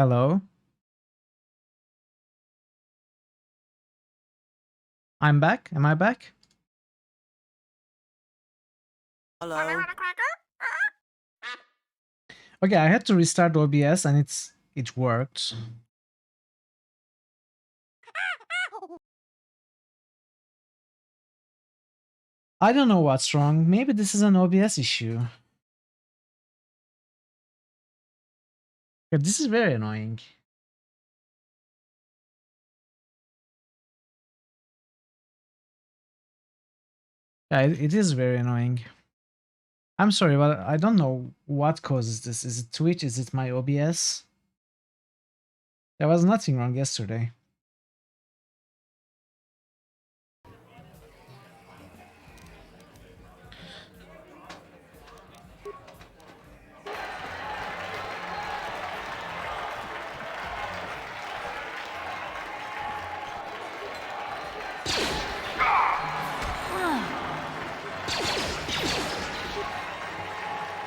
Hello? I'm back? Am I back? Hello. Okay, I had to restart OBS and it worked. I don't know what's wrong. Maybe this is an OBS issue. Yeah, this is very annoying. Yeah, it is very annoying. I'm sorry, but I don't know what causes this. Is it Twitch? Is it my OBS? There was nothing wrong yesterday.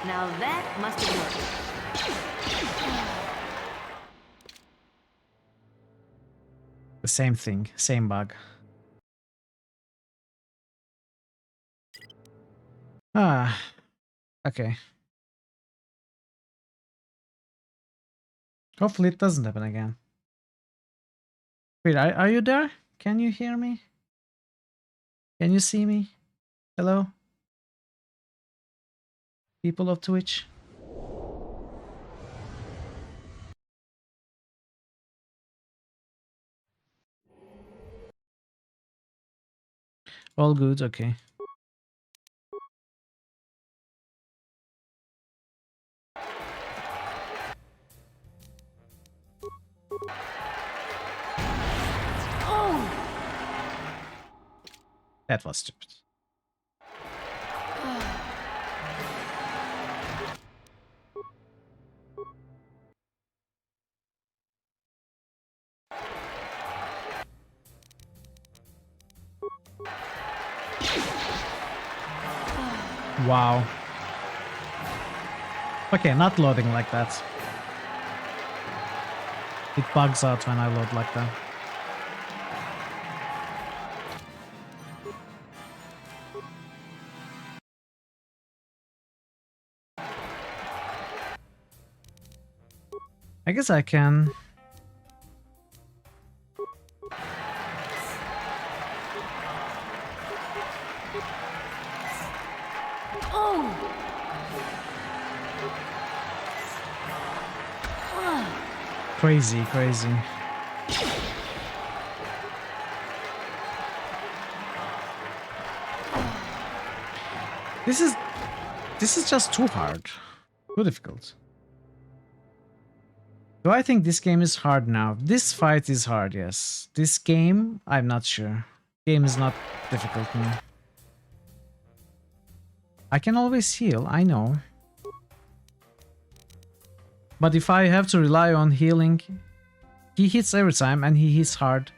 Now that must have worked. The same thing, same bug. Ah, okay. Hopefully it doesn't happen again. Wait, are you there? Can you hear me? Can you see me? Hello? People of Twitch? All good, okay. That was stupid. Wow. Okay, not loading like that. It bugs out when I load like that. I guess I can... Crazy, crazy. This is just too hard. Too difficult. Do I think this game is hard now? This fight is hard, yes. This game, I'm not sure. Game is not difficult now. I can always heal, I know. But if I have to rely on healing, he hits every time and he hits hard.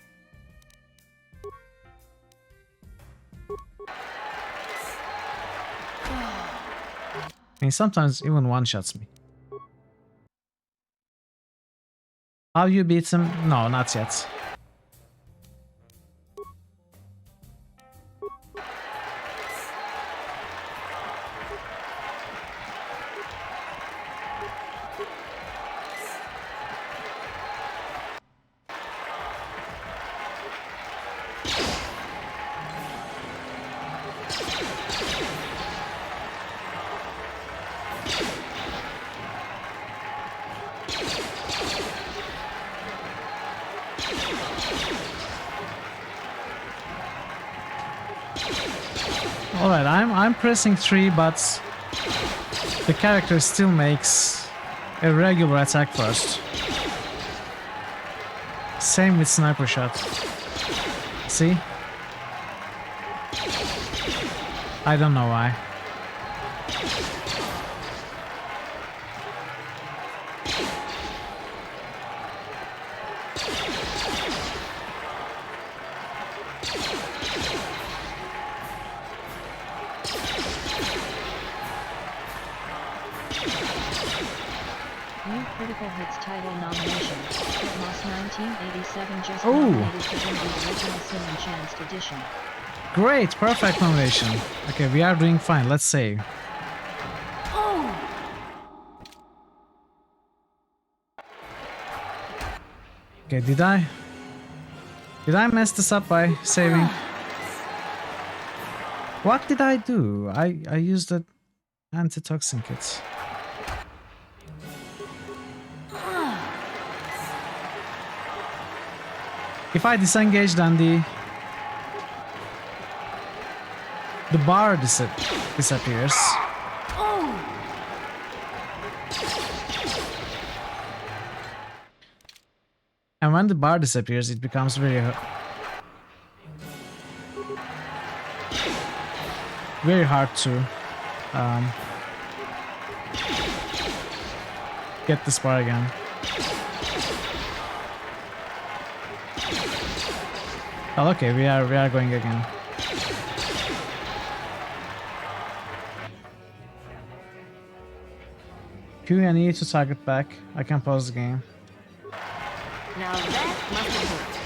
And sometimes even one-shots me. How you beat him? No, not yet. Alright, I'm pressing 3, but the character still makes a regular attack first. Same with sniper shot. See? I don't know why. Critical Hits title nomination. Hitmoss 1987 just Ooh. nominated to win the original Sin Enhanced edition. Great, perfect nomination. Okay, we are doing fine. Let's save. Okay, did I mess this up by saving? What did I do? I used the antitoxin kits. If I disengage, then the bar disappears. And when the bar disappears, it becomes very hard to get this bar again. Oh, okay, we are going again. Q and E to target back. I can pause the game. Now that must have worked.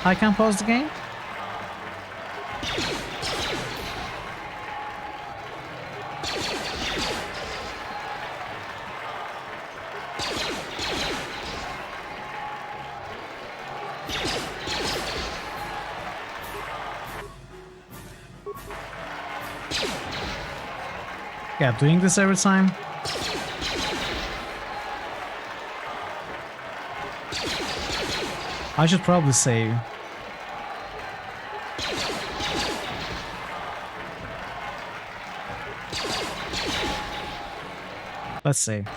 I can pause the game? Yeah, doing this every time. I should probably save. Let's save.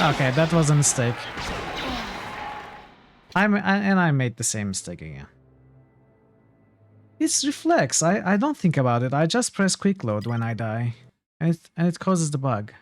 Okay, that was a mistake. I made the same mistake again. It's reflex. I don't think about it. I just press quick load when I die, and it causes the bug.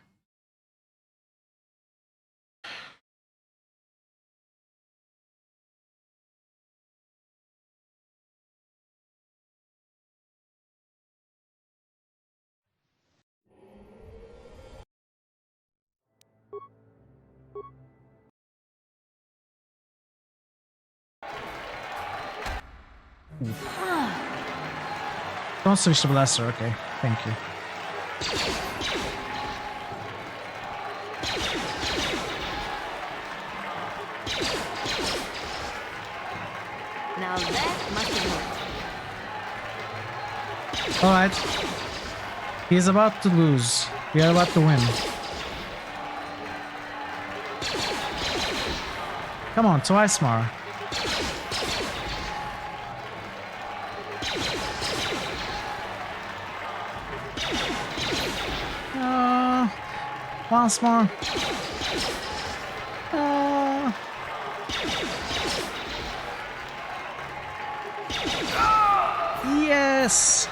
Don't switch to blaster. Okay, thank you. Now that must have worked. All right. He's about to lose. We are about to win. Come on, twice more. Once more. Yes!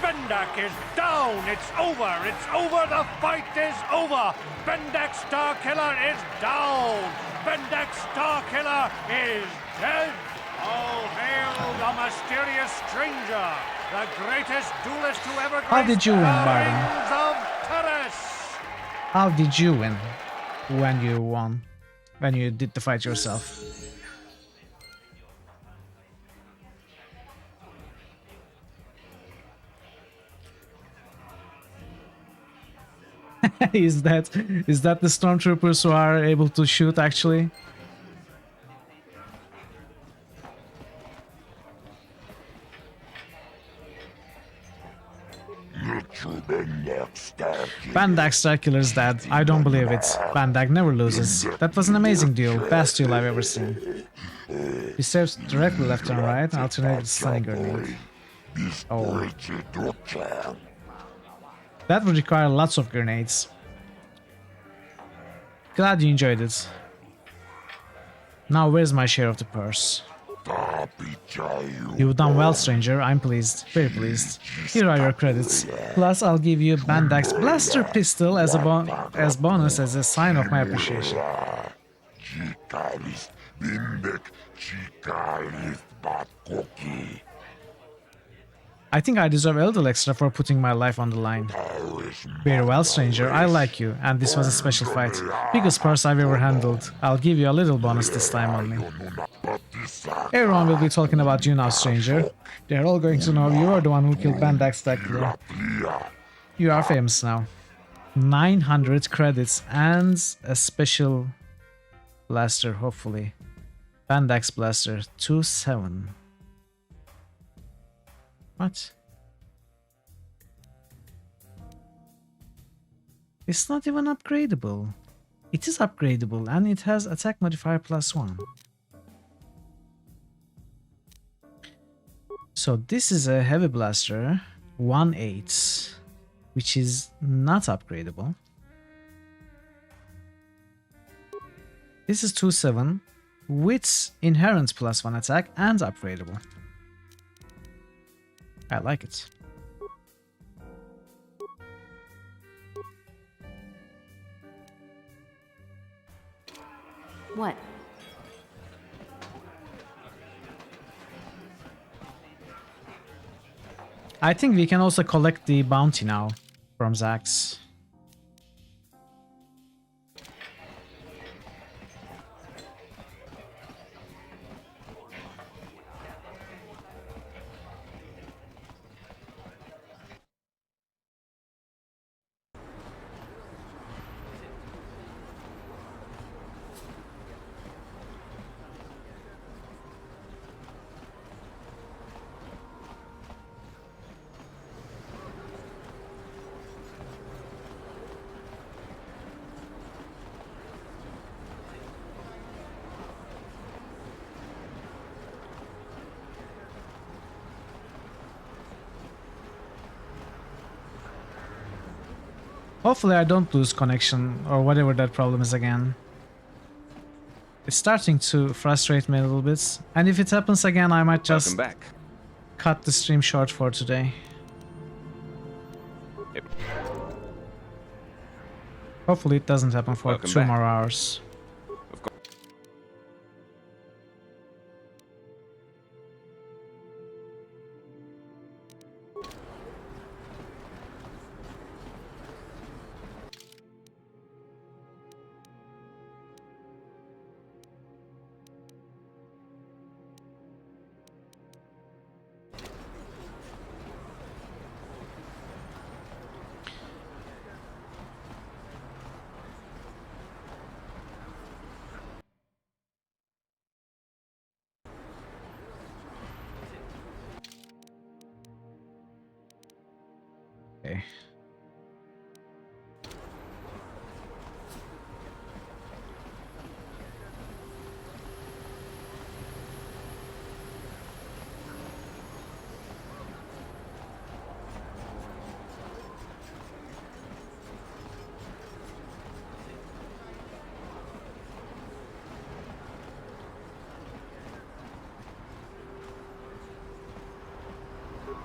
Bendak is down! It's over! It's over! The fight is over! Bendak Starkiller is down! Bendak Starkiller is dead! All hail the mysterious stranger! The greatest duelist who ever graced How did you win, the Barton? rings of Terrace! How did you win when you won? When you did the fight yourself? Is that the stormtroopers who are able to shoot actually? Bandak Starkiller is dead. I don't believe it. Bandak never loses. That was an amazing duel. Best duel I've ever seen. He serves directly left and right, alternated stunning grenade. Oh. That would require lots of grenades. Glad you enjoyed it. Now where's my share of the purse? You've done well, stranger. I'm pleased. Very pleased. Here are your credits. Plus, I'll give you Bandak's Blaster Pistol as a bonus as a sign of my appreciation. I think I deserve a little extra for putting my life on the line. Very well, stranger. I like you, and this was a special fight. Biggest purse I've ever handled. I'll give you a little bonus this time only. Everyone will be talking about you now, stranger. They're all going to know you are the one who killed Bandak's Dracula. You are famous now. 900 credits and a special blaster, hopefully. Bandak's Blaster 2-7. What? It's not even upgradable. It is upgradable and it has attack modifier +1. So this is a heavy blaster 1-8, which is not upgradable. This is 2-7 with inherent +1 attack and upgradable. I like it. What? I think we can also collect the bounty now from Zax. Hopefully I don't lose connection or whatever that problem is again. It's starting to frustrate me a little bit, and if it happens again I might just cut the stream short for today. Yep. Hopefully it doesn't happen for 2 more hours. Okay.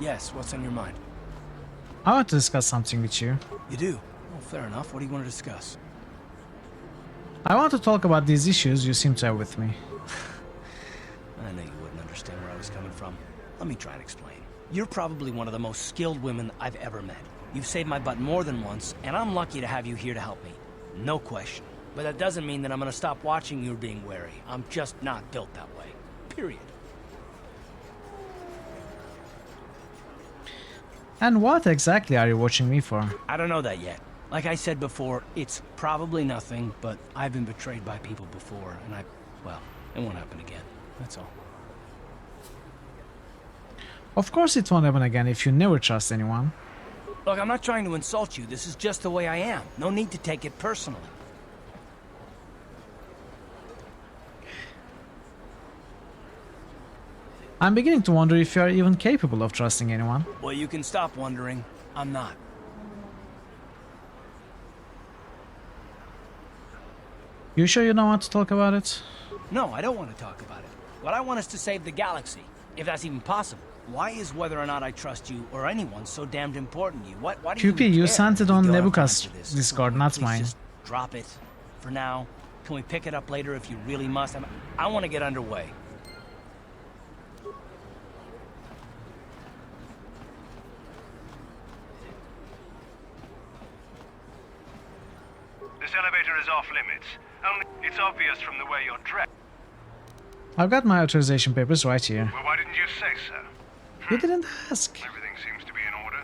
Yes, what's on your mind? I want to discuss something with you. You do? Well, fair enough. What do you want to discuss? I want to talk about these issues you seem to have with me. I know you wouldn't understand where I was coming from. Let me try and explain. You're probably one of the most skilled women I've ever met. You've saved my butt more than once, and I'm lucky to have you here to help me. No question. But that doesn't mean that I'm gonna stop watching you being wary. I'm just not built that way. Period. And what exactly are you watching me for? I don't know that yet. Like I said before, it's probably nothing, but I've been betrayed by people before, and well, it won't happen again. That's all. Of course it won't happen again if you never trust anyone. Look, I'm not trying to insult you. This is just the way I am. No need to take it personally. I'm beginning to wonder if you are even capable of trusting anyone. Well, you can stop wondering. I'm not. You sure you don't want to talk about it? No, I don't want to talk about it. What I want is to save the galaxy, if that's even possible. Why is whether or not I trust you or anyone so damned important to you? Why do QP, you you care? sent it We on don't have time Nebuchad's for this. Discord, not Please mine. just drop it for now. Can we pick it up later if you really must? I want to get underway. This elevator is off limits. Only it's obvious from the way you're dressed. I've got my authorization papers right here. Well, why didn't you say so? You didn't ask. Everything seems to be in order.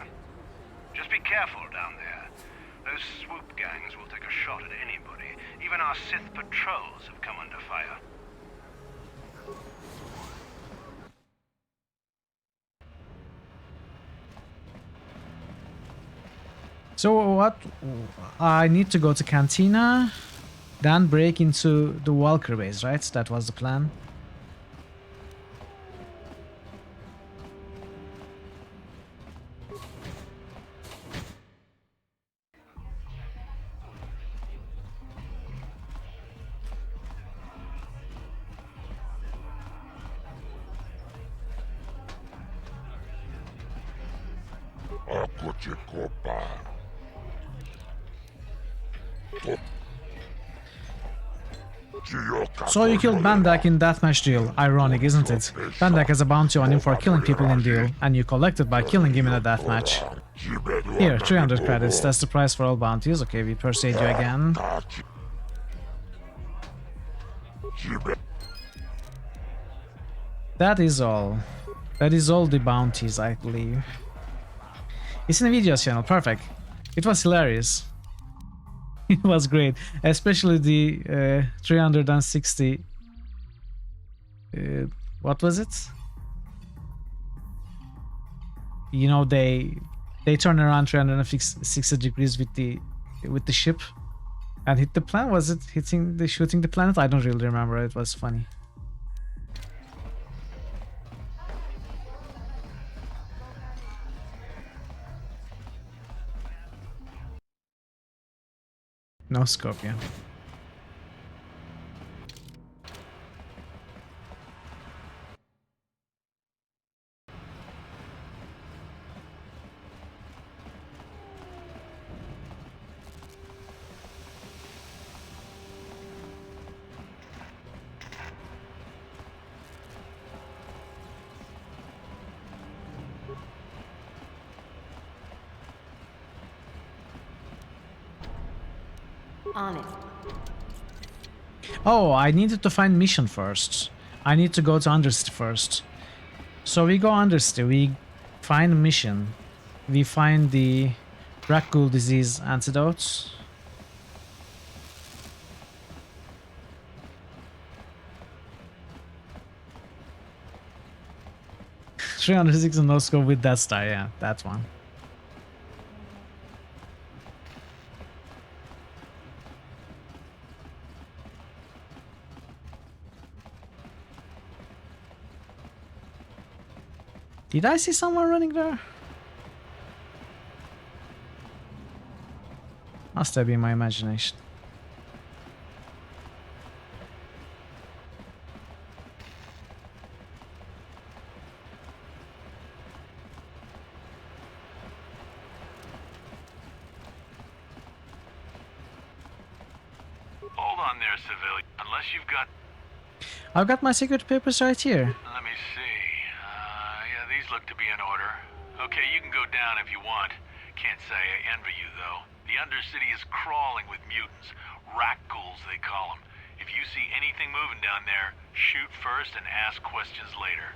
Just be careful down there. Those swoop gangs will take a shot at anybody. Even our Sith patrols have come under fire. So what? I need to go to Cantina, then break into the Walker base, right? That was the plan. So you killed Bandak in Deathmatch Duel. Ironic, isn't it? Bandak has a bounty on him for killing people in Duel, and you collected by killing him in a deathmatch. Here, 300 credits, that's the price for all bounties. Okay, we persuade you again. That is all. That is all the bounties, I believe. It's in the videos channel, perfect. It was hilarious. It was great, especially the 360. What was it? You know, they turn around 360 degrees with the ship and hit the planet. Was it shooting the planet? I don't really remember. It was funny. No scope, yeah. On it. Oh, I needed to find mission first. I need to go to Undercity first. So we go Undercity, we find mission. We find the Raccoon disease antidotes. $306 no scope with that star, yeah, that one. Did I see someone running there? Must have been my imagination. Hold on there, civilian. Unless you've got... I've got my secret papers right here. Let me see. Yeah, these look to be in order. Okay, you can go down if you want. Can't say I envy you, though. The Undercity is crawling with mutants. Rat-ghouls, they call them. If you see anything moving down there, shoot first and ask questions later.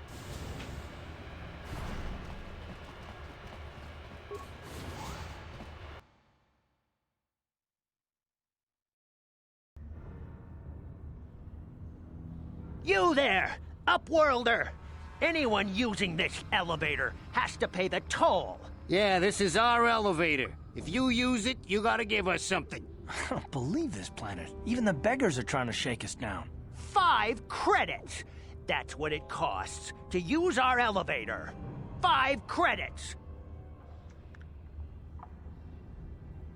You there, Upworlder! Anyone using this elevator has to pay the toll. Yeah, this is our elevator. If you use it, you gotta give us something. I don't believe this planet. Even the beggars are trying to shake us down. 5 credits! That's what it costs to use our elevator. 5 credits!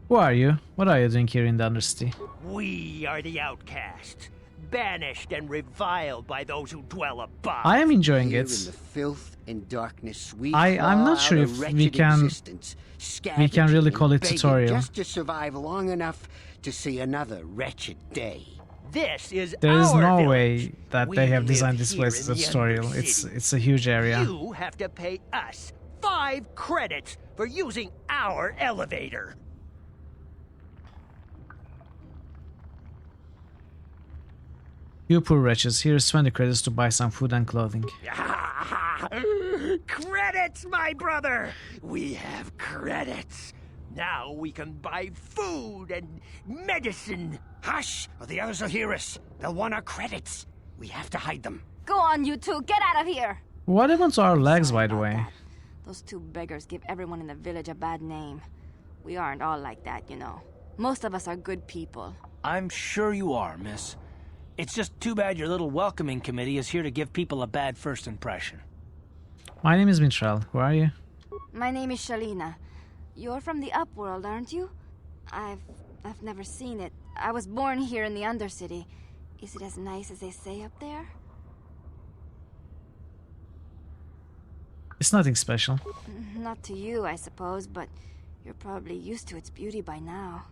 Who are you? What are you doing here in the Undercity? We are the outcasts. banished and reviled by those who dwell above. I am enjoying Here it. in the filth and darkness, we I'm not claw sure out a if we wretched can existence, really scavenging call and it begging tutorial. just to survive long enough to see another wretched day. This is There is our no village. way that We they have live designed this here place as in a the tutorial. Undercity. It's a huge area. You have to pay us 5 credits for using our elevator. You poor wretches, here's 20 credits to buy some food and clothing. Credits, my brother! We have credits. Now we can buy food and medicine. Hush, or the others will hear us. They'll want our credits. We have to hide them. Go on, you two. Get out of here. What happened to our legs, by the way? Those 2 beggars give everyone in the village a bad name. We aren't all like that, you know. Most of us are good people. I'm sure you are, miss. It's just too bad your little welcoming committee is here to give people a bad first impression. My name is Mintral. Who are you? My name is Shalina. You're from the Upworld, aren't you? I've never seen it. I was born here in the Undercity. Is it as nice as they say up there? It's nothing special. Not to you, I suppose, but you're probably used to its beauty by now.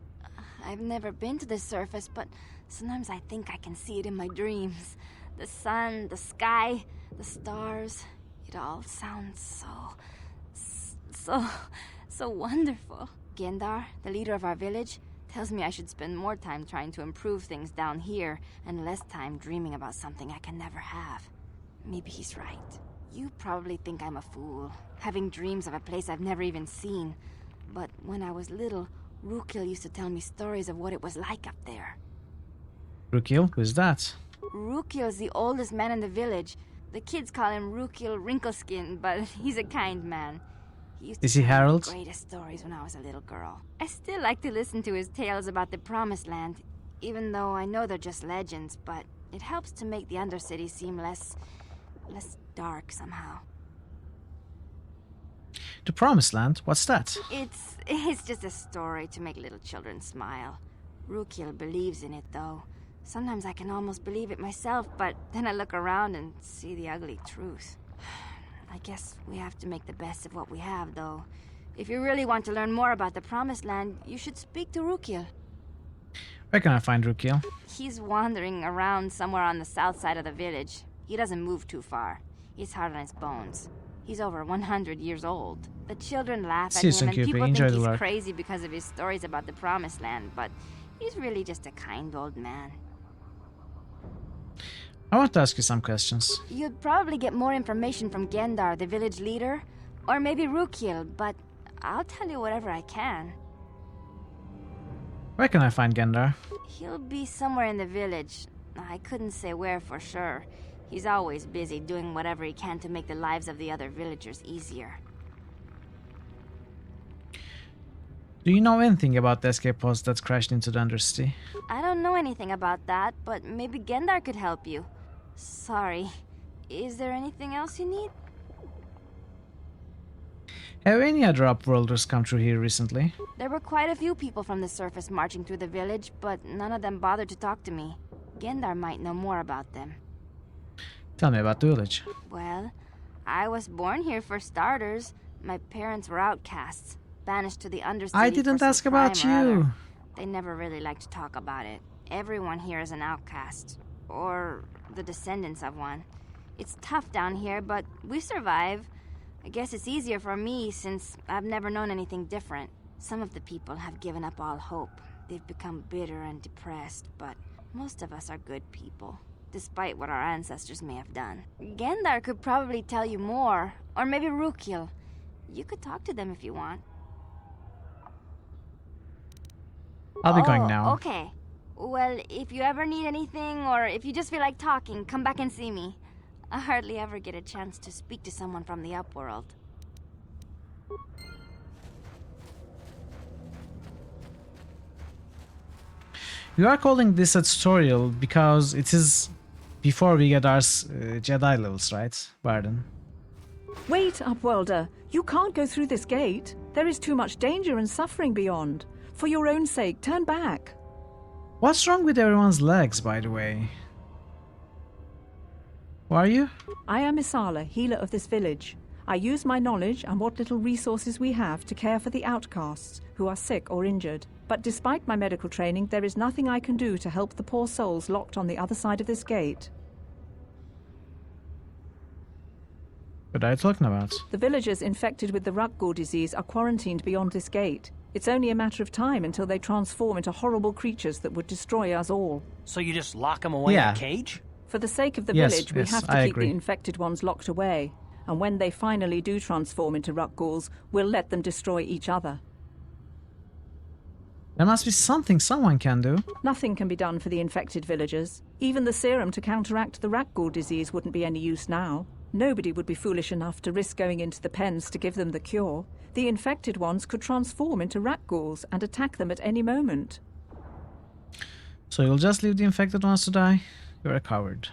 I've never been to the surface, but sometimes I think I can see it in my dreams. The sun, the sky, the stars. It all sounds so wonderful. Gendar, the leader of our village, tells me I should spend more time trying to improve things down here and less time dreaming about something I can never have. Maybe he's right. You probably think I'm a fool, having dreams of a place I've never even seen. But when I was little, Rukil used to tell me stories of what it was like up there. Rukil? Who's that? Rukil's the oldest man in the village. The kids call him Rukil Wrinkleskin, but he's a kind man. He used to Is he tell me Harold? the greatest stories when I was a little girl. I still like to listen to his tales about the Promised Land, even though I know they're just legends, but it helps to make the Undercity seem less dark somehow. The Promised Land? What's that? It's just a story to make little children smile. Rukil believes in it, though. Sometimes I can almost believe it myself, but then I look around and see the ugly truth. I guess we have to make the best of what we have, though. If you really want to learn more about the Promised Land, you should speak to Rukil. Where can I find Rukil? He's wandering around somewhere on the south side of the village. He doesn't move too far. He's hard on his bones. He's over 100 years old. The children laugh at See you him soon, and Cupid. people Enjoy think the he's work. crazy because of his stories about the Promised Land, but he's really just a kind old man. I want to ask you some questions. You'd probably get more information from Gendar, the village leader, or maybe Rukil, but I'll tell you whatever I can. Where can I find Gendar? He'll be somewhere in the village. I couldn't say where for sure. He's always busy doing whatever he can to make the lives of the other villagers easier. Do you know anything about the escape pods that crashed into the Undercity? I don't know anything about that, but maybe Gendar could help you. Sorry. Is there anything else you need? Have any other Upworlders come through here recently? There were quite a few people from the surface marching through the village, but none of them bothered to talk to me. Gendar might know more about them. Tell me about the village. Well, I was born here for starters. My parents were outcasts, banished to the Undercity. I didn't for some ask about crime or you. other. They never really liked to talk about it. Everyone here is an outcast, or the descendants of one. It's tough down here, but we survive. I guess it's easier for me since I've never known anything different. Some of the people have given up all hope. They've become bitter and depressed, but most of us are good people, despite what our ancestors may have done. Gendar could probably tell you more, or maybe Rukil. You could talk to them if you want. I'll be going now. Okay. Well, if you ever need anything, or if you just feel like talking, come back and see me. I hardly ever get a chance to speak to someone from the Upworld. You are calling this a tutorial because it is before we get our Jedi levels, right, Barden? Wait, Upworlder. You can't go through this gate. There is too much danger and suffering beyond. For your own sake, turn back. What's wrong with everyone's legs, by the way? Who are you? I am Isala, healer of this village. I use my knowledge and what little resources we have to care for the outcasts who are sick or injured. But despite my medical training, there is nothing I can do to help the poor souls locked on the other side of this gate. What are you talking about? The villagers infected with the Rukgul disease are quarantined beyond this gate. It's only a matter of time until they transform into horrible creatures that would destroy us all. So you just lock them away in a cage? For the sake of the Yes, village, we yes, have to I keep agree. the infected ones locked away. And when they finally do transform into Rukguls, we'll let them destroy each other. There must be something someone can do. Nothing can be done for the infected villagers. Even the serum to counteract the Rukgul disease wouldn't be any use now. Nobody would be foolish enough to risk going into the pens to give them the cure. The infected ones could transform into Rukguls and attack them at any moment. So you'll just leave the infected ones to die? You're a coward.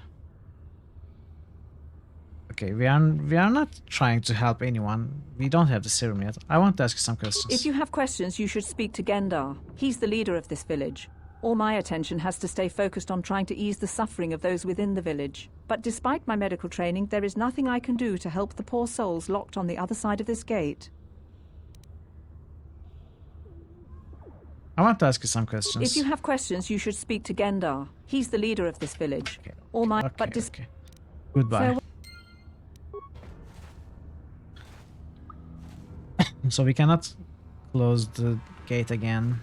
Okay, we are not trying to help anyone. We don't have the serum yet. I want to ask you some questions. If you have questions, you should speak to Gendar. He's the leader of this village. All my attention has to stay focused on trying to ease the suffering of those within the village. But despite my medical training, there is nothing I can do to help the poor souls locked on the other side of this gate. I want to ask you some questions. If you have questions, you should speak to Gendar. He's the leader of this village. Okay, All my okay. Goodbye. So we cannot close the gate again.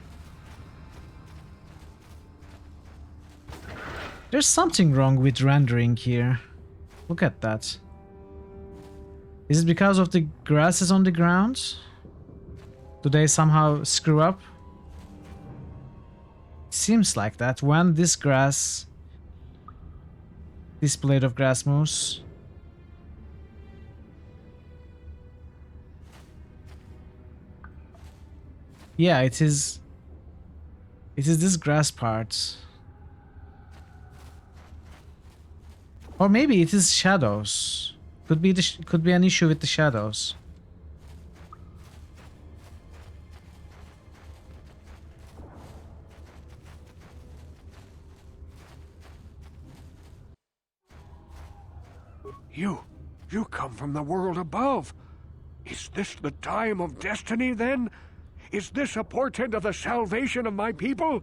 There's something wrong with rendering here. Look at that. Is it because of the grasses on the ground? Do they somehow screw up? Seems like that. When this blade of grass moves. Yeah, it is this grass part. Or maybe it is shadows. Could be an issue with the shadows. You come from the world above. Is this the time of destiny, then? Is this a portent of the salvation of my people?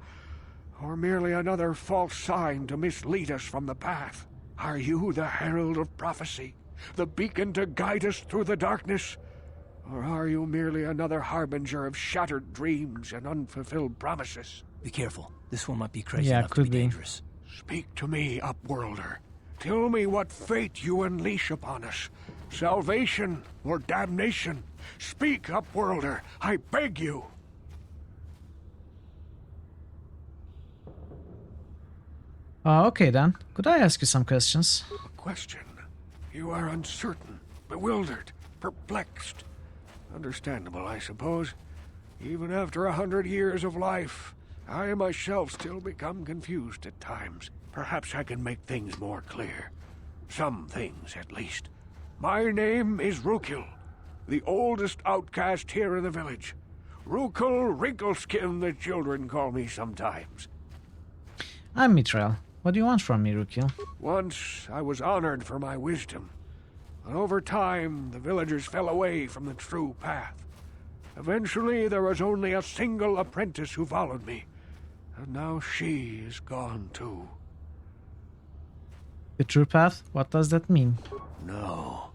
Or merely another false sign to mislead us from the path? Are you the herald of prophecy? The beacon to guide us through the darkness? Or are you merely another harbinger of shattered dreams and unfulfilled promises? Be careful. This one might be crazy Yeah, enough to could be be. dangerous. Speak to me, Upworlder. Tell me what fate you unleash upon us. Salvation or damnation? Speak, Upworlder. I beg you. Okay then. Could I ask you some questions? A question. You are uncertain, bewildered, perplexed. Understandable, I suppose. Even after 100 years of life, I myself still become confused at times. Perhaps I can make things more clear. Some things, at least. My name is Rukil, the oldest outcast here in the village. Rukil Wrinkleskin, the children call me sometimes. I'm Mithril. What do you want from me, Rukil? Once I was honored for my wisdom, but over time the villagers fell away from the true path. Eventually there was only a single apprentice who followed me, and now she is gone too. The true path? What does that mean? No,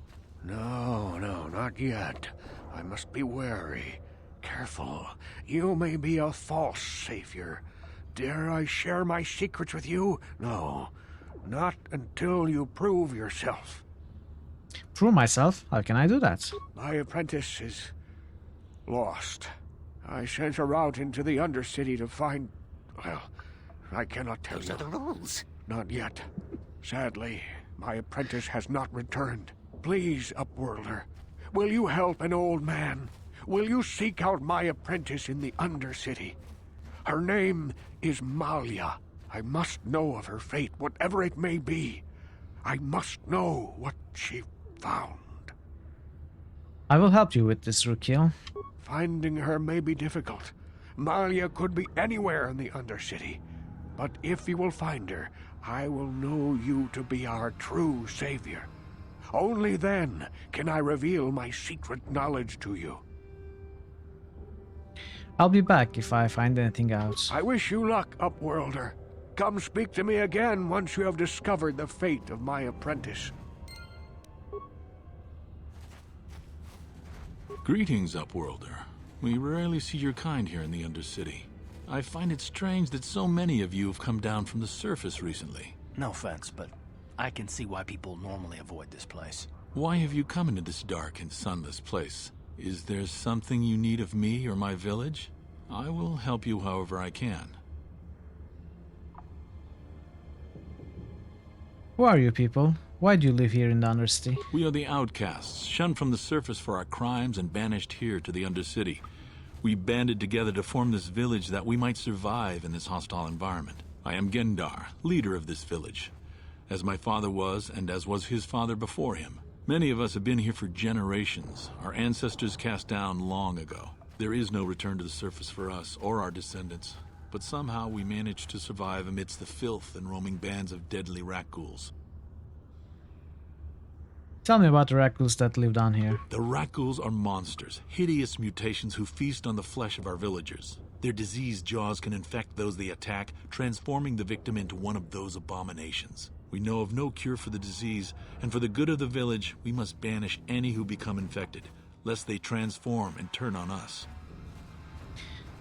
not yet. I must be wary, careful. You may be a false savior. Dare I share my secrets with you? No, not until you prove yourself. Prove myself? How can I do that? My apprentice is lost. I sent her out into the Undercity to find... Well, I cannot tell you. Those are the rules. Not yet. Sadly, my apprentice has not returned. Please, Upworlder, will you help an old man? Will you seek out my apprentice in the Undercity? Her name is Malia. I must know of her fate, whatever it may be. I must know what she found. I will help you with this, Rukil. Finding her may be difficult. Malia could be anywhere in the Undercity. But if you will find her, I will know you to be our true savior. Only then can I reveal my secret knowledge to you. I'll be back if I find anything out. I wish you luck, Upworlder. Come speak to me again once you have discovered the fate of my apprentice. Greetings, Upworlder. We rarely see your kind here in the Undercity. I find it strange that so many of you have come down from the surface recently. No offense, but I can see why people normally avoid this place. Why have you come into this dark and sunless place? Is there something you need of me or my village? I will help you however I can. Who are you people? Why do you live here in the Undercity? We are the outcasts, shunned from the surface for our crimes and banished here to the Undercity. We banded together to form this village that we might survive in this hostile environment. I am Gendar, leader of this village, as my father was and as was his father before him. Many of us have been here for generations, our ancestors cast down long ago. There is no return to the surface for us or our descendants, but somehow we managed to survive amidst the filth and roaming bands of deadly rat ghouls. Tell me about the raccoons that live down here. The rat ghouls are monsters, hideous mutations who feast on the flesh of our villagers. Their diseased jaws can infect those they attack, transforming the victim into one of those abominations. We know of no cure for the disease, and for the good of the village, we must banish any who become infected, lest they transform and turn on us.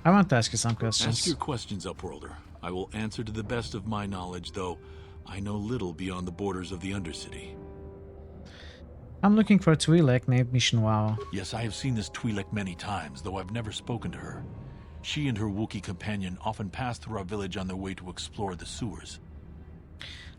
I want to ask you some questions. Ask your questions, Upworlder. I will answer to the best of my knowledge, though I know little beyond the borders of the Undercity. I'm looking for a Twi'lek named Mishinwawa. Yes, I have seen this Twi'lek many times, though I've never spoken to her. She and her Wookiee companion often pass through our village on their way to explore the sewers.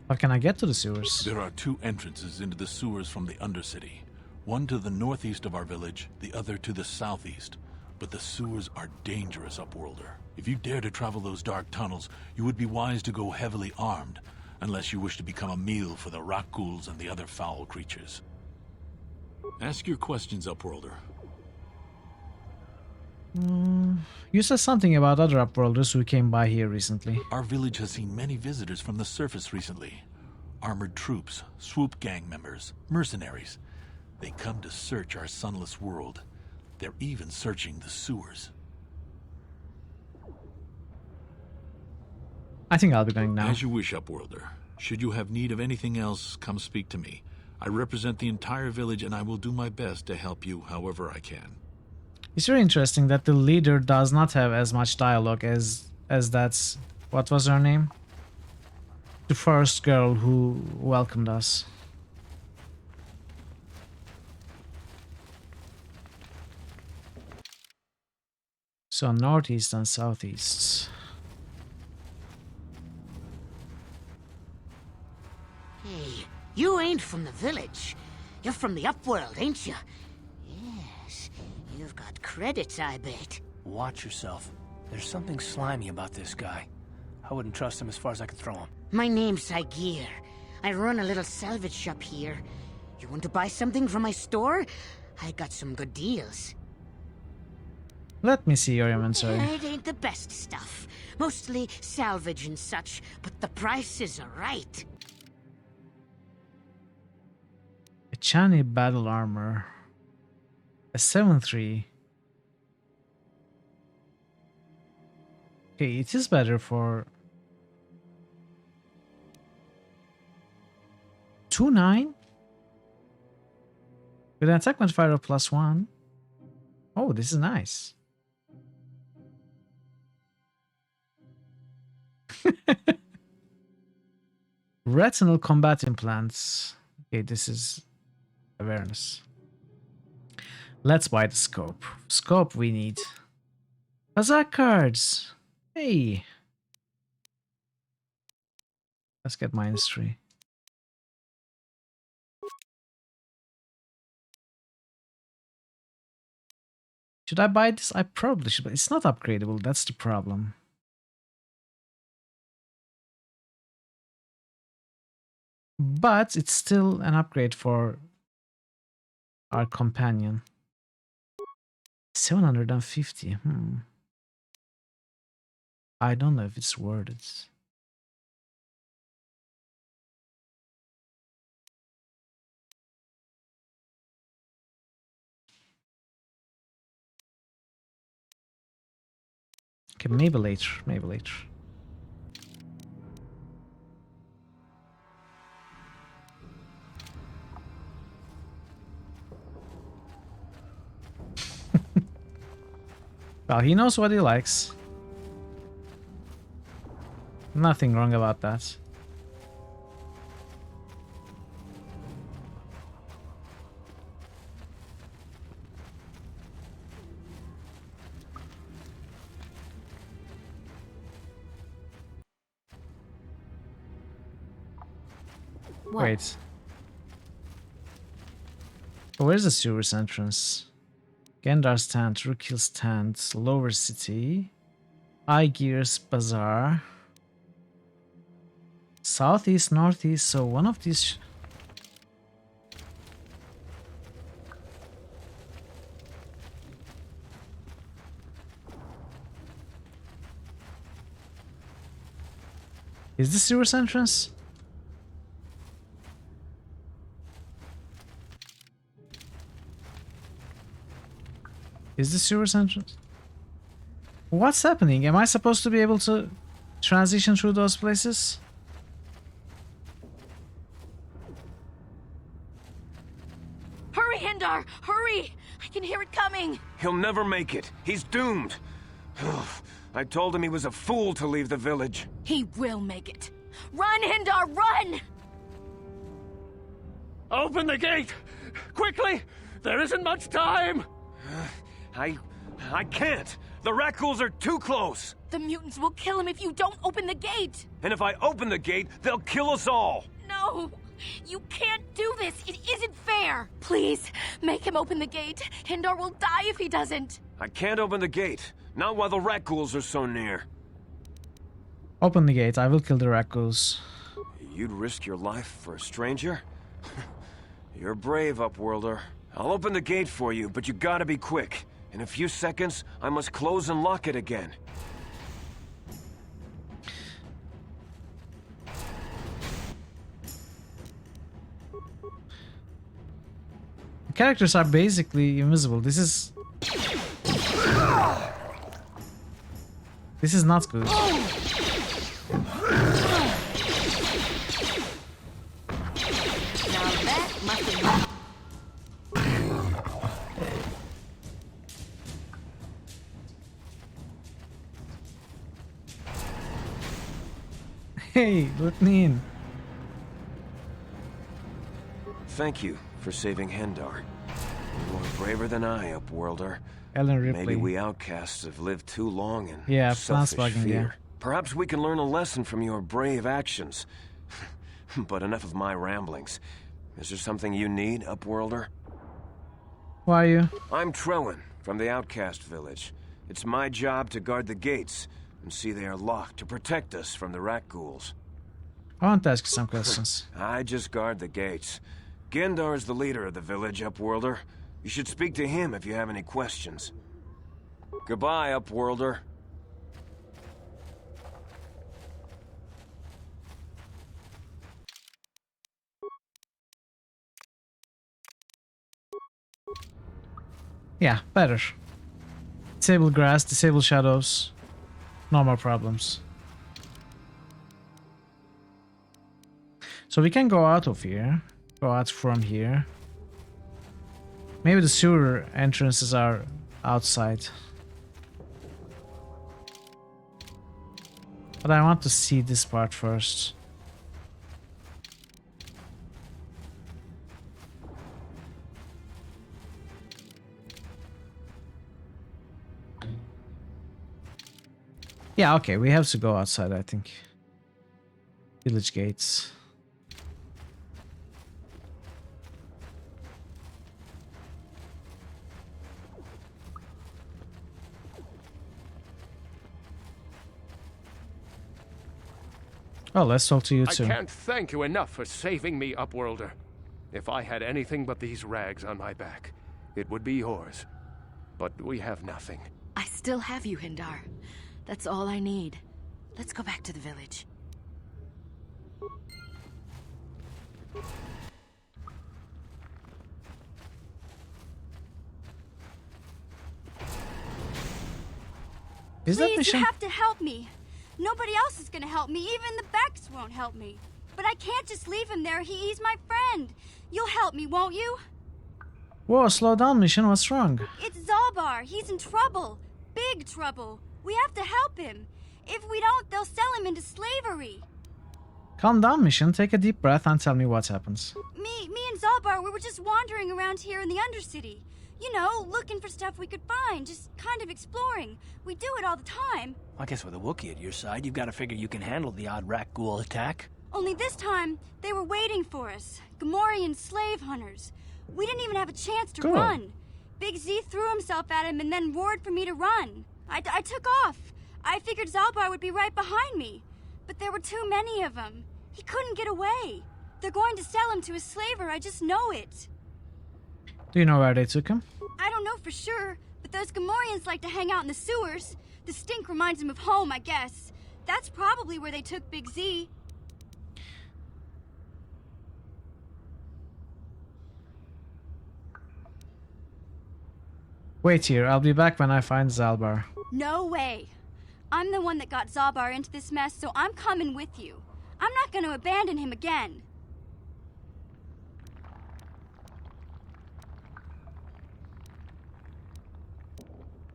How can I get to the sewers? There are two entrances into the sewers from the Undercity. One to the northeast of our village, the other to the southeast. But the sewers are dangerous, Upworlder. If you dare to travel those dark tunnels, you would be wise to go heavily armed, unless you wish to become a meal for the rock ghouls and the other foul creatures. Ask your questions, Upworlder. You said something about other Upworlders who came by here recently. Our village has seen many visitors from the surface recently. Armored troops, swoop gang members, mercenaries. They come to search our sunless world. They're even searching the sewers. I think I'll be going now. As you wish, Upworlder. Should you have need of anything else, come speak to me. I represent the entire village and I will do my best to help you however I can. It's very interesting that the leader does not have as much dialogue as that's... What was her name? The first girl who welcomed us. So northeast and southeast. Hey, you ain't from the village. You're from the Upworld, ain't you? Yes, you've got credits, I bet. Watch yourself. There's something slimy about this guy. I wouldn't trust him as far as I could throw him. My name's Saigir. I run a little salvage shop here. You want to buy something from my store? I got some good deals. Let me see your inventory. It ain't the best stuff. Mostly salvage and such, but the prices are right. A Chani battle armor. A 7-3. Okay, it is better for 2-9 with an attack modifier of +1. Oh, this is nice. Retinal combat implants. Okay, this is awareness. Let's buy the scope. Scope we need. Huzzah cards. Hey. Let's get -3. Should I buy this? I probably should, but it's not upgradable. That's the problem. But it's still an upgrade for our companion. 750. I don't know if it's worth it. Okay, maybe later. Maybe later. Well, he knows what he likes. Nothing wrong about that. What? Wait. Where's the sewers entrance? Gendar's tent, Rookill's tent, Lower City, Gears Bazaar, southeast, northeast. So one of these. Is this sewers entrance? Is this sewers entrance? What's happening? Am I supposed to be able to transition through those places? Hurry, Hindar! Hurry! I can hear it coming! He'll never make it. He's doomed. I told him he was a fool to leave the village. He will make it. Run, Hindar, run! Open the gate! Quickly! There isn't much time! I can't. The Rackles are too close. The mutants will kill him if you don't open the gate! And if I open the gate, they'll kill us all. No! You can't do this! It isn't fair! Please, make him open the gate. Hindar will die if he doesn't. I can't open the gate. Not while the Rackles are so near. Open the gate. I will kill the Rackles. You'd risk your life for a stranger? You're brave, Upworlder. I'll open the gate for you, but you gotta be quick. In a few seconds, I must close and lock it again. The characters are basically invisible. This is not good. Now that must have... Hey, let me in. Thank you for saving Hendar. You are braver than I, Upworlder. Ellen Ripley. Maybe we outcasts have lived too long in selfish fear. yeah. Perhaps we can learn a lesson from your brave actions. But enough of my ramblings. Is there something you need, Upworlder? Who are you? I'm Trellin, from the Outcast Village. It's my job to guard the gates and see they are locked to protect us from the rat ghouls. I want to ask you some questions. I just guard the gates. Gendar is the leader of the village, Upworlder. You should speak to him if you have any questions. Goodbye, Upworlder. Yeah, better. Disable grass, disable shadows. No more problems. So we can go out of here. Go out from here. Maybe the sewer entrances are outside. But I want to see this part first. Yeah, okay, we have to go outside, I think. Village gates. Oh, let's talk to you too. I can't thank you enough for saving me, Upworlder. If I had anything but these rags on my back, it would be yours. But we have nothing. I still have you, Hindar. That's all I need. Let's go back to the village. Is that Please, you mission? have to help me. Nobody else is gonna help me. Even the Becks won't help me. But I can't just leave him there. He's my friend. You'll help me, won't you? Whoa, slow down, mission. What's wrong? It's Zalbar. He's in trouble. Big trouble. We have to help him. If we don't, they'll sell him into slavery. Calm down, mission. Take a deep breath and tell me what happens. Me and Zalbar, we were just wandering around here in the Undercity. You know, looking for stuff we could find, just kind of exploring. We do it all the time. I guess with a Wookiee at your side, you've got to figure you can handle the odd rat ghoul attack. Only this time, they were waiting for us. Gamorrean slave hunters. We didn't even have a chance to Cool. run. Big Z threw himself at him and then roared for me to run. I took off. I figured Zalbar would be right behind me. But there were too many of them. He couldn't get away. They're going to sell him to a slaver, I just know it. Do you know where they took him? I don't know for sure, but those Gamorreans like to hang out in the sewers. The stink reminds them of home, I guess. That's probably where they took Big Z. Wait here. I'll be back when I find Zalbar. No way. I'm the one that got Zalbar into this mess, so I'm coming with you. I'm not going to abandon him again.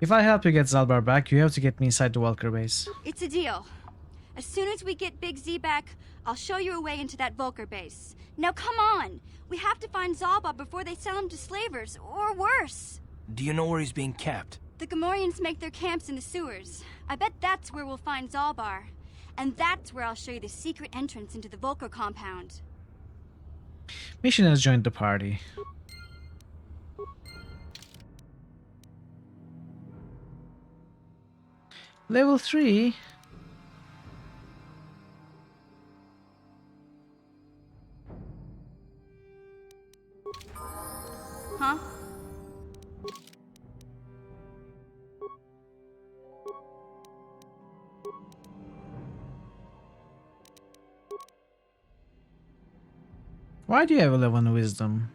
If I help you get Zalbar back, you have to get me inside the Walker base. It's a deal. As soon as we get Big Z back, I'll show you a way into that Volker base. Now come on! We have to find Zalbar before they sell him to slavers, or worse. Do you know where he's being kept? The Gamorreans make their camps in the sewers. I bet that's where we'll find Zalbar. And that's where I'll show you the secret entrance into the Volker compound. Mission has joined the party. Level 3? Huh? Why do you have 11 wisdom?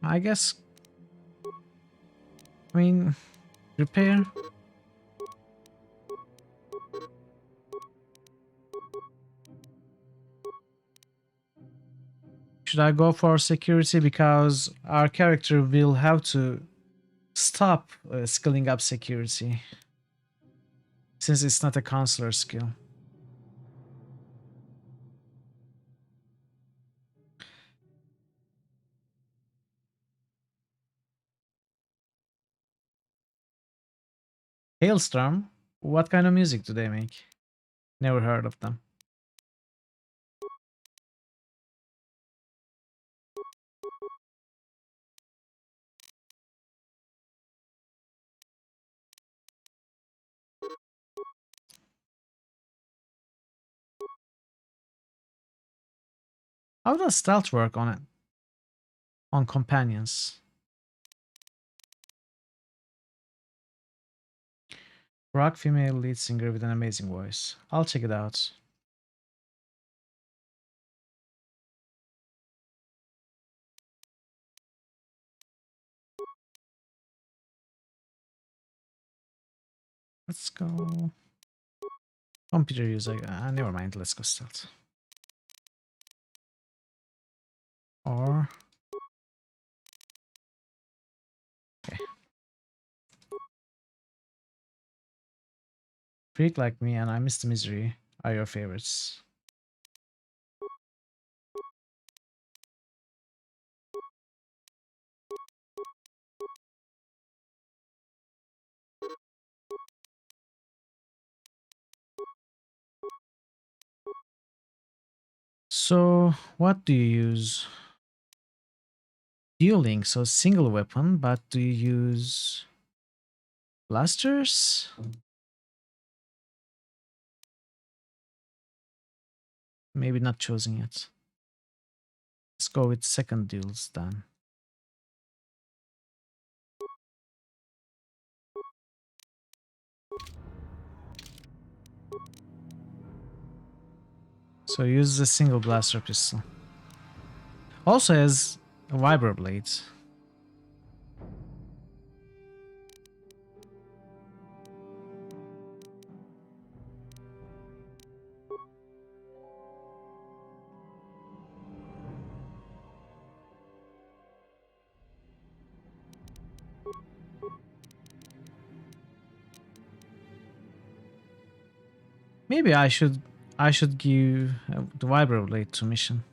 I guess. I mean, repair. Should I go for security because our character will have to stop skilling up security since it's not a counselor skill. Hailstorm? What kind of music do they make? Never heard of them. How does stealth work on it? On companions? Rock female lead singer with an amazing voice. I'll check it out. Let's go. Computer use. Never mind. Let's go stealth. Or. Okay. Freak Like Me and I Miss the Misery are your favorites. So, what do you use? Dueling, so single weapon, but do you use blasters? Maybe not choosing it. Let's go with second duels then. So use the single blaster pistol. Also has a vibroblade. Maybe I should give the vibroblade to Mission.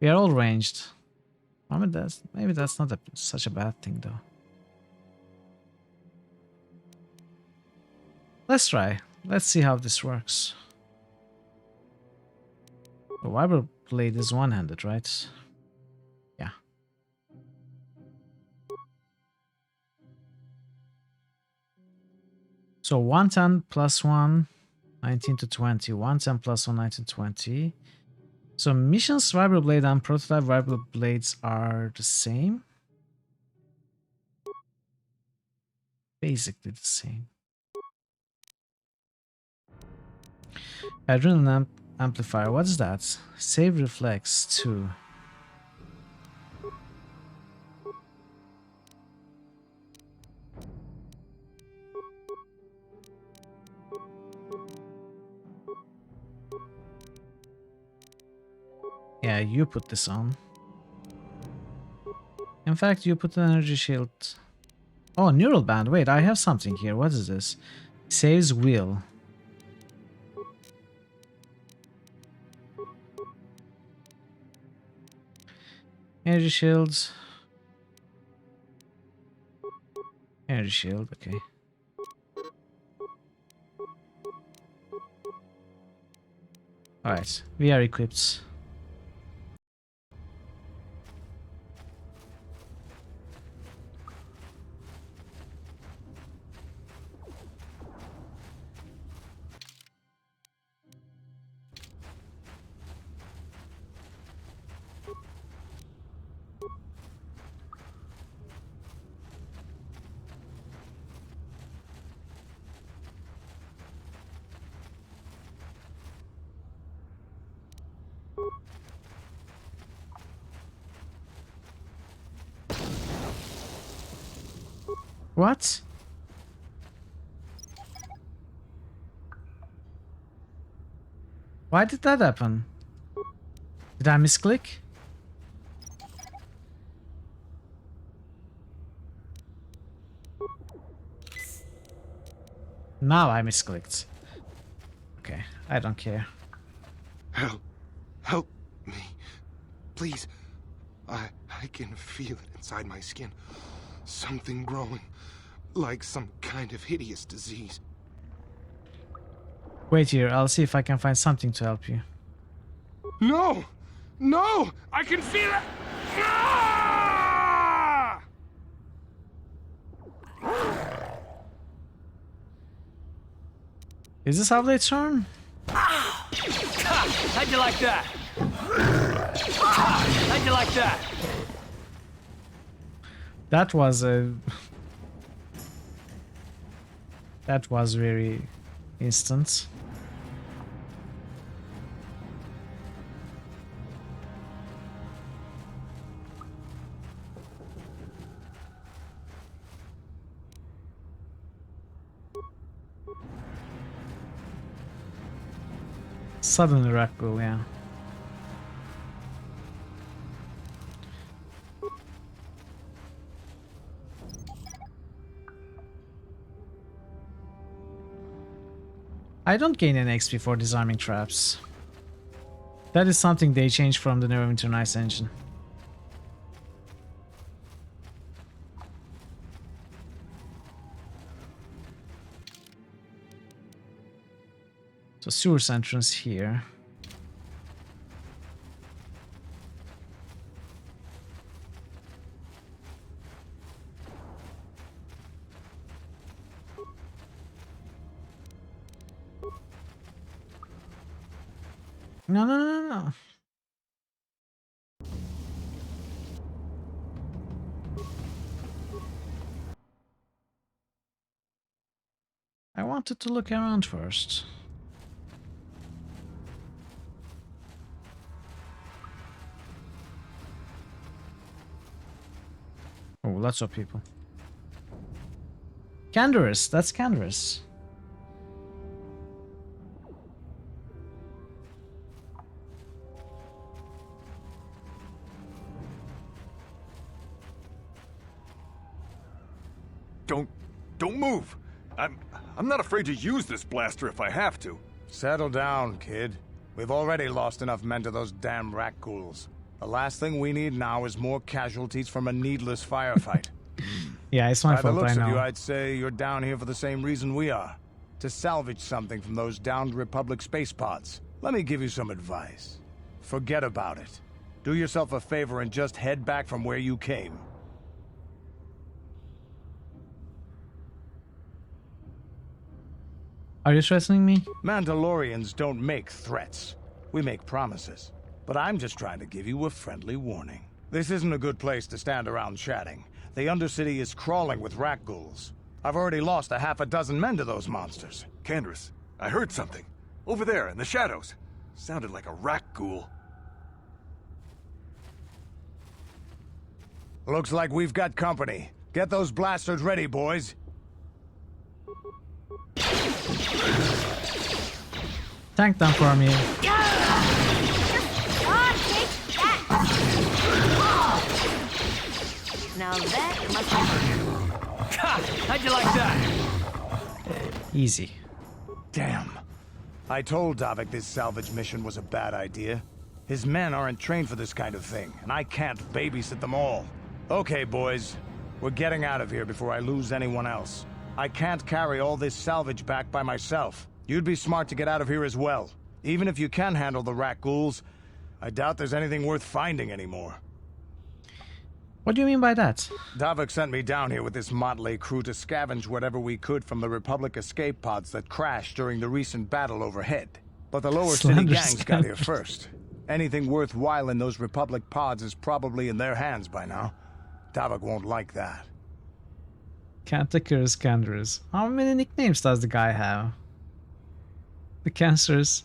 We are all ranged. I mean, maybe that's not such a bad thing though. Let's try. Let's see how this works. The vibroblade is one-handed, right? Yeah. So 110 plus 1, 19 to 20. 110 plus 1, 19 to 20. So Mission's vibroblade and prototype vibroblades are the same. Basically the same. Adrenaline amplifier, what's that? Save reflex 2. Yeah, you put this on. In fact, you put an energy shield. Oh, neural band. Wait, I have something here. What is this? Saves wheel. Energy shields. Energy shield, okay. Alright, we are equipped. What? Why did that happen? Did I misclick? Now I misclicked. Okay, I don't care. Help me. Please. I can feel it inside my skin. Something growing. Like some kind of hideous disease. Wait here, I'll see if I can find something to help you. No! No! I can feel it! Ah! Is this how they turn? How'd you like that? How'd you like that? That was a... That was very instant. Suddenly Raccoon, yeah. I don't gain any XP for disarming traps. That is something they changed from the Neverwinter Nights engine. So sewers entrance here. No, no, no, no, no. I wanted to look around first. Oh, lots of people. Canderous, that's Canderous. Don't move. I'm not afraid to use this blaster if I have to. Settle down, kid. We've already lost enough men to those damn rat ghouls. The last thing we need now is more casualties from a needless firefight. Yeah, it's my By the fault, I looks of you, know. I'd say you're down here for the same reason we are. To salvage something from those downed Republic space pods. Let me give you some advice. Forget about it. Do yourself a favor and just head back from where you came. Are you threatening me? Mandalorians don't make threats. We make promises. But I'm just trying to give you a friendly warning. This isn't a good place to stand around chatting. The Undercity is crawling with rat ghouls. I've already lost a half a dozen men to those monsters. Canderous, I heard something. Over there, in the shadows. Sounded like a rat ghoul. Looks like we've got company. Get those blasters ready, boys. Tank them for me. Now that must be... How'd you like that? Easy. Damn. I told Davik this salvage mission was a bad idea. His men aren't trained for this kind of thing, and I can't babysit them all. Okay, boys. We're getting out of here before I lose anyone else. I can't carry all this salvage back by myself. You'd be smart to get out of here as well. Even if you can handle the rat ghouls, I doubt there's anything worth finding anymore. What do you mean by that? Davik sent me down here with this motley crew to scavenge whatever we could from the Republic escape pods that crashed during the recent battle overhead. But the lower city gangs got here first. Anything worthwhile in those Republic pods is probably in their hands by now. Davik won't like that. Cantankerous Canderous. How many nicknames does the guy have? The cancers.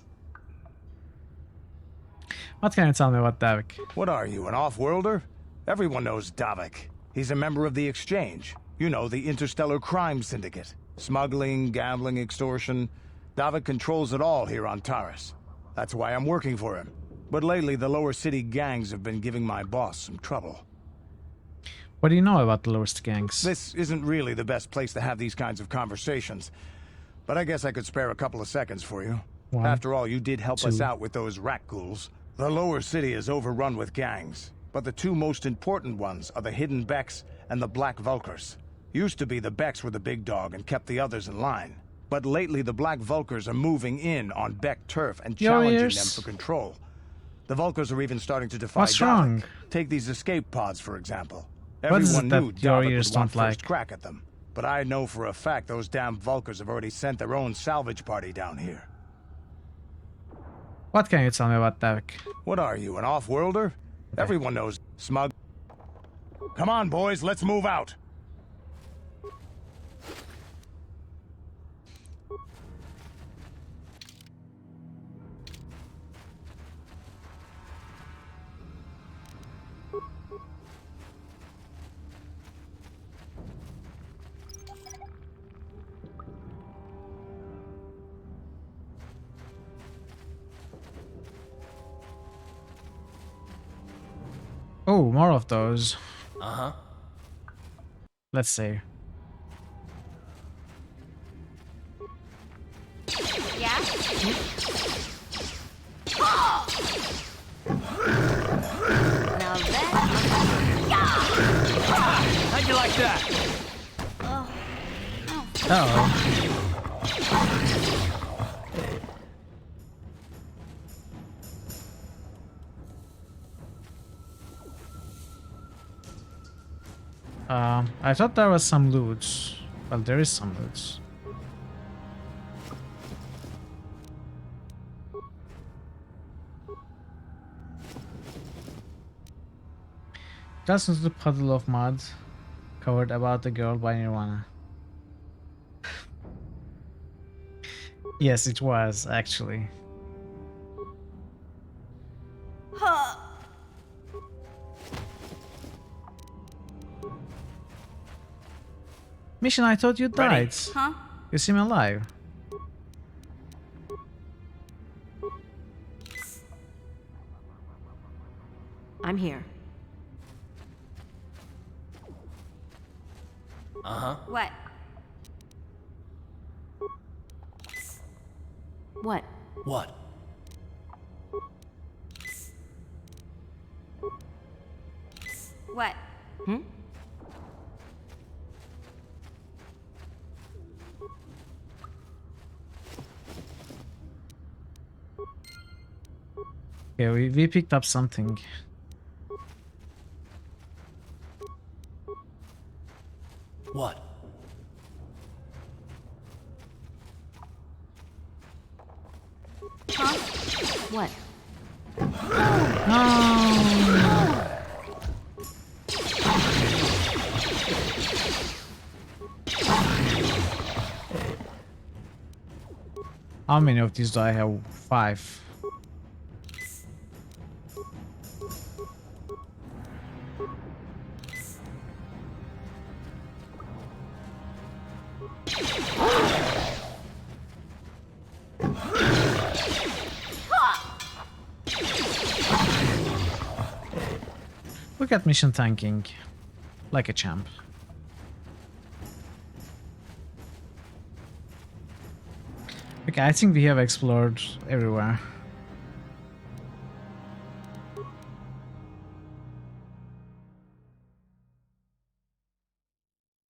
What can you tell me about Davik? What are you, an off-worlder? Everyone knows Davik. He's a member of the Exchange. You know, the interstellar crime syndicate. Smuggling, gambling, extortion. Davik controls it all here on Taris. That's why I'm working for him. But lately, the lower city gangs have been giving my boss some trouble. What do you know about the lowest gangs? This isn't really the best place to have these kinds of conversations. But I guess I could spare a couple of seconds for you. One, After all, you did help us two. out with those rat ghouls. The lower city is overrun with gangs. But the two most important ones are the Hidden Becks and the Black Vulkars. Used to be the Becks were the big dog and kept the others in line. But lately the Black Vulkars are moving in on Beck turf and challenging them for control. The Vulkars are even starting to defy What's Davik. wrong? Take these escape pods, for example. What is Everyone it that knew your Davik ears would want don't like? first crack at them. But I know for a fact those damn Vulkars have already sent their own salvage party down here. What can you tell me about Davik? What are you, an off-worlder? Everyone knows smug. Come on, boys, let's move out. Oh, more of those. Uh-huh. Let's see. Yeah? Now that... How'd you like that? Uh-oh. I thought there was some loot. Well, there is some loot. Just into the puddle of mud covered about the girl by Nirvana. Yes, it was, actually. Mission, I thought you died. Huh? You seem alive. I'm here. Uh-huh. What? What? What? What? Hmm? Okay, we picked up something. What? Huh? What? No! How many of these do I have? 5. Look at mission tanking. Like a champ. Okay, I think we have explored everywhere.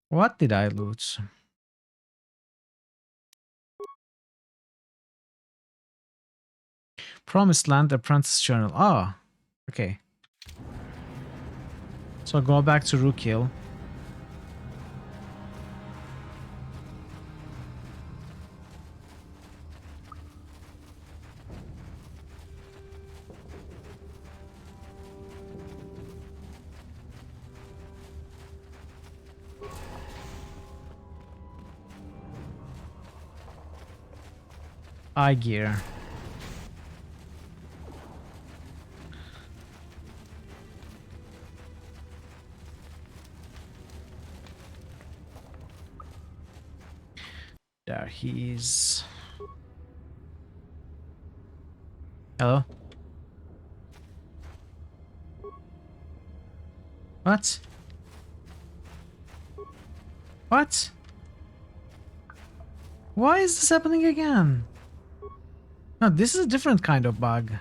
What did I loot? Promised Land Apprentice Journal. Ah, okay. So go back to Rook Hill. Eye gear. There he is. Hello? What? What? Why is this happening again? No, this is a different kind of bug.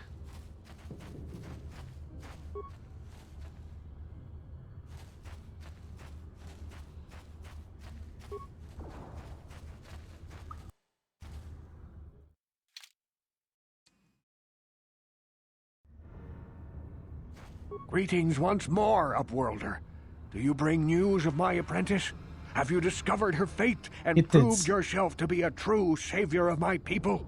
Greetings once more, Upworlder. Do you bring news of my apprentice? Have you discovered her fate and proved yourself to be a true savior of my people?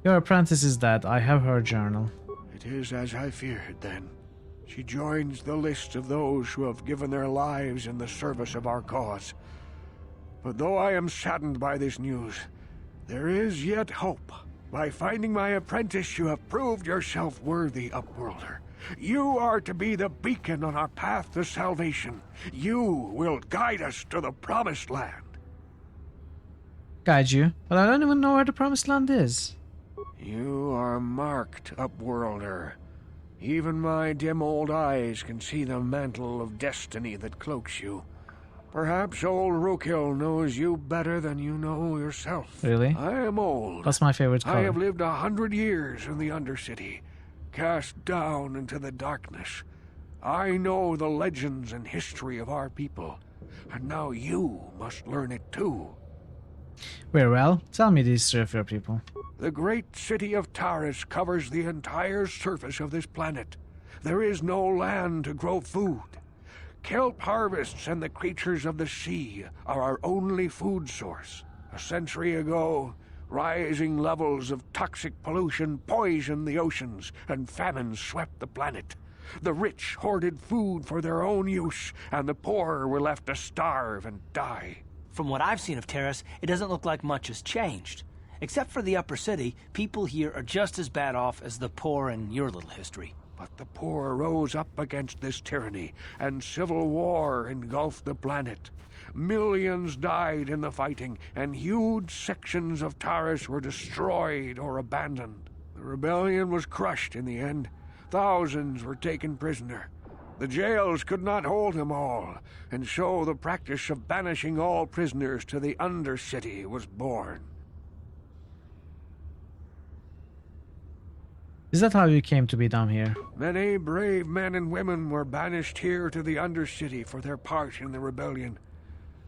Your apprentice is dead. I have her journal. It is as I feared, then. She joins the list of those who have given their lives in the service of our cause. But though I am saddened by this news, there is yet hope. By finding my apprentice, you have proved yourself worthy, Upworlder. You are to be the beacon on our path to salvation. You will guide us to the Promised Land. Guide you? But I don't even know where the Promised Land is. You are marked, Upworlder. Even my dim old eyes can see the mantle of destiny that cloaks you. Perhaps old Rookhill knows you better than you know yourself. Really? I am old. That's my favorite color. I have lived 100 years in the Undercity, cast down into the darkness. I know the legends and history of our people, and now you must learn it too. Very well. Tell me the history of your people. The great city of Taris covers the entire surface of this planet. There is no land to grow food. Kelp harvests and the creatures of the sea are our only food source. A century ago, rising levels of toxic pollution poisoned the oceans, and famine swept the planet. The rich hoarded food for their own use, and the poor were left to starve and die. From what I've seen of Terrace, it doesn't look like much has changed. Except for the upper city, people here are just as bad off as the poor in your little history. But the poor rose up against this tyranny, and civil war engulfed the planet. Millions died in the fighting, and huge sections of Taris were destroyed or abandoned. The rebellion was crushed in the end. Thousands were taken prisoner. The jails could not hold them all, and so the practice of banishing all prisoners to the Undercity was born. Is that how you came to be down here? Many brave men and women were banished here to the Undercity for their part in the rebellion.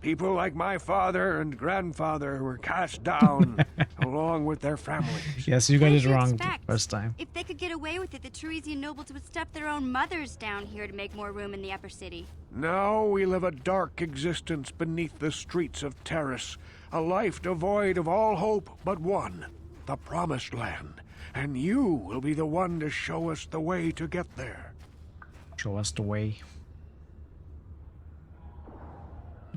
People like my father and grandfather were cast down, along with their families. Yes, you got it wrong the first time. If they could get away with it, the Teresian nobles would step their own mothers down here to make more room in the upper city. Now we live a dark existence beneath the streets of Terrace, a life devoid of all hope but one, the Promised Land. And you will be the one to show us the way to get there. Show us the way.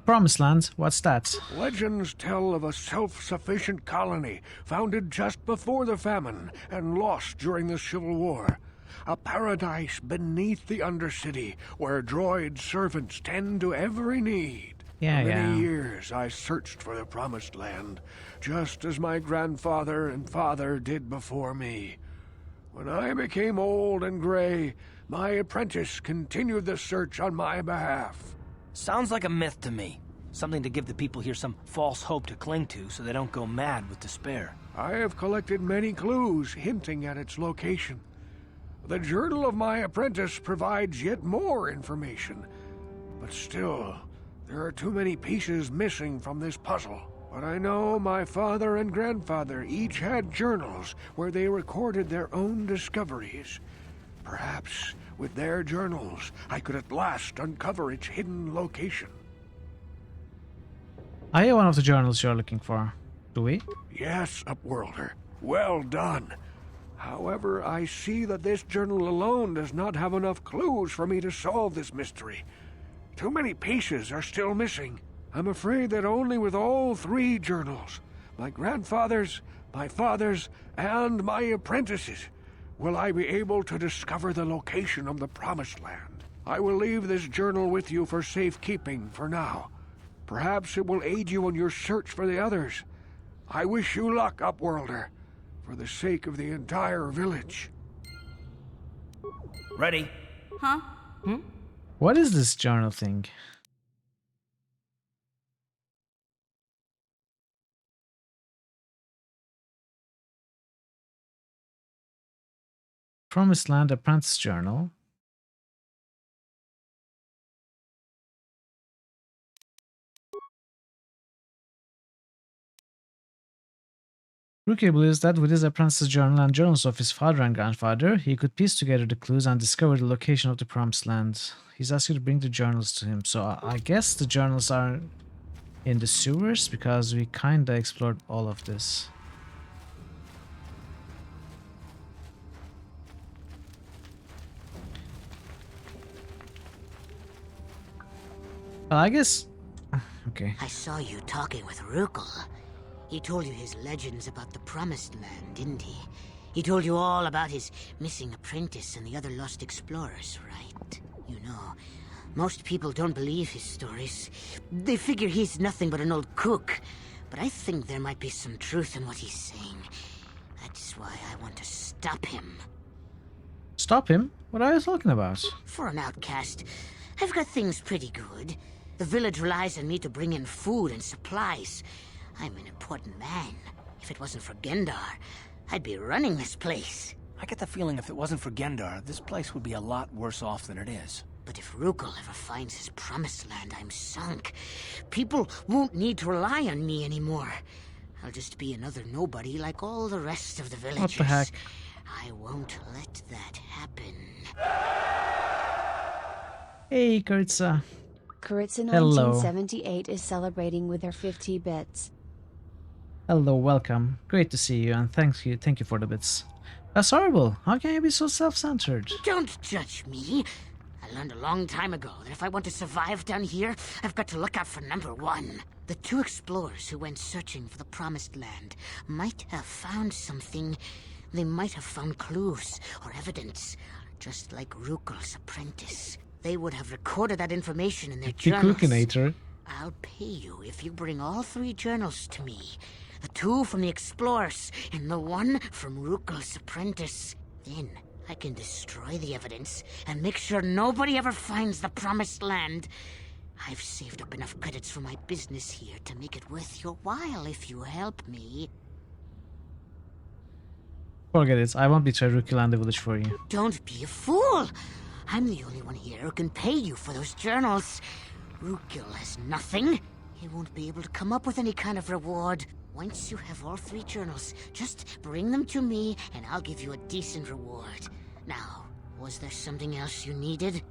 Promised Land, what's that? Legends tell of a self-sufficient colony founded just before the famine and lost during the Civil War. A paradise beneath the Undercity where droid servants tend to every need. Yeah, For many years I searched for the Promised Land, just as my grandfather and father did before me. When I became old and gray, my apprentice continued the search on my behalf. Sounds like a myth to me. Something to give the people here some false hope to cling to so they don't go mad with despair. I have collected many clues hinting at its location. The journal of my apprentice provides yet more information. But still, there are too many pieces missing from this puzzle. But I know my father and grandfather each had journals where they recorded their own discoveries. Perhaps with their journals, I could at last uncover its hidden location. I have one of the journals you're looking for. Do we? Yes, Upworlder. Well done. However, I see that this journal alone does not have enough clues for me to solve this mystery. Too many pieces are still missing. I'm afraid that only with all three journals, my grandfather's, my father's, and my apprentice's, will I be able to discover the location of the Promised Land. I will leave this journal with you for safekeeping for now. Perhaps it will aid you in your search for the others. I wish you luck, Upworlder, for the sake of the entire village. Ready? Huh? What is this journal thing? Promised Land Apprentice Journal. Rookie believes that with his apprentice's journal and journals of his father and grandfather, he could piece together the clues and discover the location of the Promised Land. He's asked you to bring the journals to him, so I guess the journals are in the sewers, because we kinda explored all of this. Well, I guess... Okay. I saw you talking with Rukel. He told you his legends about the Promised Land, didn't he? He told you all about his missing apprentice and the other lost explorers, right? You know, most people don't believe his stories. They figure he's nothing but an old cook. But I think there might be some truth in what he's saying. That's why I want to stop him. Stop him? What are you talking about? For an outcast, I've got things pretty good. The village relies on me to bring in food and supplies. I'm an important man. If it wasn't for Gendar, I'd be running this place. I get the feeling if it wasn't for Gendar, this place would be a lot worse off than it is. But if Rukel ever finds his Promised Land, I'm sunk. People won't need to rely on me anymore. I'll just be another nobody like all the rest of the villagers. What the heck? I won't let that happen. Hey, Kuritsa. Kuritsa Hello. 1978 is celebrating with her 50 bits. Hello, welcome. Great to see you, and thank you for the bits. That's horrible. How can you be so self-centered? Don't judge me. I learned a long time ago that if I want to survive down here, I've got to look out for number one. The two explorers who went searching for the Promised Land might have found something. They might have found clues or evidence, just like Rukel's apprentice. They would have recorded that information in their journals. Cookinator. I'll pay you if you bring all 3 journals to me. The 2 from the explorers and the 1 from Rukel's apprentice. Then I can destroy the evidence and make sure nobody ever finds the Promised Land. I've saved up enough credits for my business here to make it worth your while if you help me. Forget it. I won't betray Rookie and the village for you. Don't be a fool! I'm the only one here who can pay you for those journals. Rukil has nothing. He won't be able to come up with any kind of reward. Once you have all 3 journals, just bring them to me and I'll give you a decent reward. Now, was there something else you needed?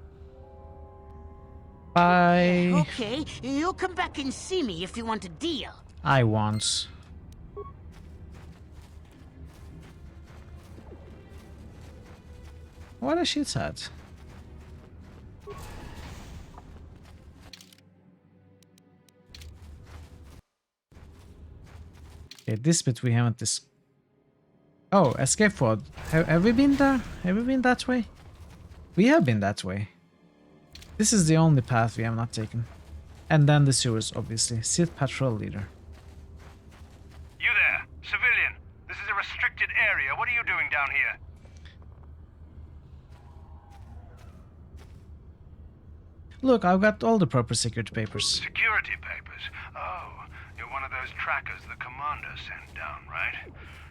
Bye. Okay, you'll come back and see me if you want a deal. I want. What a shit's at. Okay, this bit we haven't Oh, escape pod. Have we been there? Have we been that way? We have been that way. This is the only path we have not taken. And then the sewers, obviously. Sith patrol leader. You there, civilian. This is a restricted area. What are you doing down here? Look, I've got all the proper security papers. Security papers? Oh, you're one of those trackers the commander sent down, right?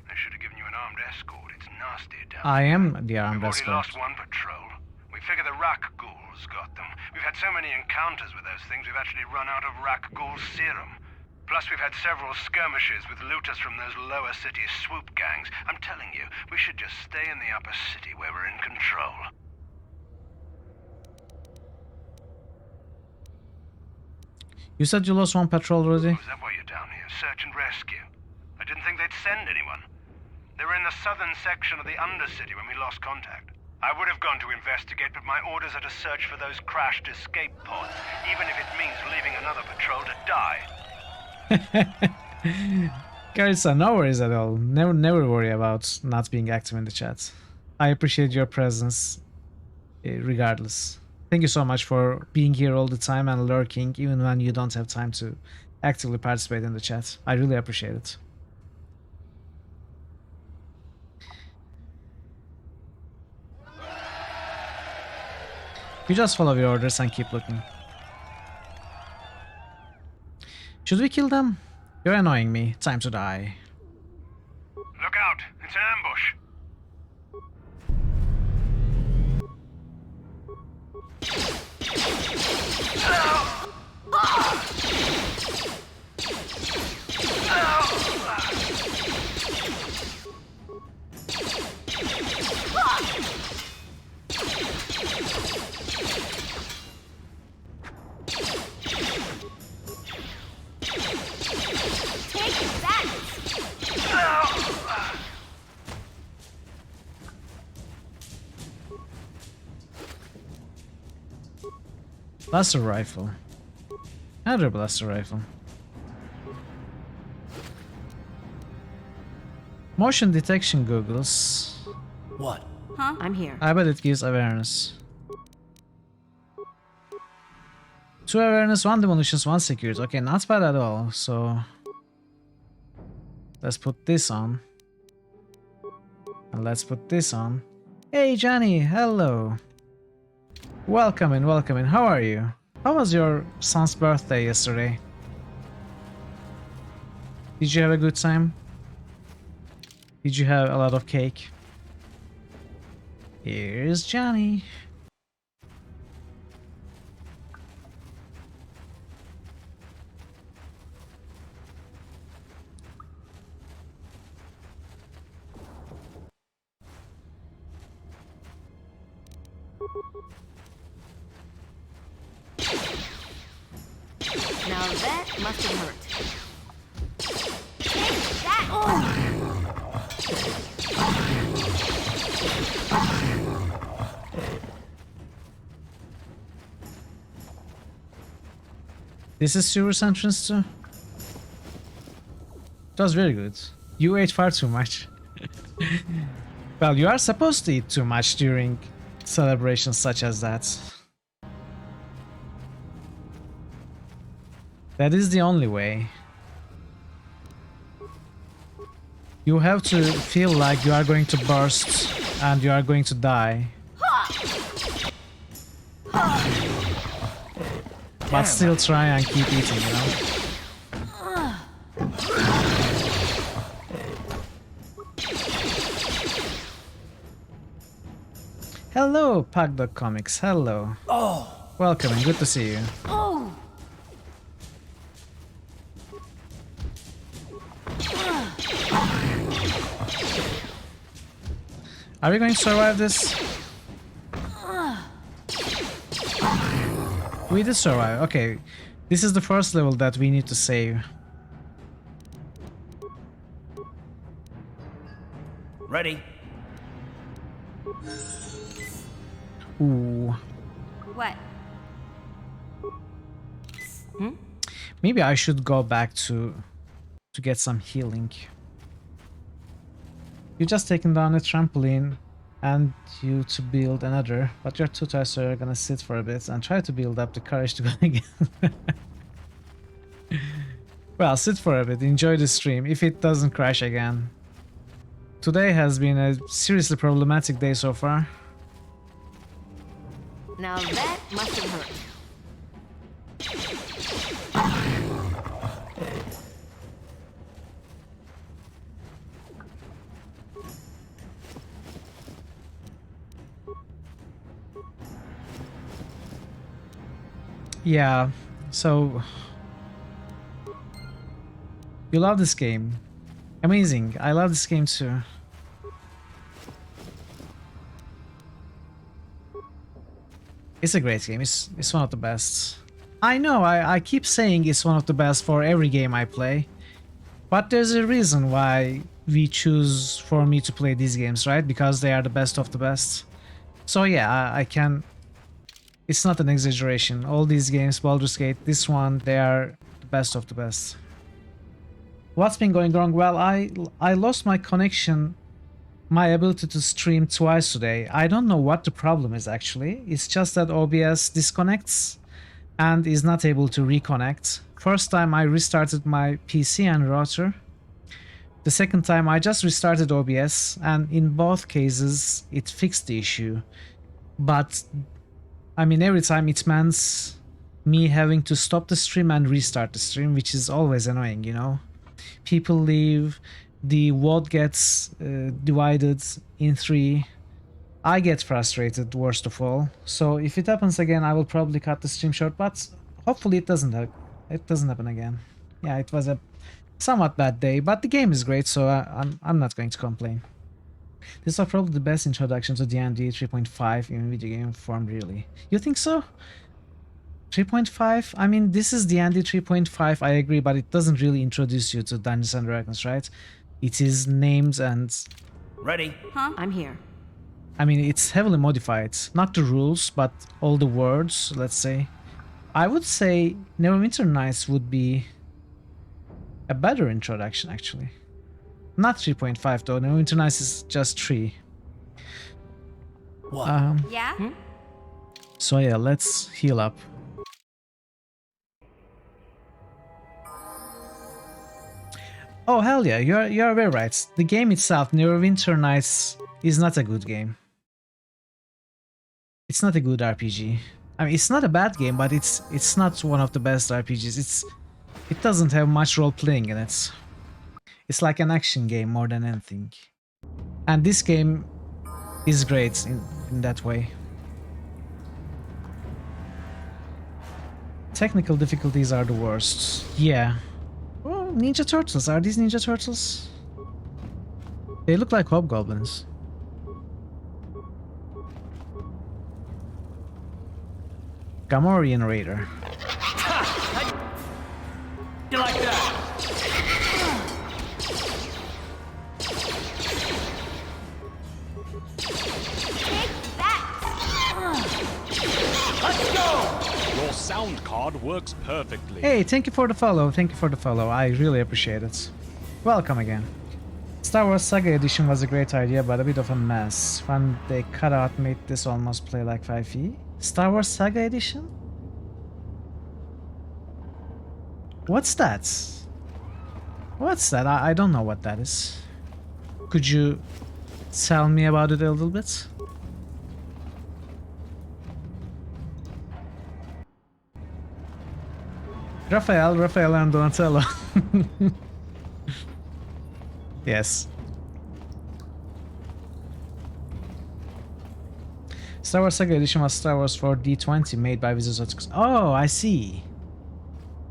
They should have given you an armed escort. It's nasty down I here. am the armed We've escort. already lost one patrol. We figure the Rak ghouls got them. We've had so many encounters with those things, we've actually run out of Rak ghoul serum. Plus, we've had several skirmishes with looters from those lower city swoop gangs. I'm telling you, we should just stay in the upper city where we're in control. You said you lost one patrol already? Is that why you're down here? Search and rescue? I didn't think they'd send anyone. They were in the southern section of the Undercity when we lost contact. I would have gone to investigate, but my orders are to search for those crashed escape pods, even if it means leaving another patrol to die. Carissa, no worries at all. Never worry about not being active in the chat. I appreciate your presence, regardless. Thank you so much for being here all the time and lurking, even when you don't have time to actively participate in the chat. I really appreciate it. You just follow your orders and keep looking. Should we kill them? You're annoying me. Time to die. Look out! It's an ambush! Blaster rifle. Another blaster rifle. Motion detection goggles. What? Huh? I'm here. I bet it gives awareness. 2 awareness, 1 demolitions, 1 security. Okay, not bad at all. So let's put this on. And let's put this on. Hey Johnny, hello. Welcome in, welcome in. How are you? How was your son's birthday yesterday? Did you have a good time? Did you have a lot of cake? Here's Johnny. Now that must have hurt. That. This is sewer's entrance too? It was very good. You ate far too much. Well, you are supposed to eat too much during celebrations such as that. That is the only way. You have to feel like you are going to burst and you are going to die. But still try and keep eating, you know? Hello, Pugdog Comics. Hello. Oh. Welcome and good to see you. Oh. Are we going to survive this? We did survive. Okay. This is the first level that we need to save. Ready? Ooh. What? Maybe I should go back to get some healing. You just taken down a trampoline and you to build another, but you're too tired, so you're gonna sit for a bit and try to build up the courage to go again. Well, sit for a bit, enjoy the stream, if it doesn't crash again. Today has been a seriously problematic day so far. Now that must have hurt. Yeah, so you love this game. Amazing. I love this game too. It's a great game. It's one of the best. I know, I keep saying it's one of the best for every game I play. But there's a reason why we choose for me to play these games, right? Because they are the best of the best. So yeah, I can... It's not an exaggeration. All these games, Baldur's Gate, this one, they are the best of the best. What's been going wrong? Well, I lost my connection, my ability to stream twice today. I don't know what the problem is actually. It's just that OBS disconnects and is not able to reconnect. First time I restarted my PC and router. The second time I just restarted OBS, and in both cases it fixed the issue. But I mean, every time it means me having to stop the stream and restart the stream, which is always annoying, you know. People leave, the WOD gets divided in 3. I get frustrated, worst of all. So if it happens again, I will probably cut the stream short, but hopefully it doesn't happen again. Yeah, it was a somewhat bad day, but the game is great, so I'm not going to complain. This was probably the best introduction to D&D 3.5 in video game form, really. You think so? 3.5? I mean, this is D&D 3.5, I agree, but it doesn't really introduce you to Dungeons and Dragons, right? It is names and... Ready? Huh? I'm here. I mean, it's heavily modified. Not the rules, but all the words, let's say. I would say Neverwinter Nights would be a better introduction, actually. Not 3.5 though, Neverwinter Nights is just 3. What? Yeah? So yeah, let's heal up. Oh hell yeah, you're very right. The game itself, Neverwinter Nights, is not a good game. It's not a good RPG. I mean, it's not a bad game, but it's not one of the best RPGs. It doesn't have much role playing in it. It's like an action game more than anything. And this game is great in that way. Technical difficulties are the worst. Yeah. Oh, Ninja Turtles. Are these Ninja Turtles? They look like hobgoblins. Gamorrean Raider. You like that? Let's go! Your sound card works perfectly. Hey, thank you for the follow. Thank you for the follow. I really appreciate it. Welcome again. Star Wars Saga Edition was a great idea, but a bit of a mess. When they cut out made this almost play like 5e. Star Wars Saga Edition? What's that? What's that? I don't know what that is. Could you tell me about it a little bit? Raphael and Donatello. Yes. Star Wars Saga Edition was Star Wars for D20 made by Wizards of the Coast. Oh, I see.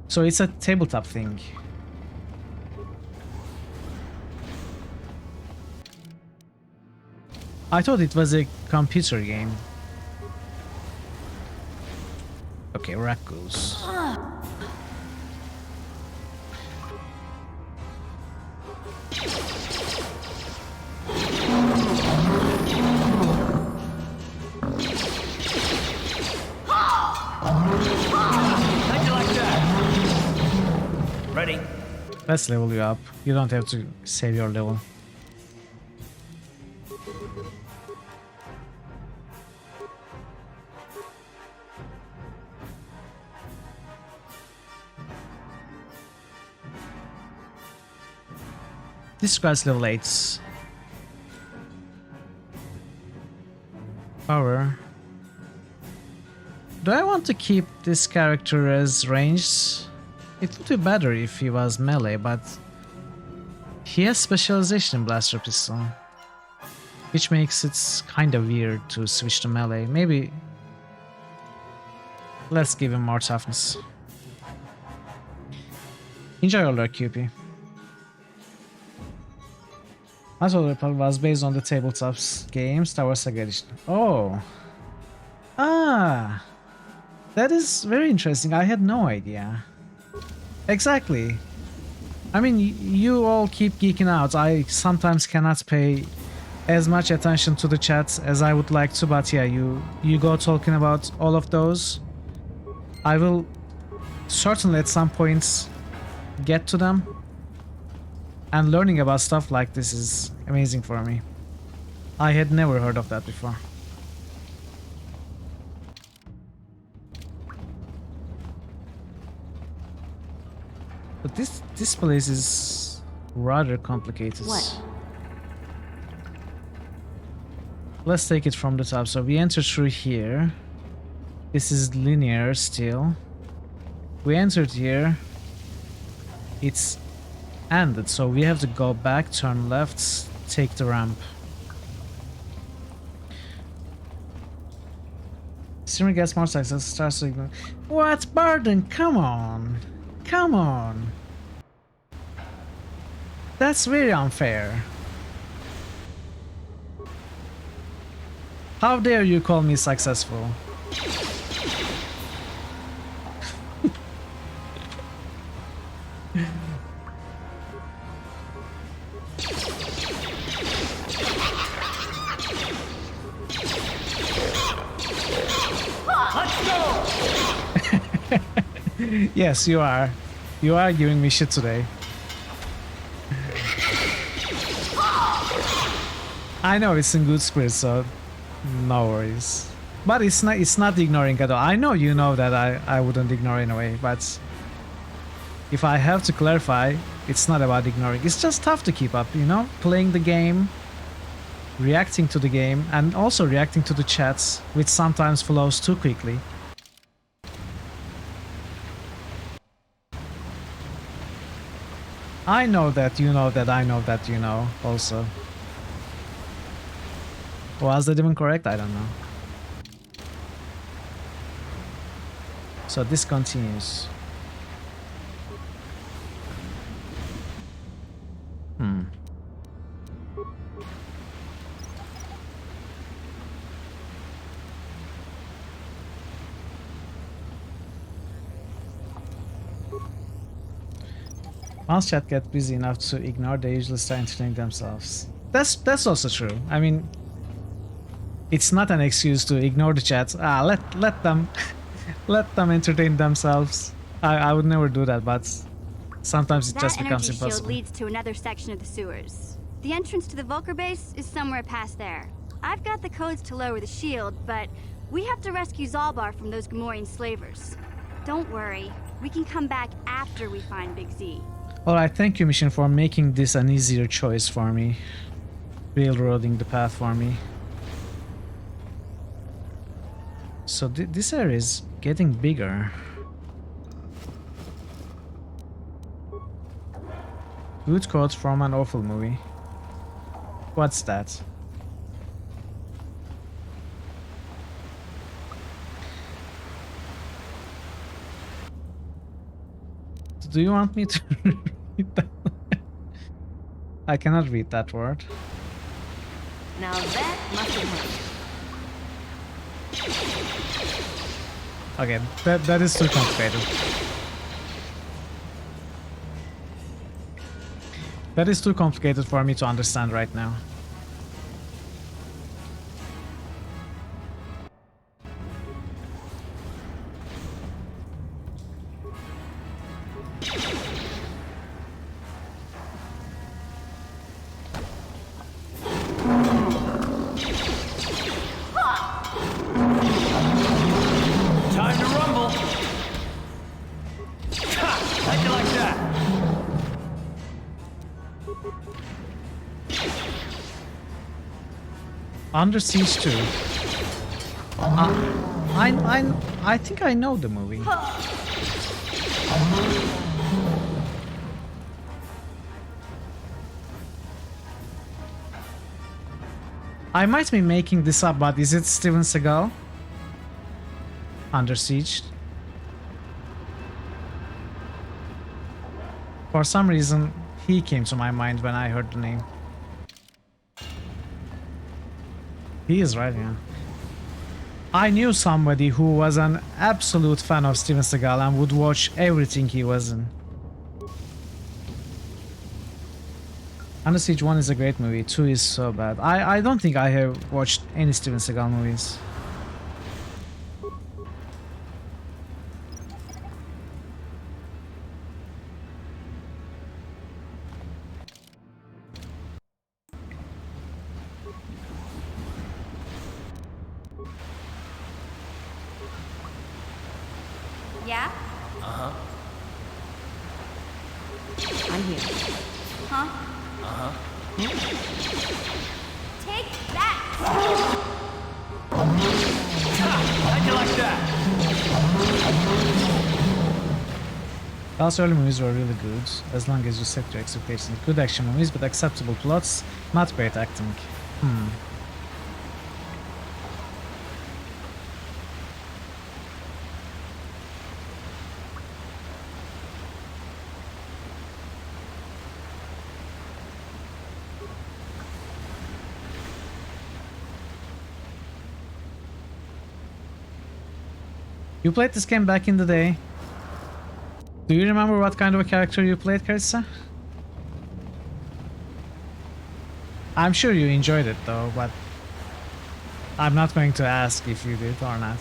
So it's a tabletop thing. I thought it was a computer game. Okay, Raccoons. How'd you like that? Ready? Let's level you up. You don't have to save your level. This guy's level 8. Power. Do I want to keep this character as ranged? It would be better if he was melee, but he has specialization in blaster pistol, which makes it kind of weird to switch to melee. Maybe let's give him more toughness. Enjoy your luck, QP. Assault Republic was based on the tabletops game Star Wars Saga Edition. Oh. Ah. That is very interesting. I had no idea. Exactly. I mean, you all keep geeking out. I sometimes cannot pay as much attention to the chat as I would like to, but yeah, you go talking about all of those. I will certainly at some points get to them. And learning about stuff like this is amazing for me. I had never heard of that before. But this place is rather complicated. What? Let's take it from the top. So we enter through here. This is linear still. We entered here. It's ended, so we have to go back, turn left, take the ramp. Steering gets more success, starts to ignore. What, Barden? Come on! Come on! That's very unfair. How dare you call me successful? Yes, you are. You are giving me shit today. I know it's in good spirits, so no worries. But it's not ignoring at all. I know you know that I wouldn't ignore anyway, but if I have to clarify, it's not about ignoring. It's just tough to keep up, you know? Playing the game, reacting to the game, and also reacting to the chats, which sometimes flows too quickly. I know that, you know that, I know that, you know, also. Was that even correct? I don't know. So this continues. Once chat get busy enough to ignore, they usually start entertaining themselves. That's also true. I mean, it's not an excuse to ignore the chat. Let them let them entertain themselves. I would never do that, but Sometimes it That just becomes energy shield impossible. leads to another section of the sewers. The entrance to the Vulcar base is somewhere past there. I've got the codes to lower the shield, but we have to rescue Zalbar from those Gamorrean slavers. Don't worry, we can come back after we find Big Z. Alright, thank you, Mission, for making this an easier choice for me. Railroading the path for me. So this area is getting bigger. Good quote from an awful movie. What's that? Do you want me to read that? I cannot read that word. Now that must have hurt. Okay, that is too complicated. That is too complicated for me to understand right now. Time to rumble. Ha! How'd you like that? Under Siege 2. I think I know the movie. I might be making this up, but is it Steven Seagal? Under Siege? For some reason, he came to my mind when I heard the name. He is right, yeah. I knew somebody who was an absolute fan of Steven Seagal and would watch everything he was in. Under Siege 1 is a great movie, 2 is so bad. I don't think I have watched any Steven Seagal movies. Yeah? Uh-huh. I'm here. Huh? Uh-huh. Take that! How'd you like that? Those early movies were really good, as long as you set your expectations. Good action movies, but acceptable plots, not great acting. You played this game back in the day. Do you remember what kind of a character you played, Carissa? I'm sure you enjoyed it though, but I'm not going to ask if you did or not.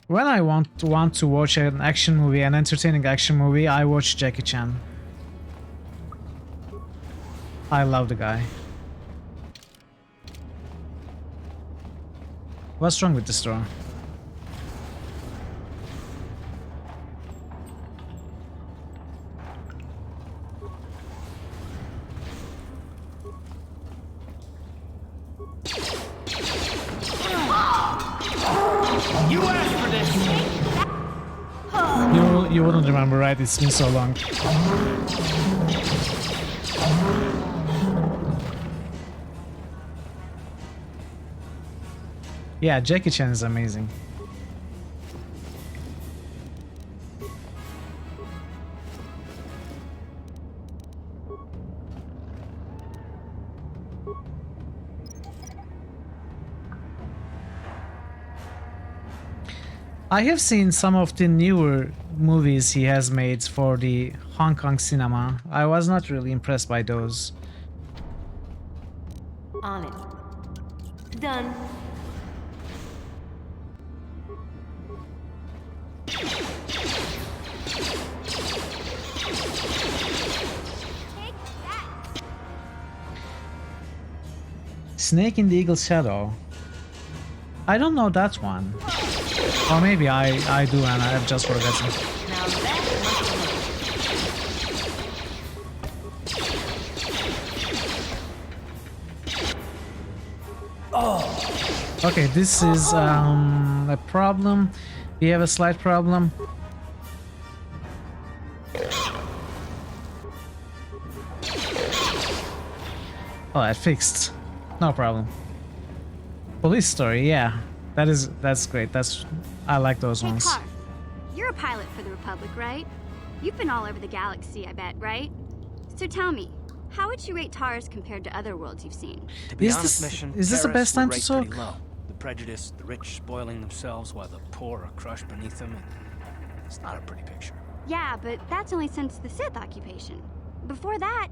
When I want to watch an action movie, an entertaining action movie, I watch Jackie Chan. I love the guy. What's wrong with this door? You asked for this. You wouldn't remember, right? It's been so long. Yeah, Jackie Chan is amazing. I have seen some of the newer movies he has made for the Hong Kong cinema. I was not really impressed by those. On it. Done. Snake in the Eagle's Shadow. I don't know that one. Or maybe I do and I've just forgotten. Now that Oh. Okay, this is a problem. We have a slight problem. Oh, that fixed. No problem. Police story, yeah. That's great. I like those ones. Carth, you're a pilot for the Republic, right? You've been all over the galaxy, I bet, right? So tell me, how would you rate Taurus compared to other worlds you've seen? To be Is honest, this- Mission, is this the Terrace best time would to rate pretty talk? low. The prejudice, the rich spoiling themselves while the poor are crushed beneath them. It's not a pretty picture. Yeah, but that's only since the Sith occupation. Before that,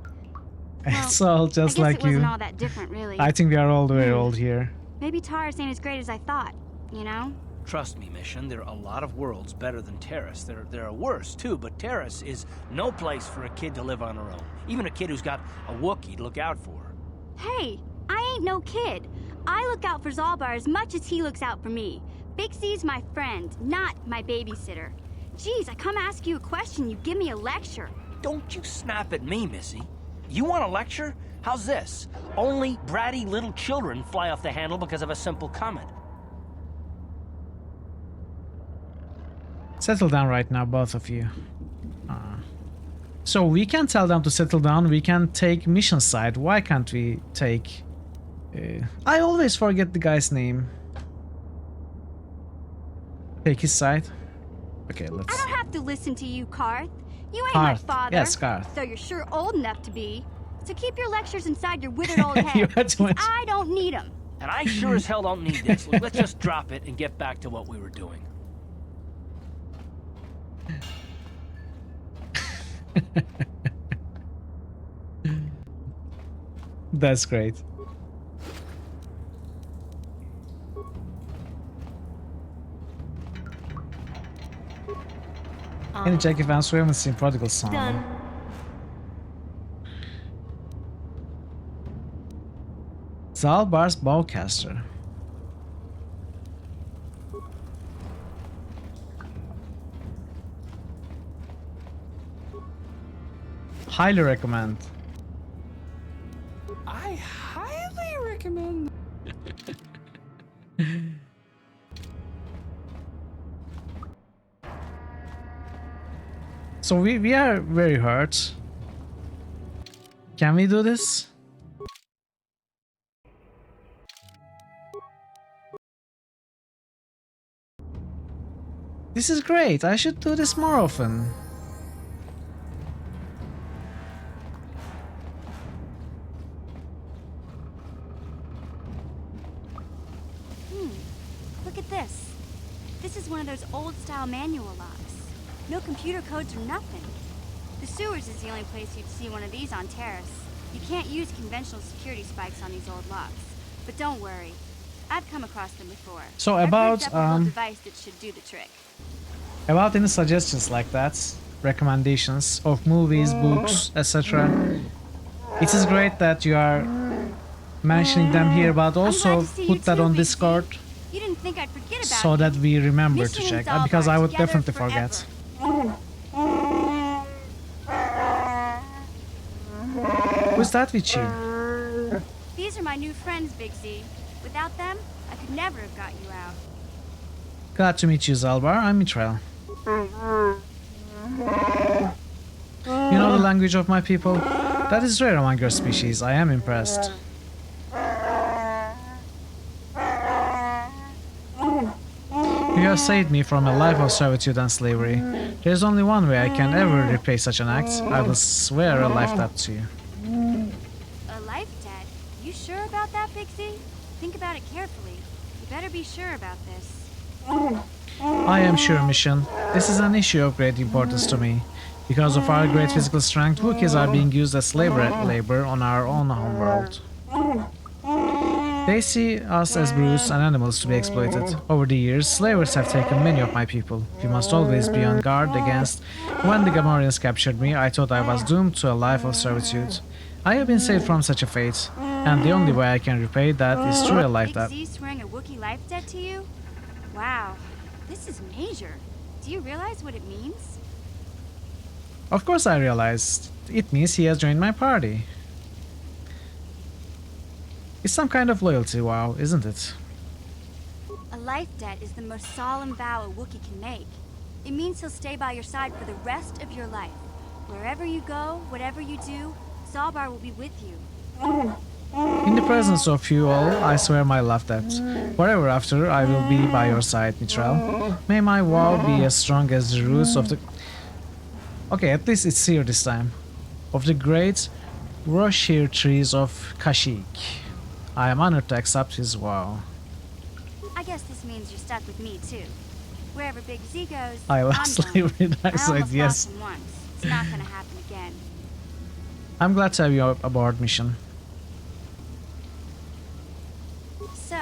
It's all just I guess like it wasn't you. all that different, really. I think we are all very old here. Maybe Taurus ain't as great as I thought, you know? Trust me, Mission, there are a lot of worlds better than Terrace. There are worse, too, but Terrace is no place for a kid to live on her own. Even a kid who's got a Wookiee to look out for. Hey, I ain't no kid. I look out for Zalbar as much as he looks out for me. Big C's my friend, not my babysitter. Geez, I come ask you a question, you give me a lecture. Don't you snap at me, Missy. You want a lecture? How's this? Only bratty little children fly off the handle because of a simple comment. Settle down right now, both of you. So we can tell them to settle down. We can take mission side. Why can't we take... I always forget the guy's name. Take his side. Okay, let's... I don't have to listen to you, Carth. You ain't Carth. my father. Yes, Carth. Though you're sure old enough to be. So keep your lectures inside your withered old head. You had too 'cause much. I don't need them. And I sure as hell don't need this. Let's just drop it and get back to what we were doing. That's great. Can you check if I'm swimming in Prodigal Son? Done. Zalbar's Bowcaster. Highly recommend. I highly recommend. So we are very hurt. Can we do this? This is great. I should do this more often. Look at this. This is one of those old-style manual locks. No computer codes or nothing. The sewers is the only place you'd see one of these on Terrace. You can't use conventional security spikes on these old locks. But don't worry. I've come across them before. So I've about, rigged up a little device that should do the trick. About any suggestions like that, recommendations of movies, books, etc. It is great that you are mentioning them here, but also put that on Discord You didn't think I'd forget about so you. that we remember to Mission check, and because I Zalbar would together definitely forever. forget. Who's that with you? These are my new friends, Big Z. Without them, I could never have got you out. Glad to meet you, Zalbar. I'm Mithril. You know the language of my people? That is rare among your species. I am impressed. You have saved me from a life of servitude and slavery. There's only one way I can ever repay such an act. I will swear a life debt to you. A life debt? You sure about that, Big Z? Think about it carefully. You better be sure about this. I am sure, Mission. This is an issue of great importance to me. Because of our great physical strength, Wookiees are being used as slave labor on our own homeworld. They see us as brutes and animals to be exploited. Over the years, slavers have taken many of my people. We must always be on guard against. When the Gamorreans captured me, I thought I was doomed to a life of servitude. I have been saved from such a fate, and the only way I can repay that is through a life Big debt. Z swearing a Wookiee life debt to you? Wow, this is major. Do you realize what it means? Of course I realized. It means he has joined my party. It's some kind of loyalty vow, isn't it? A life debt is the most solemn vow a Wookiee can make. It means he'll stay by your side for the rest of your life. Wherever you go, whatever you do, Zalbar will be with you. In the presence of you all, I swear my love debt. Forever after, I will be by your side, Mithril. May my vow be as strong as the roots of the... Okay, at least it's here this time. Of the great Roshir trees of Kashyyyk. I am honored to accept his vow. I guess this means you're stuck with me too. Wherever Big Z goes, I love I'm slavery going. I dark side, almost yes. lost him once. It's not gonna happen again. I'm glad to have you aboard mission. So,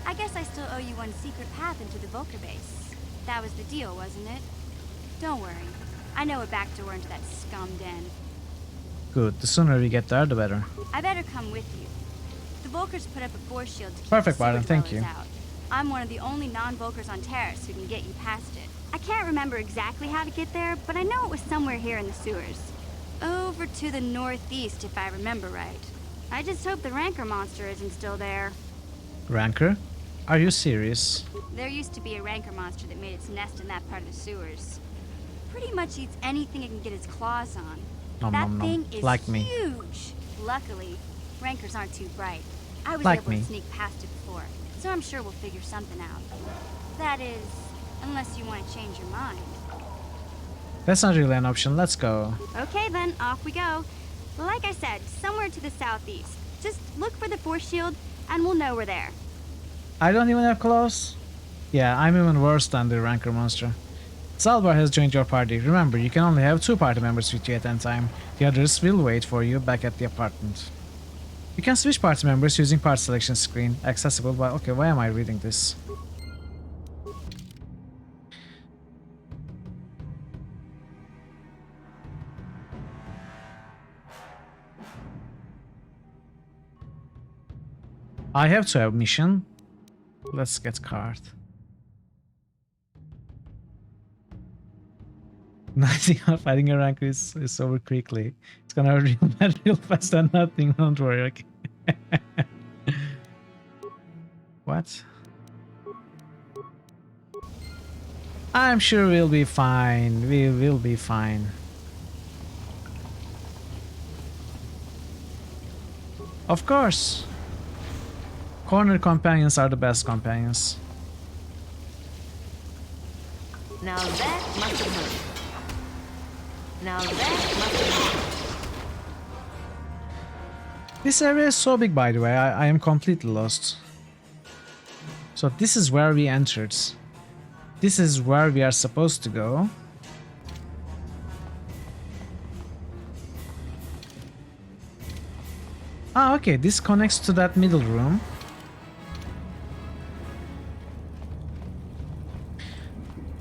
I guess I still owe you one secret path into the Vulcar base. That was the deal, wasn't it? Don't worry. I know a back door into that scum den. Good, the sooner we get there, the better. I better come with you. The Vulcars put up a force shield to keep Perfect, the sewer Barton, thank dwellers you. out. I'm one of the only non-Vulcars on Terrace who can get you past it. I can't remember exactly how to get there, but I know it was somewhere here in the sewers. Over to the northeast, if I remember right. I just hope the Rancor monster isn't still there. Rancor? Are you serious? There used to be a Rancor monster that made its nest in that part of the sewers. Pretty much eats anything it can get its claws on. Nom, That nom, nom. thing is Like me. huge. Luckily, Rancors aren't too bright. I was Like able me. to sneak past it before, so I'm sure we'll figure something out. That is, unless you want to change your mind. That's not really an option, let's go. Okay then, off we go. Like I said, somewhere to the southeast. Just look for the force shield, and we'll know we're there. I don't even have claws? Yeah, I'm even worse than the Rancor monster. Zalbar has joined your party. Remember, you can only have 2 party members with you at any time. The others will wait for you back at the apartment. You can switch party members using party selection screen. Accessible by... Okay, why am I reading this? I have to have mission. Let's get card. Nothing of fighting a rank is over quickly. It's gonna real bad real fast and nothing, don't worry, okay. What? I'm sure we'll be fine. We will be fine. Of course. Corner companions are the best companions. Now that must have hurt. Now that must have hurt. This area is so big, by the way, I am completely lost. So this is where we entered. This is where we are supposed to go. Ah, okay, this connects to that middle room.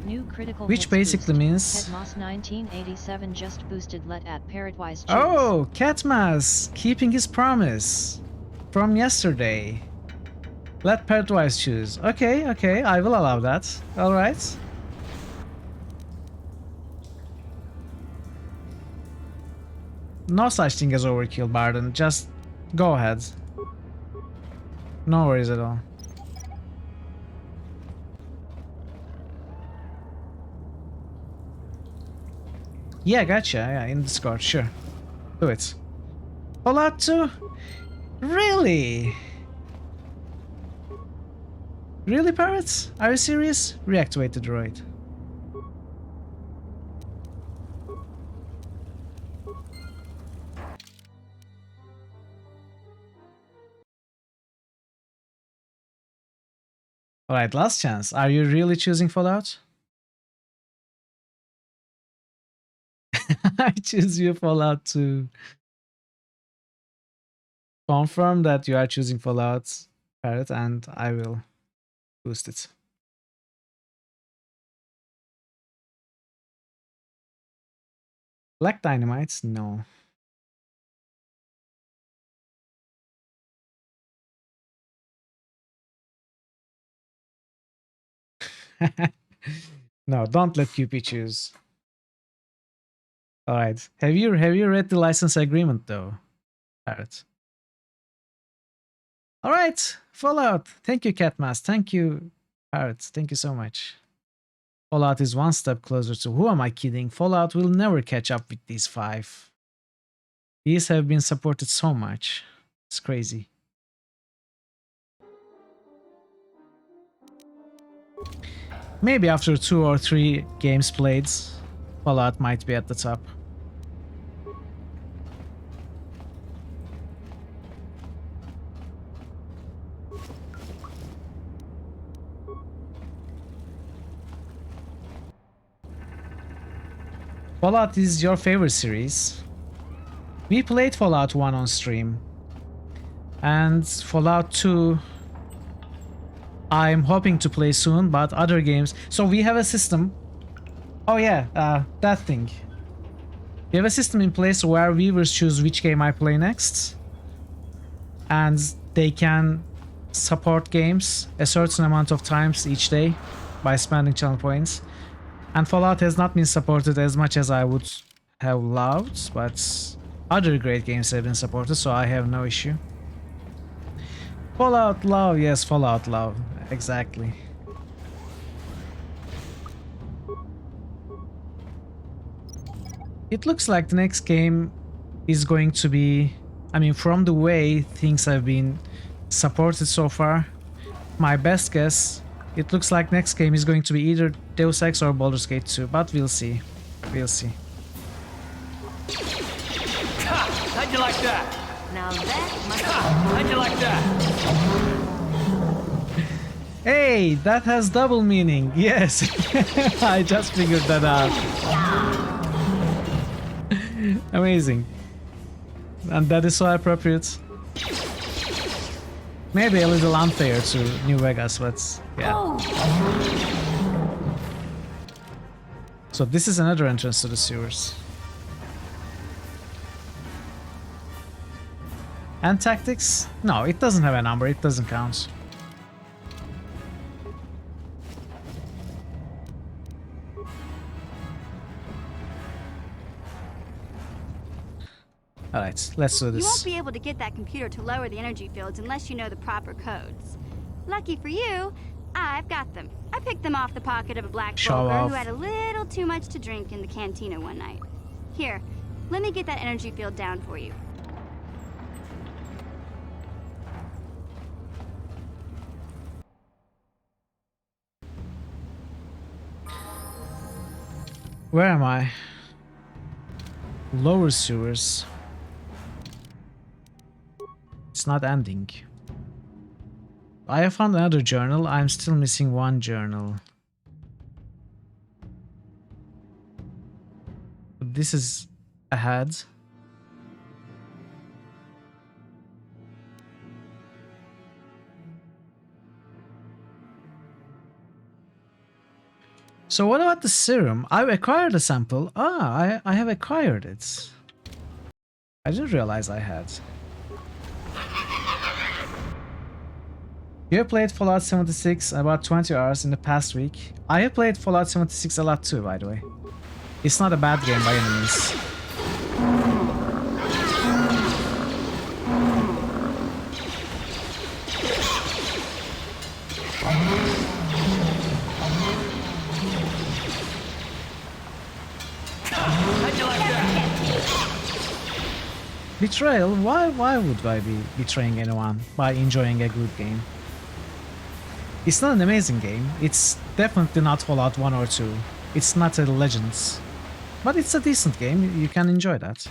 New critical Which hits basically boost. means... Petmoss 1987 just boosted let at Paradwise. Oh, Catmas keeping his promise from yesterday. Let Paradwise choose. Okay, okay, I will allow that. Alright. No such thing as overkill, Barden. Just go ahead. No worries at all. Yeah, gotcha. Yeah, in Discord, sure. Do it. Fallout 2? Really? Really, parrots? Are you serious? Reactivate the droid. Alright, last chance. Are you really choosing Fallout? I choose you Fallout 2. Confirm that you are choosing Fallout. Parrot, and I will boost it. Black Dynamite? No. No, don't let QP choose. Alright. Have you read the license agreement though, Parrot? Alright, Fallout. Thank you, Catmas. Thank you, Parrot. Thank you so much. Fallout is one step closer to who am I kidding? Fallout will never catch up with these 5. These have been supported so much. It's crazy. Maybe after 2 or 3 games played, Fallout might be at the top. Fallout is your favorite series. We played Fallout 1 on stream. And Fallout 2 I'm hoping to play soon, but other games... So we have a system... Oh yeah, that thing. We have a system in place where viewers choose which game I play next. And they can support games a certain amount of times each day by spending channel points. And Fallout has not been supported as much as I would have loved, but other great games have been supported, so I have no issue. Fallout love, yes, Fallout love, exactly. It looks like the next game is going to be, I mean, from the way things have been supported so far, my best guess, it looks like next game is going to be either Deus Ex or Baldur's Gate 2, but we'll see. We'll see. How'd you like that? Now that must How'd you like that? Hey, that has double meaning. Yes, I just figured that out. Amazing. And that is so appropriate. Maybe a little unfair to New Vegas, but yeah. So this is another entrance to the sewers. And tactics? No, it doesn't have a number, it doesn't count. Alright, let's do this. You won't be able to get that computer to lower the energy fields unless you know the proper codes. Lucky for you, I've got them. I picked them off the pocket of a black Vulgar who had a little too much to drink in the cantina one night. Here, let me get that energy field down for you. Where am I? Lower sewers. It's not ending. I have found another journal. I'm still missing one journal. This is ahead. So what about the serum? I've acquired a sample. Ah, I have acquired it. I didn't realize I had. You have played Fallout 76 about 20 hours in the past week. I have played Fallout 76 a lot too, by the way. It's not a bad game by any means. Betrayal? Why would I be betraying anyone by enjoying a good game? It's not an amazing game. It's definitely not Fallout 1 or 2. It's not a Legends. But it's a decent game. You can enjoy that.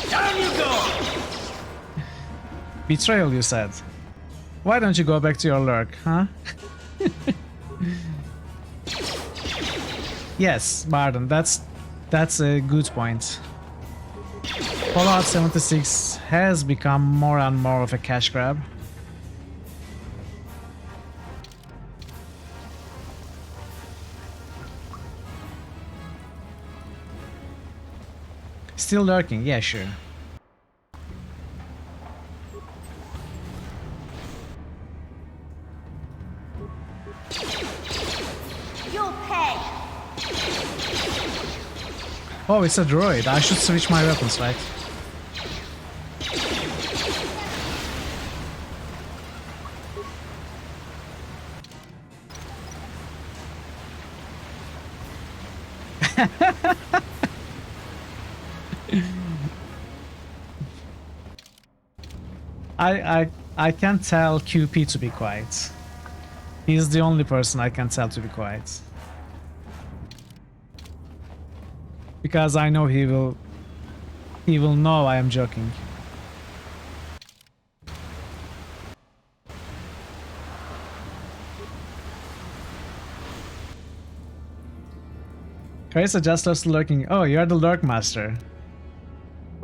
Down you go! Betrayal, you said. Why don't you go back to your lurk, huh? Yes, Barden, that's a good point. Fallout 76 has become more and more of a cash grab. Still lurking, yeah, sure. You'll pay. Oh, it's a droid. I should switch my weapons, right? I can tell QP to be quiet. He's the only person I can tell to be quiet. Because I know he will know I am joking. Carissa just lost lurking. Oh, you're the lurk master.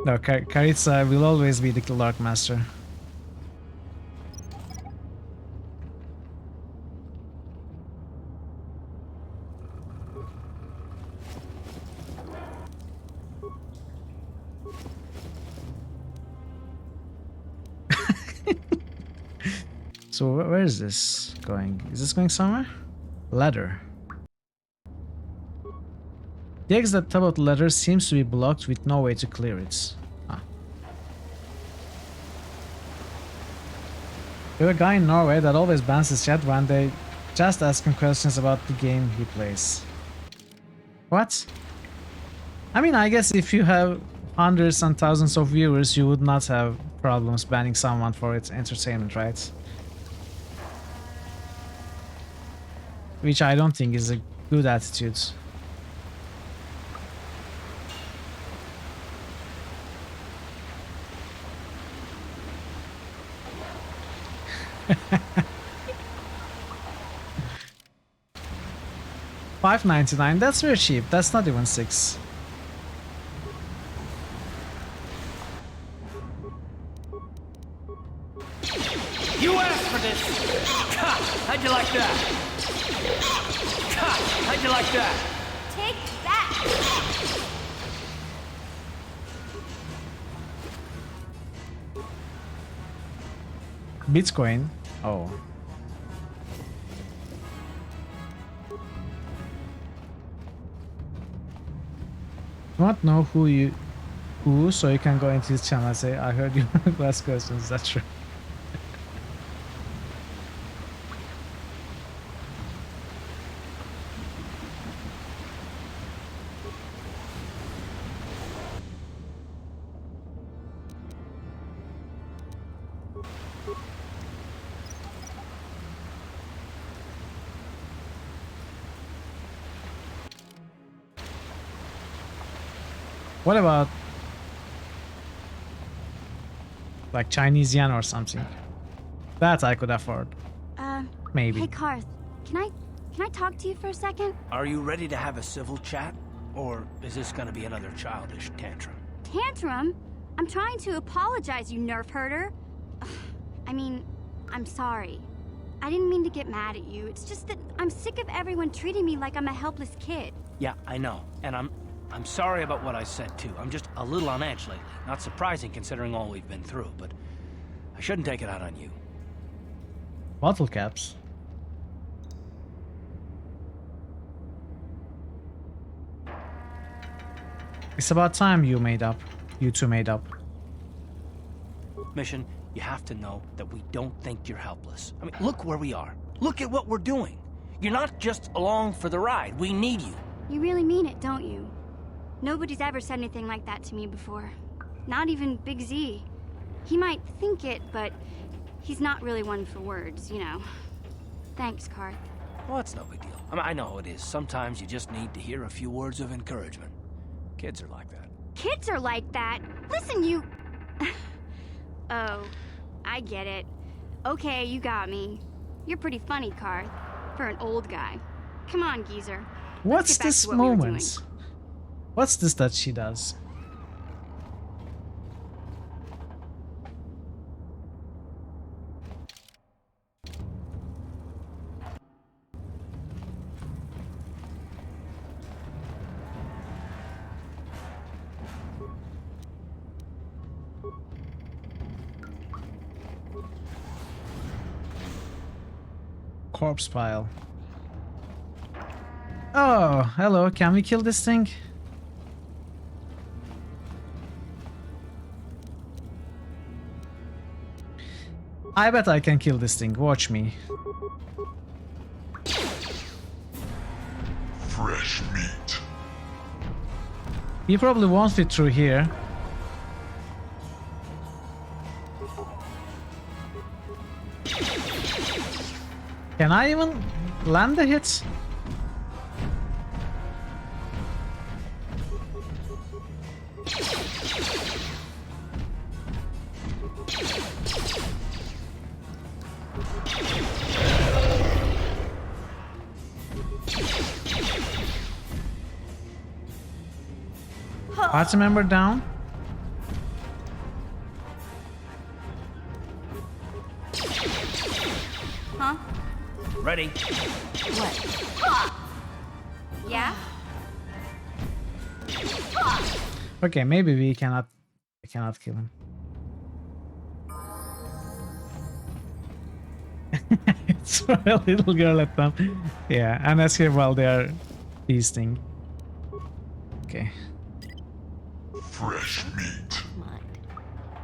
No, Carissa will always be the lurk master. So where is this going? Is this going somewhere? Ladder. The exit at the top of the ladder seems to be blocked with no way to clear it. Ah. We have a guy in Norway that always bans his chat when they just ask him questions about the game he plays. What? I mean, I guess if you have hundreds and thousands of viewers, you would not have problems banning someone for its entertainment, right? Which I don't think is a good attitude. $5.99, that's very cheap. That's not even $6. You asked for this! How'd you like that? How'd you like that? Take that. Bitcoin? Oh. You want to know who, so you can go into his channel and say, I heard you ask questions. That's true. What about like Chinese yen or something? That I could afford. Maybe. Hey Karth, can I talk to you for a second? Are you ready to have a civil chat? Or is this gonna be another childish tantrum? Tantrum? I'm trying to apologize, you nerf herder. I mean, I'm sorry. I didn't mean to get mad at you. It's just that I'm sick of everyone treating me like I'm a helpless kid. Yeah, I know. And I'm sorry about what I said, too. I'm just a little on edge lately. Not surprising considering all we've been through, but I shouldn't take it out on you. Bottle caps. It's about time you two made up. Mission, you have to know that we don't think you're helpless. I mean, look where we are. Look at what we're doing. You're not just along for the ride. We need you. You really mean it, don't you? Nobody's ever said anything like that to me before. Not even Big Z. He might think it, but he's not really one for words, you know. Thanks, Karth. Well, it's no big deal. I mean, I know it is. Sometimes you just need to hear a few words of encouragement. Kids are like that. Kids are like that? Listen, you... Oh, I get it. Okay, you got me. You're pretty funny, Karth, for an old guy. Come on, geezer. Let's What's get back this to what we were doing. moment? What's this that she does? Corpse pile. Oh, hello. Can we kill this thing? I bet I can kill this thing. Watch me. Fresh meat. He probably won't fit through here. Can I even land the hit? Party member down. Huh? Ready? What? Yeah? Okay, maybe we cannot. I cannot kill him. It's for a little girl at them. Yeah, and that's here while they are feasting. Okay. Fresh meat.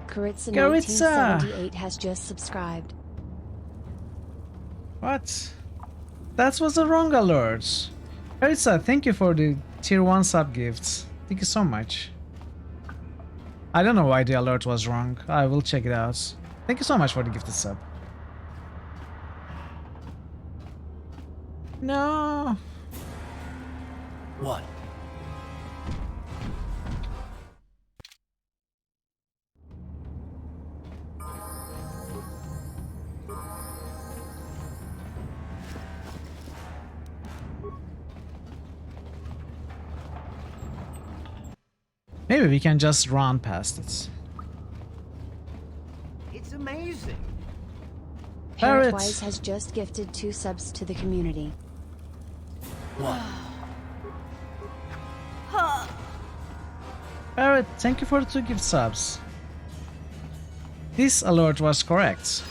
Karitsa Karitsa! 1978 has just subscribed. What? That was the wrong alert. Karitsa, thank you for the tier 1 sub gifts. Thank you so much. I don't know why the alert was wrong. I will check it out. Thank you so much for the gifted sub. No. What? Maybe we can just run past it. It's amazing. Parrot. Parrotwise has just gifted 2 subs to the community. What? Parrot, thank you for the 2 gift subs. This alert was correct.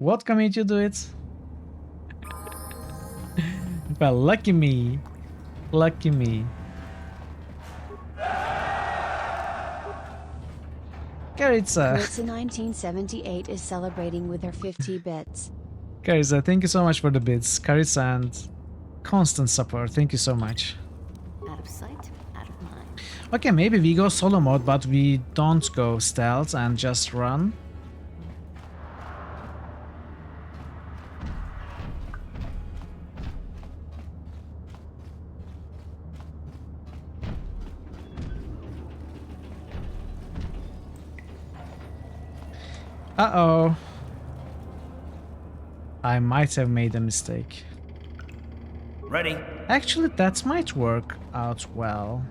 What community do it? Well, lucky me. Lucky me. Karitsa. Karitsa 1978 is celebrating with her 50 bits. Karitsa, thank you so much for the bits. Karitsa and constant support. Thank you so much. Out of sight, out of mind. Okay, maybe we go solo mode, but we don't go stealth and just run. Uh-oh. I might have made a mistake. Ready? Actually, that might work out well.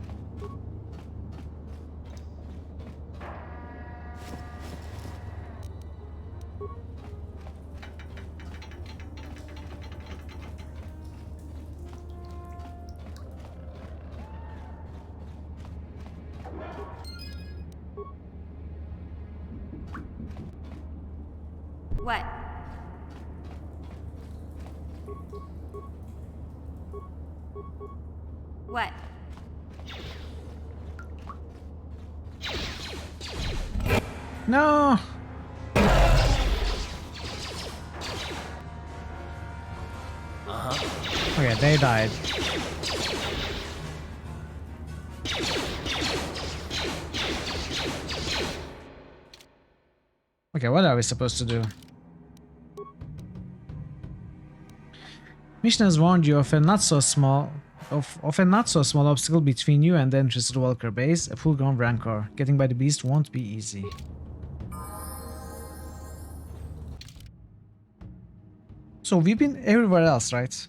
What? What? No! Uh-huh. Okay, they died. Okay, what are we supposed to do? Mission has warned you of a not so small obstacle between you and the entrance to the Walker base, a full-grown rancor. Getting by the beast won't be easy. So we've been everywhere else, right?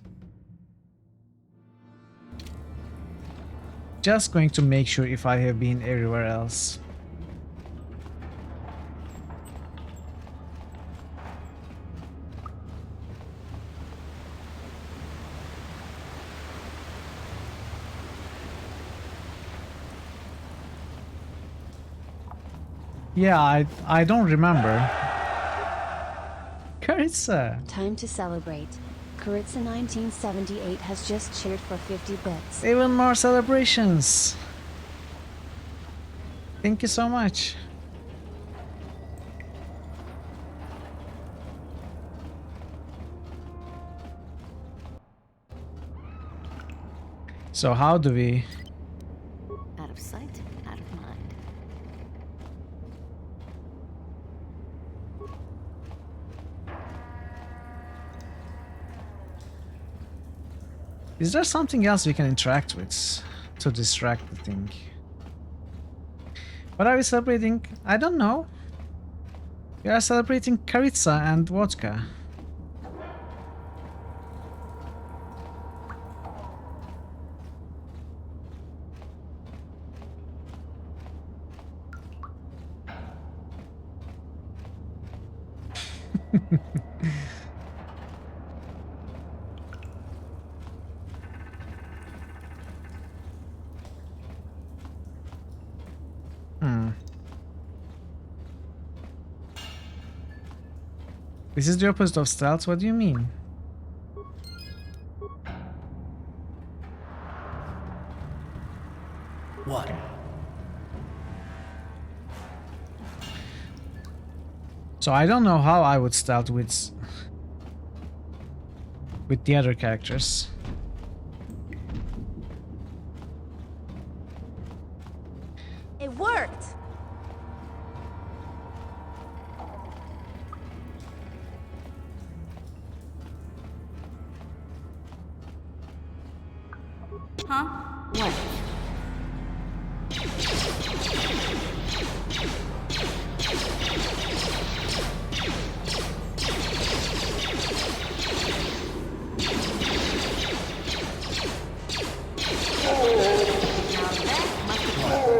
Just going to make sure if I have been everywhere else. Yeah, I don't remember. Karitsa! Time to celebrate. Karitsa 1978 has just cheered for 50 bits. Even more celebrations! Thank you so much. So how do we... Out of sight, out of mind. Is there something else we can interact with to distract the thing? What are we celebrating? I don't know. We are celebrating Karitsa and vodka. This is the opposite of stealth? What do you mean? What? So I don't know how I would stealth with the other characters. It worked! Huh? What?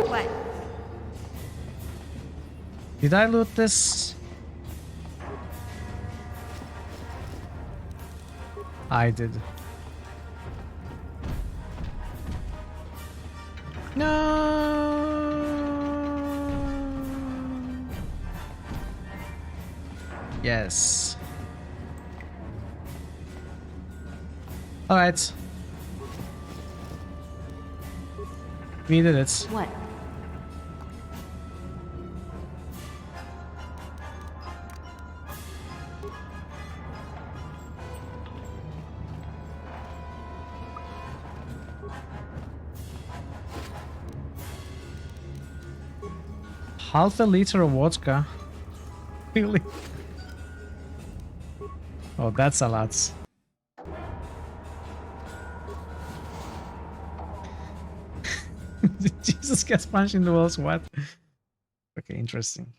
What? Did I loot this? I did. No. Yes. All right. We did it. What? Half a liter of vodka. Really? Oh, that's a lot. Jesus gets punched in the walls. What? Okay, interesting.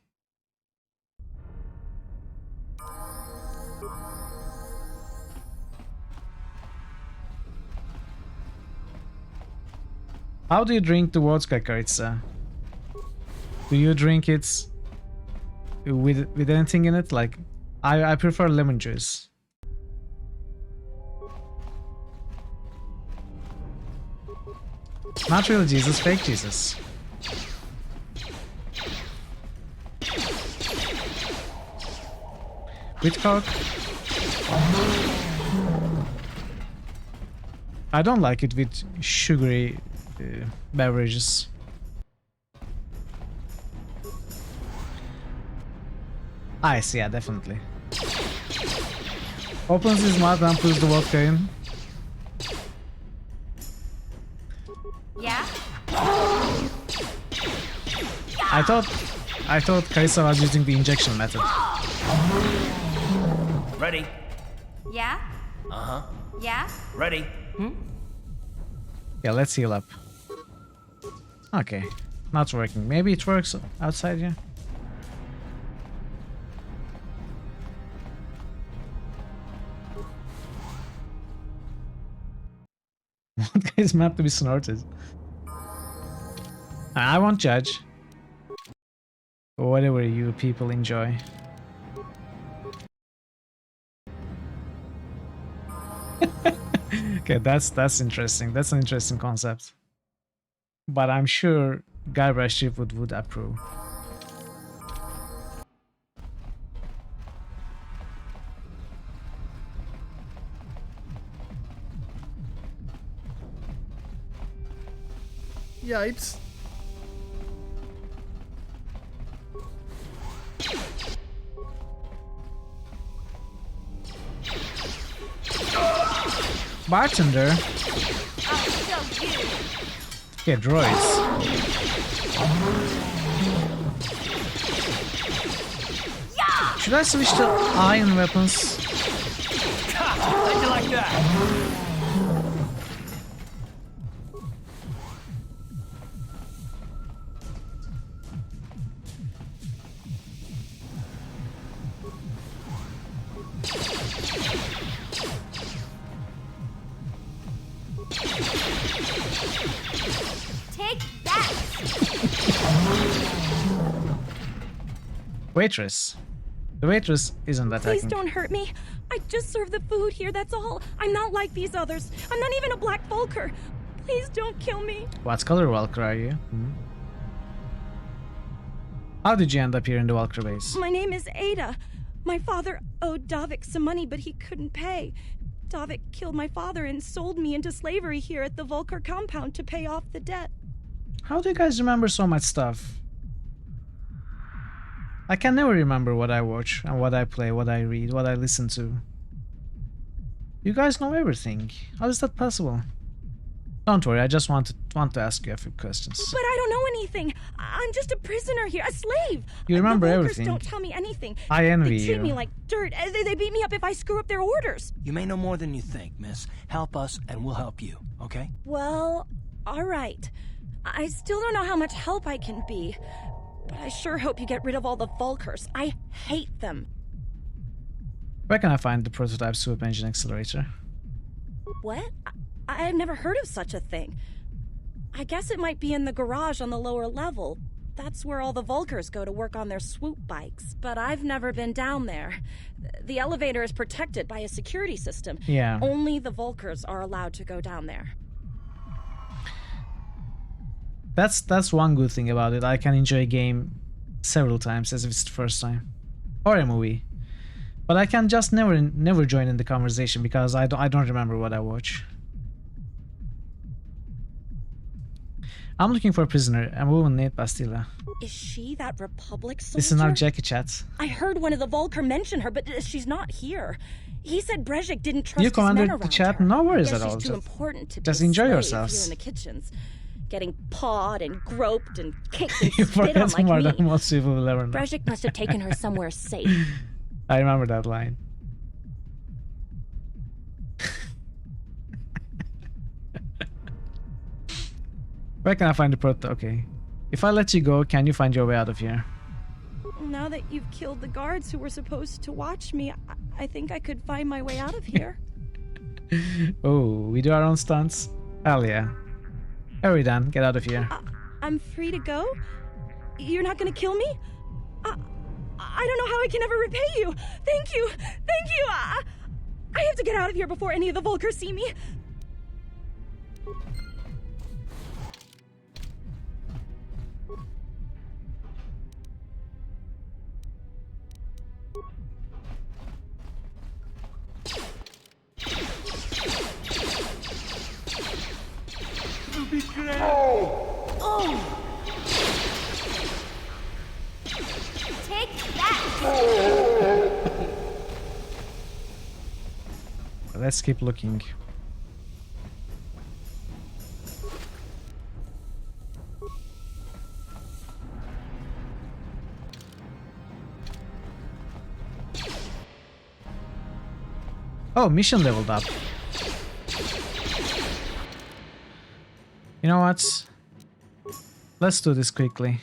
How do you drink the vodka, Karitsa? Do you drink it with anything in it? Like, I prefer lemon juice. Not real Jesus, fake Jesus. With Coke? I don't like it with sugary beverages. Ice, yeah, definitely. Opens his mouth and puts the vodka in. I thought Carissa was using the injection method. Ready? Yeah? Uh-huh. Yeah? Ready? Yeah, let's heal up. Okay, not working. Maybe it works outside here. What guy is meant to be snorted? I won't judge. Whatever you people enjoy. Okay, that's interesting. That's an interesting concept. But I'm sure Guybrush Threepwood would approve. Yipes. Bartender? Okay, droids. Should I switch to iron weapons? How'd you like that? Take that! Waitress. The waitress isn't attacking. Please don't hurt me. I just serve the food here, that's all. I'm not like these others. I'm not even a black Vulker. Please don't kill me. What color Valker are you? How did you end up here in the Valkyr base? My name is Ada. My father owed Davik some money, but he couldn't pay. Davik killed my father and sold me into slavery here at the Vulker compound to pay off the debt. How do you guys remember so much stuff? I can never remember what I watch and what I play, what I read, what I listen to. You guys know everything. How is that possible? Don't worry, I just want to ask you a few questions. But I don't know anything. I'm just a prisoner here, a slave. You remember the Vulkers everything. Don't tell me anything. I envy They treat you. me like dirt. They beat me up if I screw up their orders. You may know more than you think, miss. Help us and we'll help you, okay? Well, all right. I still don't know how much help I can be, but I sure hope you get rid of all the Vulkers. I hate them. Where can I find the prototype swoop engine accelerator? What? I've never heard of such a thing. I guess it might be in the garage on the lower level. That's where all the Vulkers go to work on their swoop bikes. But I've never been down there. The elevator is protected by a security system. Yeah. Only the Vulkers are allowed to go down there. That's one good thing about it. I can enjoy a game several times as if it's the first time, or a movie. But I can just never join in the conversation because I don't remember what I watch. I'm looking for a prisoner, a woman named Bastilla. Is she that Republic soldier? This is now Jackie Chat. I heard one of the Vulker mention her, but she's not here. He said Brezhik didn't trust You his men commanded around the chat? her. No worries Guess at all. she's too important to Just be a enjoy slave yourselves. here in the kitchens, getting pawed and groped and kicked and You spit on forget like more me. than most people will ever know. Brezhik must have taken her somewhere safe. I remember that line. Where can I find the proto? Okay. If I let you go, can you find your way out of here? Now that you've killed the guards who were supposed to watch me, I think I could find my way out of here. Oh, we do our own stunts? Hell yeah. Hurry then, get out of here. I'm free to go? You're not gonna kill me? I don't know how I can ever repay you. Thank you. Thank you. I have to get out of here before any of the Vulkers see me. Be great. Oh! Take that! Let's keep looking. Oh, mission leveled up. You know what? Let's do this quickly.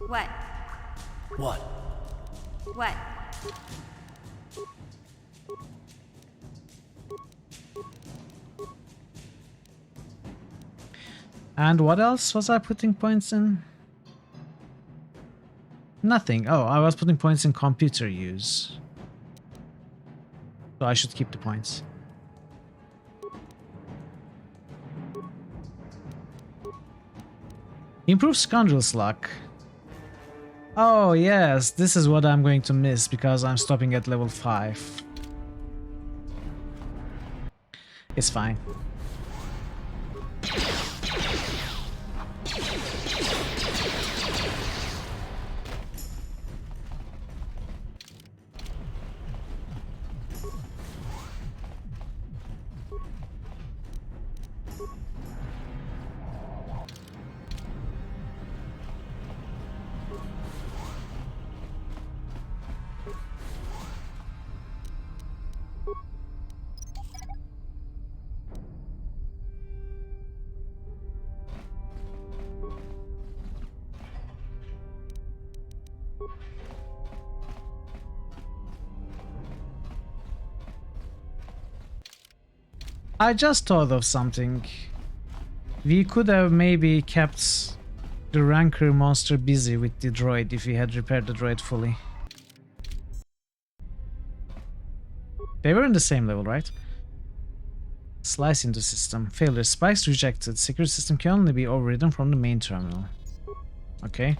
What? What? What? And what else was I putting points in? Nothing. Oh, I was putting points in computer use. So I should keep the points. Improve Scoundrel's luck. Oh yes, this is what I'm going to miss because I'm stopping at level 5. It's fine. I just thought of something. We could have maybe kept the Rancor monster busy with the droid if we had repaired the droid fully. They were in the same level, right? Slice into system. Failure. Spikes rejected. Security system can only be overridden from the main terminal. Okay.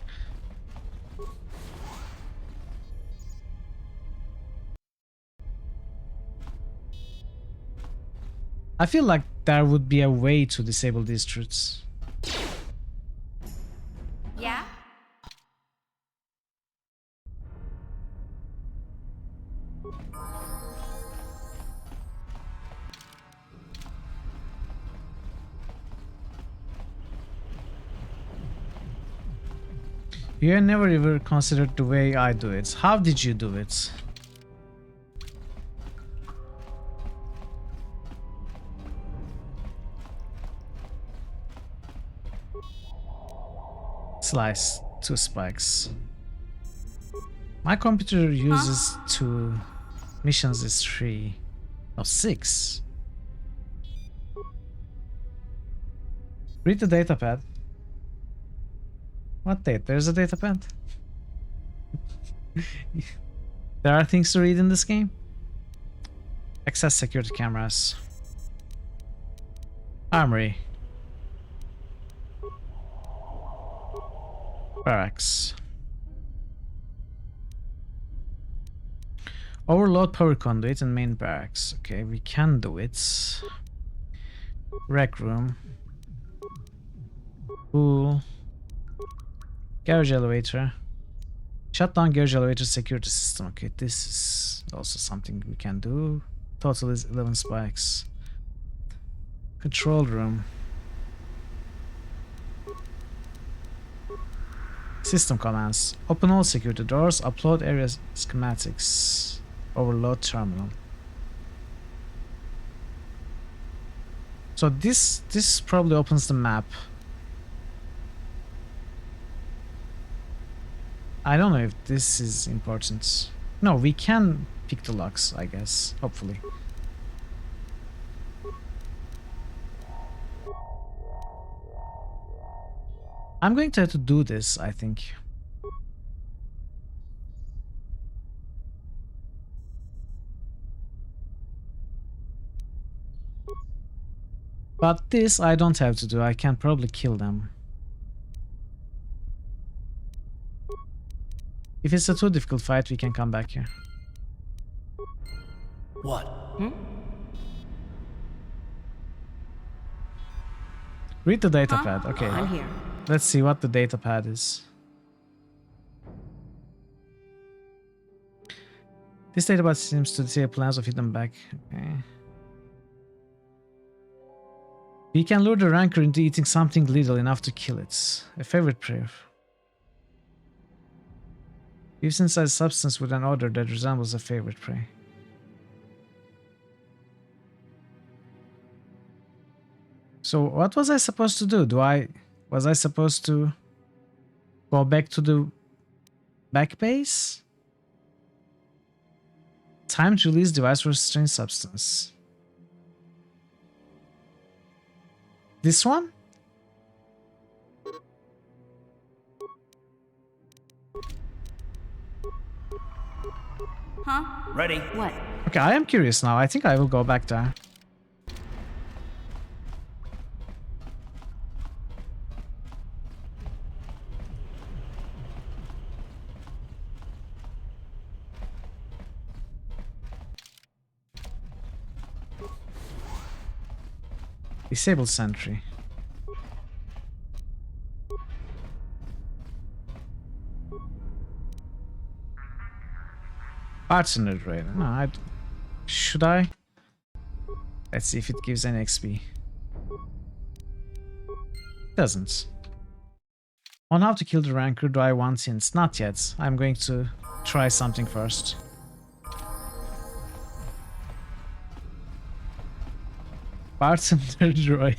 I feel like there would be a way to disable these truths. Yeah? You never ever considered the way I do it. How did you do it? Slice 2 spikes. My computer uses 2. Missions is 3. No, 6. Read the datapad. What date? There's a datapad? There are things to read in this game? Access security cameras. Armory. Barracks. Overload power conduit and main barracks. Okay, we can do it. Rec room. Pool. Garage elevator. Shut down garage elevator security system. Okay, this is also something we can do. Total is 11 spikes. Control room. System commands. Open all security doors. Upload area schematics. Overload terminal. So this probably opens the map. I don't know if this is important. No, we can pick the locks, I guess. Hopefully. I'm going to have to do this, I think. But this I don't have to do. I can probably kill them. If it's a too difficult fight, we can come back here. What? Read the datapad. Okay. I'm here. Let's see what the datapad is. This database seems to detail plans of hidden back. Okay. We can lure the rancor into eating something little enough to kill it. A favorite prayer. We've synthesized substance with an odor that resembles a favorite prey. So what was I supposed to do? Was I supposed to go back to the back base? Time to release device for strange substance. This one? Huh? Ready. What? Okay, I am curious now. I think I will go back there. Disable sentry. Parts in the radar. No, should I? Let's see if it gives any XP. Doesn't. On how to kill the rancor, do I want hints? Not yet. I'm going to try something first. Parts in the droid.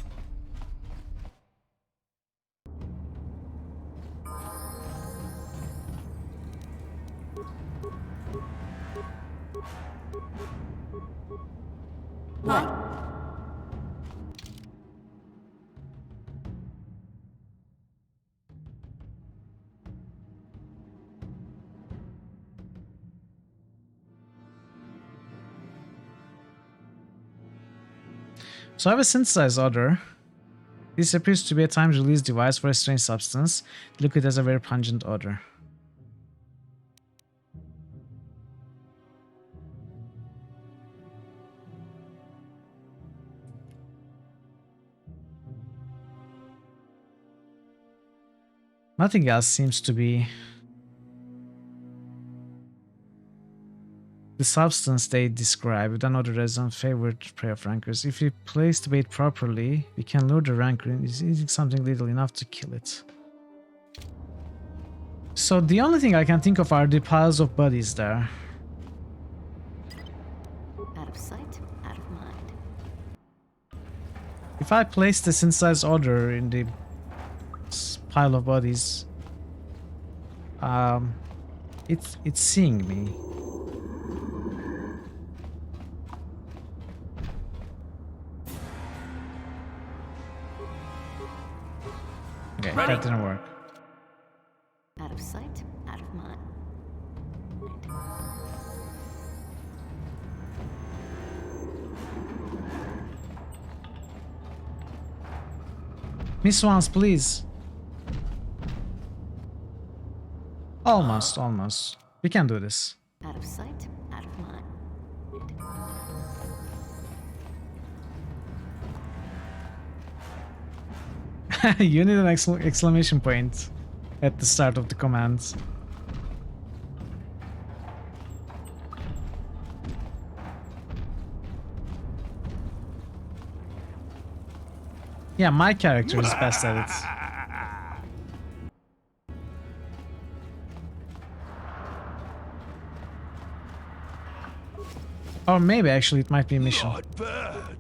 What? So I have a synthesized odor. This appears to be a time-release device for a strange substance. The liquid has a very pungent odor. Nothing else seems to be the substance they describe with another resident favorite prey of rancors. If we place the bait properly, we can lure the rancor into eating something little enough to kill it. So the only thing I can think of are the piles of bodies there. Out of sight, out of mind. If I place the synthesized odor in the pile of bodies, it's seeing me. Okay, that didn't work. Out of sight, out of mind. Miss once, please. Almost. We can do this. Out of sight, out of mind. You need an exclamation point at the start of the command. Yeah, my character is best at it. Or maybe actually it might be a mission. Not bad.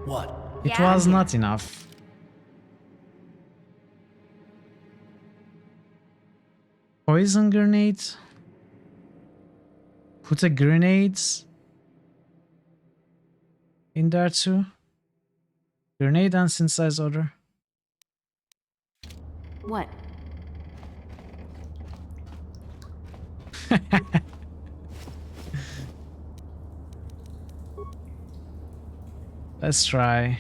What? It was not enough. Poison grenade? Put a grenade in there too? Grenade and synthesized odor? What? Let's try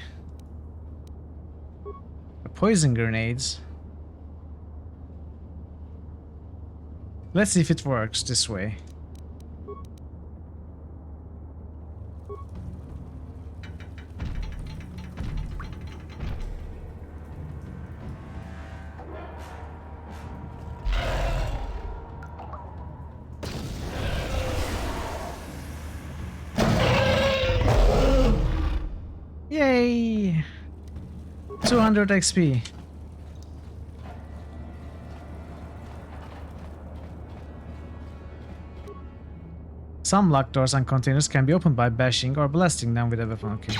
poison grenades. Let's see if it works this way. Yay! 200 XP. Some locked doors and containers can be opened by bashing or blasting them with a weapon. Okay.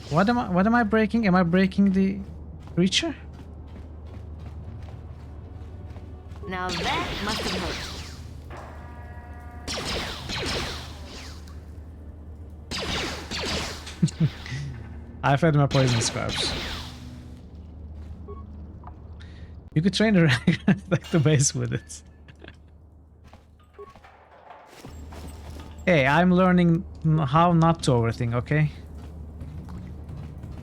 What am I breaking? Am I breaking the creature? Now that must have hurt. I've had my poison scraps. You could train a like the base with it. Hey, I'm learning how not to overthink, okay?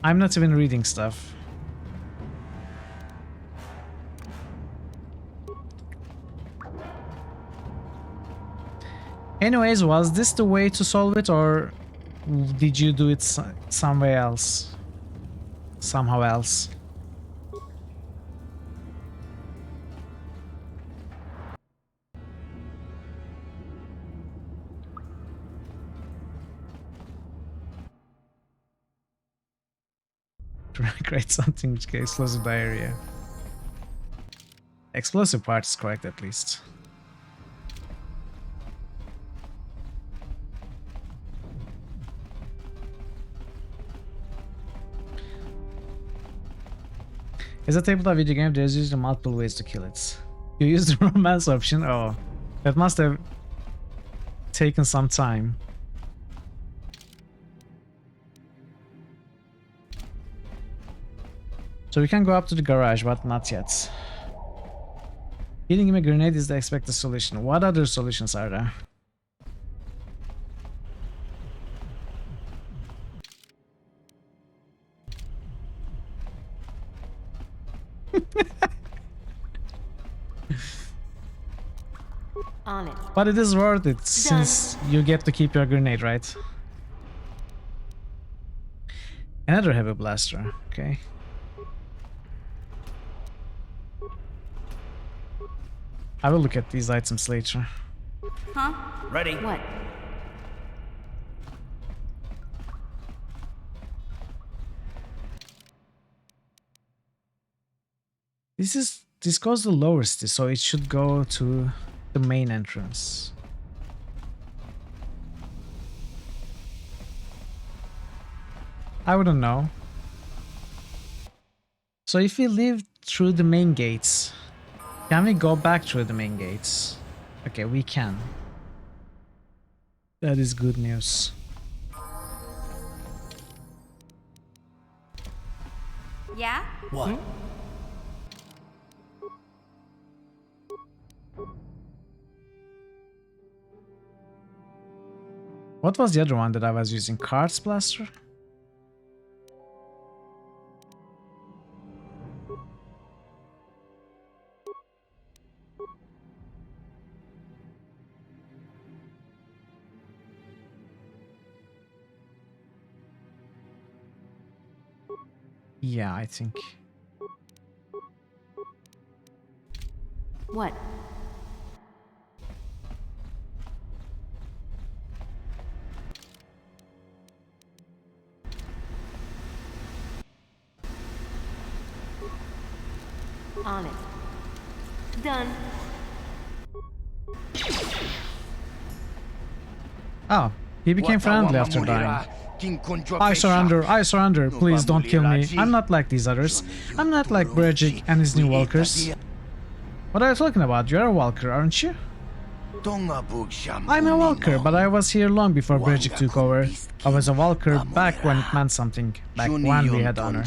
I'm not even reading stuff. Anyways, was this the way to solve it, or did you do it somewhere else? Somehow else? Create something which can explosive diarrhea. Explosive part is correct at least. Is a tabletop video game? There's usually multiple ways to kill it. You use the romance option? Oh, that must have taken some time. So we can go up to the garage, but not yet. Hitting him a grenade is the expected solution. What other solutions are there? On it. But it is worth it since you get to keep your grenade, right? Another heavy blaster, okay. I will look at these items later. Huh? Ready? What? This goes the lowest, so it should go to the main entrance. I wouldn't know. So if we leave through the main gates, can we go back through the main gates? Okay, we can. That is good news. Yeah? What? What was the other one that I was using? Cards blaster? Yeah, I think. What? On it. Done. Oh, he became friendly after dying. I surrender, please don't kill me. I'm not like these others. I'm not like Brejik and his new walkers. What are you talking about? You're a walker, aren't you? I'm a Walker, but I was here long before Brejik took over. I was a Walker back when it meant something, back when we had honor.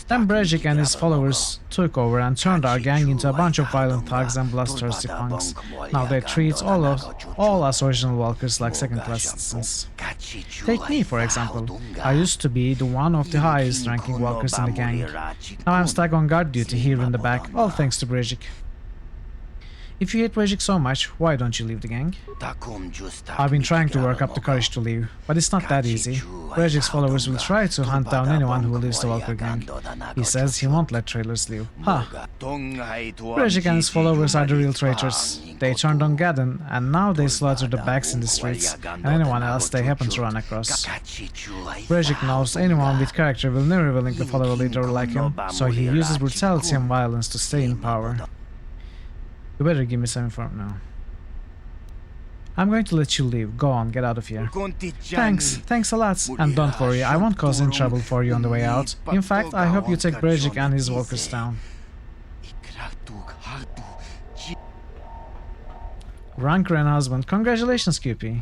Then Brejik and his followers took over and turned our gang into a bunch of violent thugs and bloodthirsty punks. Now they treat all us original Walkers like second-class citizens. Take me, for example. I used to be the one of the highest ranking Walkers in the gang. Now I'm stuck on guard duty here in the back, all thanks to Brejik. If you hate Brejik so much, why don't you leave the gang? I've been trying to work up the courage to leave, but it's not that easy. Brejik's followers will try to hunt down anyone who leaves the Walker gang. He says he won't let traitors leave. Brejik and his followers are the real traitors. They turned on Gadden, and now they slaughter the backs in the streets, and anyone else they happen to run across. Brejik knows anyone with character will never willingly follow a leader like him, so he uses brutality and violence to stay in power. You better give me some info now. I'm going to let you leave. Go on, get out of here. Thanks a lot. And don't worry, I won't cause any trouble for you on the way out. In fact, I hope you take Brejik and his walkers down. Ranker and husband. Congratulations, QP.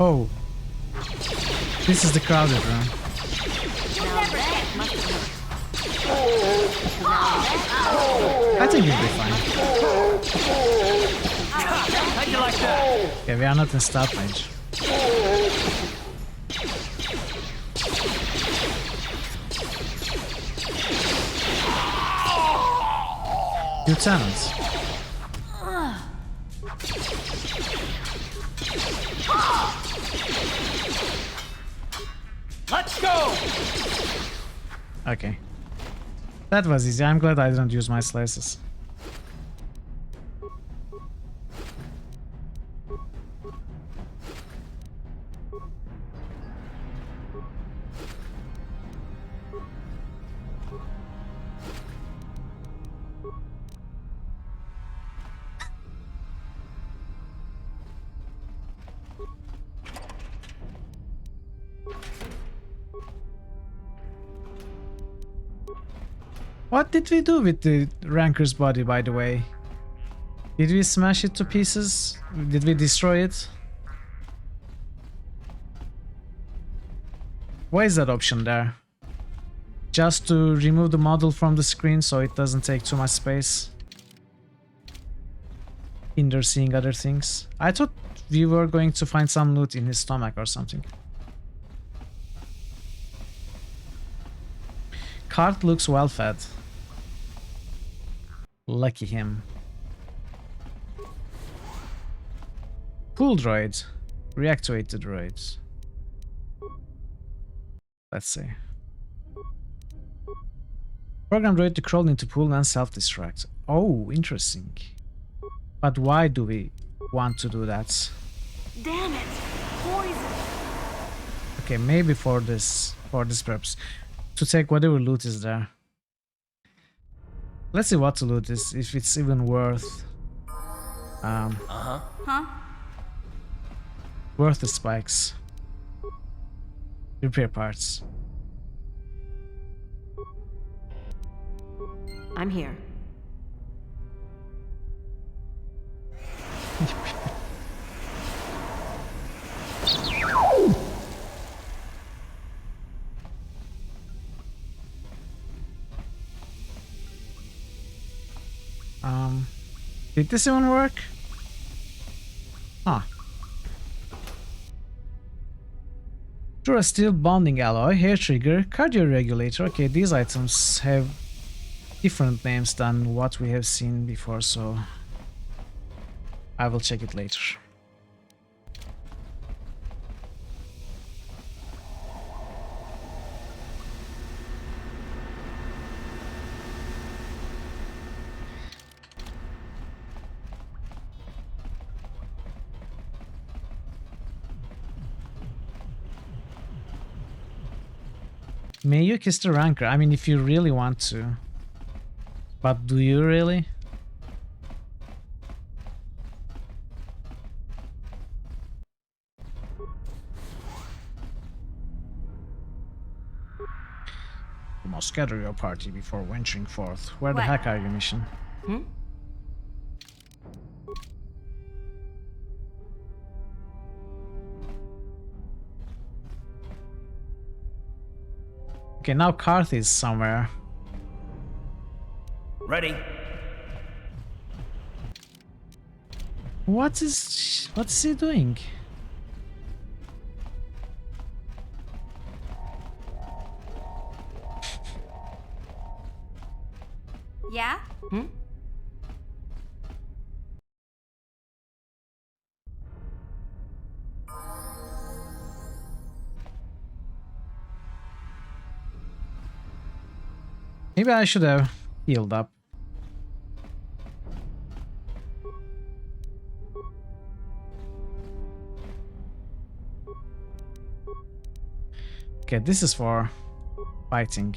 Oh, this is the crowded room. I think we'll be fine. How'd you like that? Okay, we are not in start range. Lieutenant. Let's go! Okay. That was easy. I'm glad I didn't use my slices. What did we do with the Ranker's body, by the way? Did we smash it to pieces? Did we destroy it? Why is that option there? Just to remove the model from the screen so it doesn't take too much space? Hinder seeing other things? I thought we were going to find some loot in his stomach or something. Cart looks well fed. Lucky him. Pool droid. Reactivate the droids. Let's see. Program droid to crawl into pool and self-destruct. Oh, interesting. But why do we want to do that? Damn it! Poison! Okay, maybe for this purpose. To take whatever loot is there. Let's see what to loot is, if it's even worth worth the spikes. Repair parts. I'm here. Did this even work? Huh. Through a steel bonding alloy, hair trigger, cardio regulator. Okay, these items have different names than what we have seen before, so I will check it later. Mayuk is the ranker. I mean, if you really want to. But do you really? You must gather your party before venturing forth. Where the What? heck are you, mission? Hmm? Okay, now Karth is somewhere. Ready. What's he doing? Yeah? Hmm? Maybe I should have healed up. Okay, this is for fighting.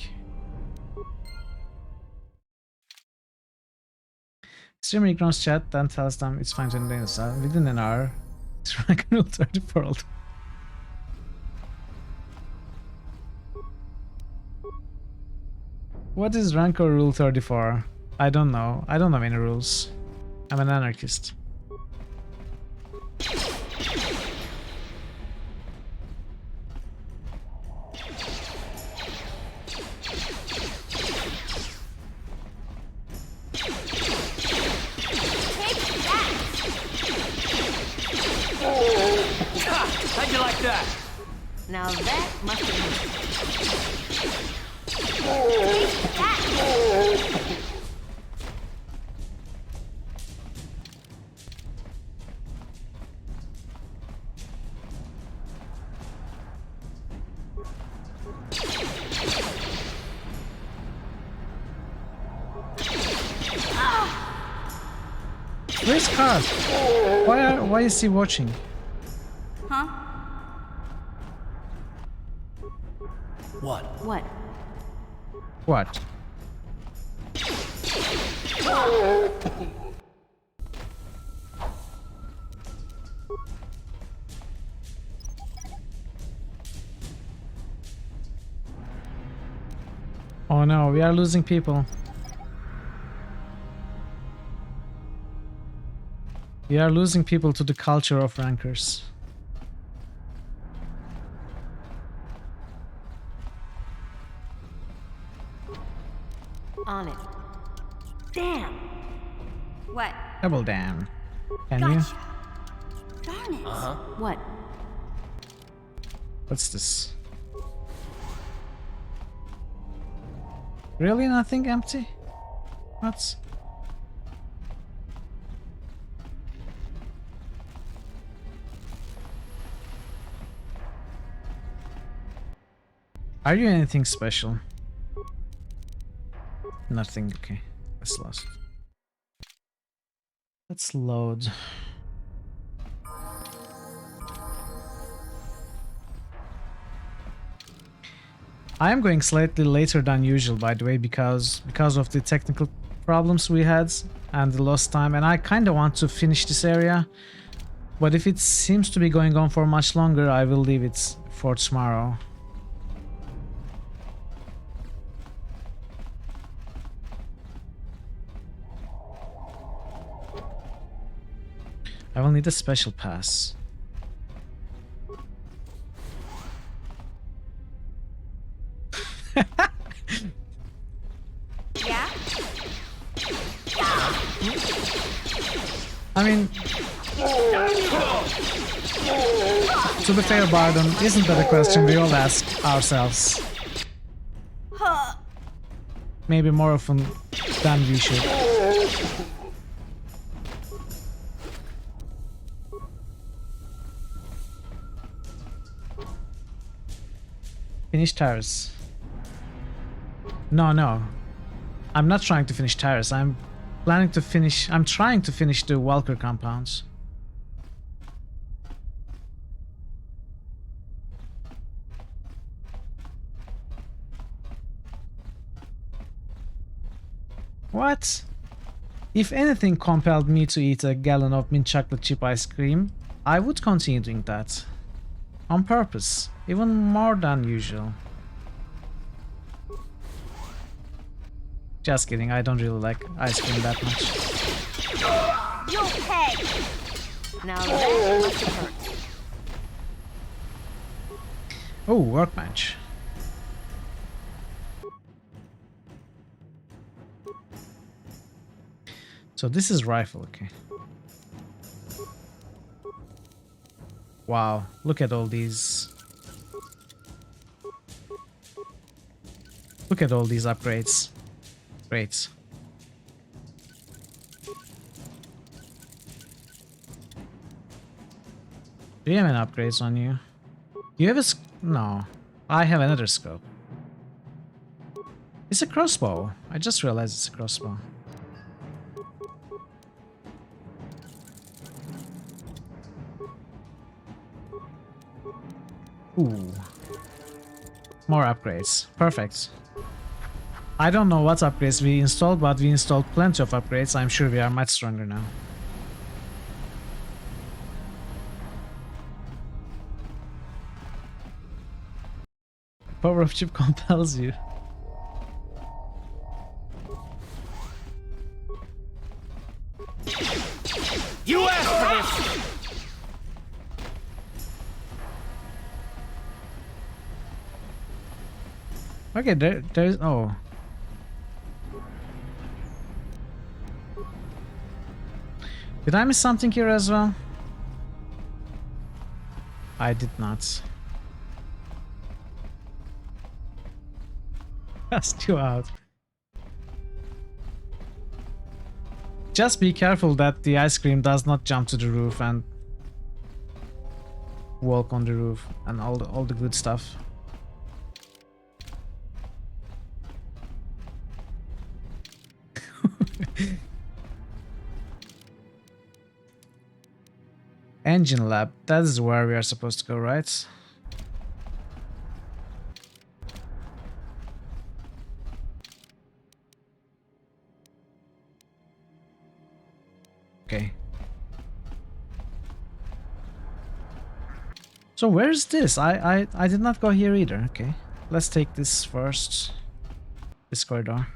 Streamer ignores chat, then tells them it's fine to entertain itself. Within an hour, it's rank rule 30 world. What is Rancor Rule 34? I don't know. I don't know any rules. I'm an anarchist. How'd you like that? Now that must have been. Where's Karth? Why is he watching? Huh? What? What? What? Oh no, we are losing people. We are losing people to the culture of rankers. On it. Damn! What? Double damn. Can you? Gotcha. Darn it. Uh-huh. What? What's this? Really nothing empty? What? Are you anything special? Nothing, okay. That's lost. Let's load. I am going slightly later than usual, by the way, because of the technical problems we had and the lost time, and I kind of want to finish this area, but if it seems to be going on for much longer, I will leave it for tomorrow. I will need a special pass. Yeah? I mean, to be fair, Bardon, isn't that a question we all ask ourselves? Maybe more often than we should. Finish Terrace. No. I'm not trying to finish Terrace. I'm trying to finish the Walker compounds. What? If anything compelled me to eat a gallon of mint chocolate chip ice cream, I would continue doing that. On purpose, even more than usual. Just kidding, I don't really like ice cream that much. You'll pay! Now that must have hurt. Oh, workbench. So this is rifle, okay. Wow, look at all these. Look at all these upgrades. Great. Do you have any upgrades on you? You have a no. I have another scope. It's a crossbow. I just realized it's a crossbow. Ooh. More upgrades. Perfect. I don't know what upgrades we installed, but we installed plenty of upgrades. I'm sure we are much stronger now. Power of chip compels you. You asked for this! Okay, there's... oh. Did I miss something here as well? I did not. Cast you out. Just be careful that the ice cream does not jump to the roof and walk on the roof and all the good stuff. Engine lab, that is where we are supposed to go, right? Okay. So where's this? I did not go here either. Okay. Let's take this first. This corridor.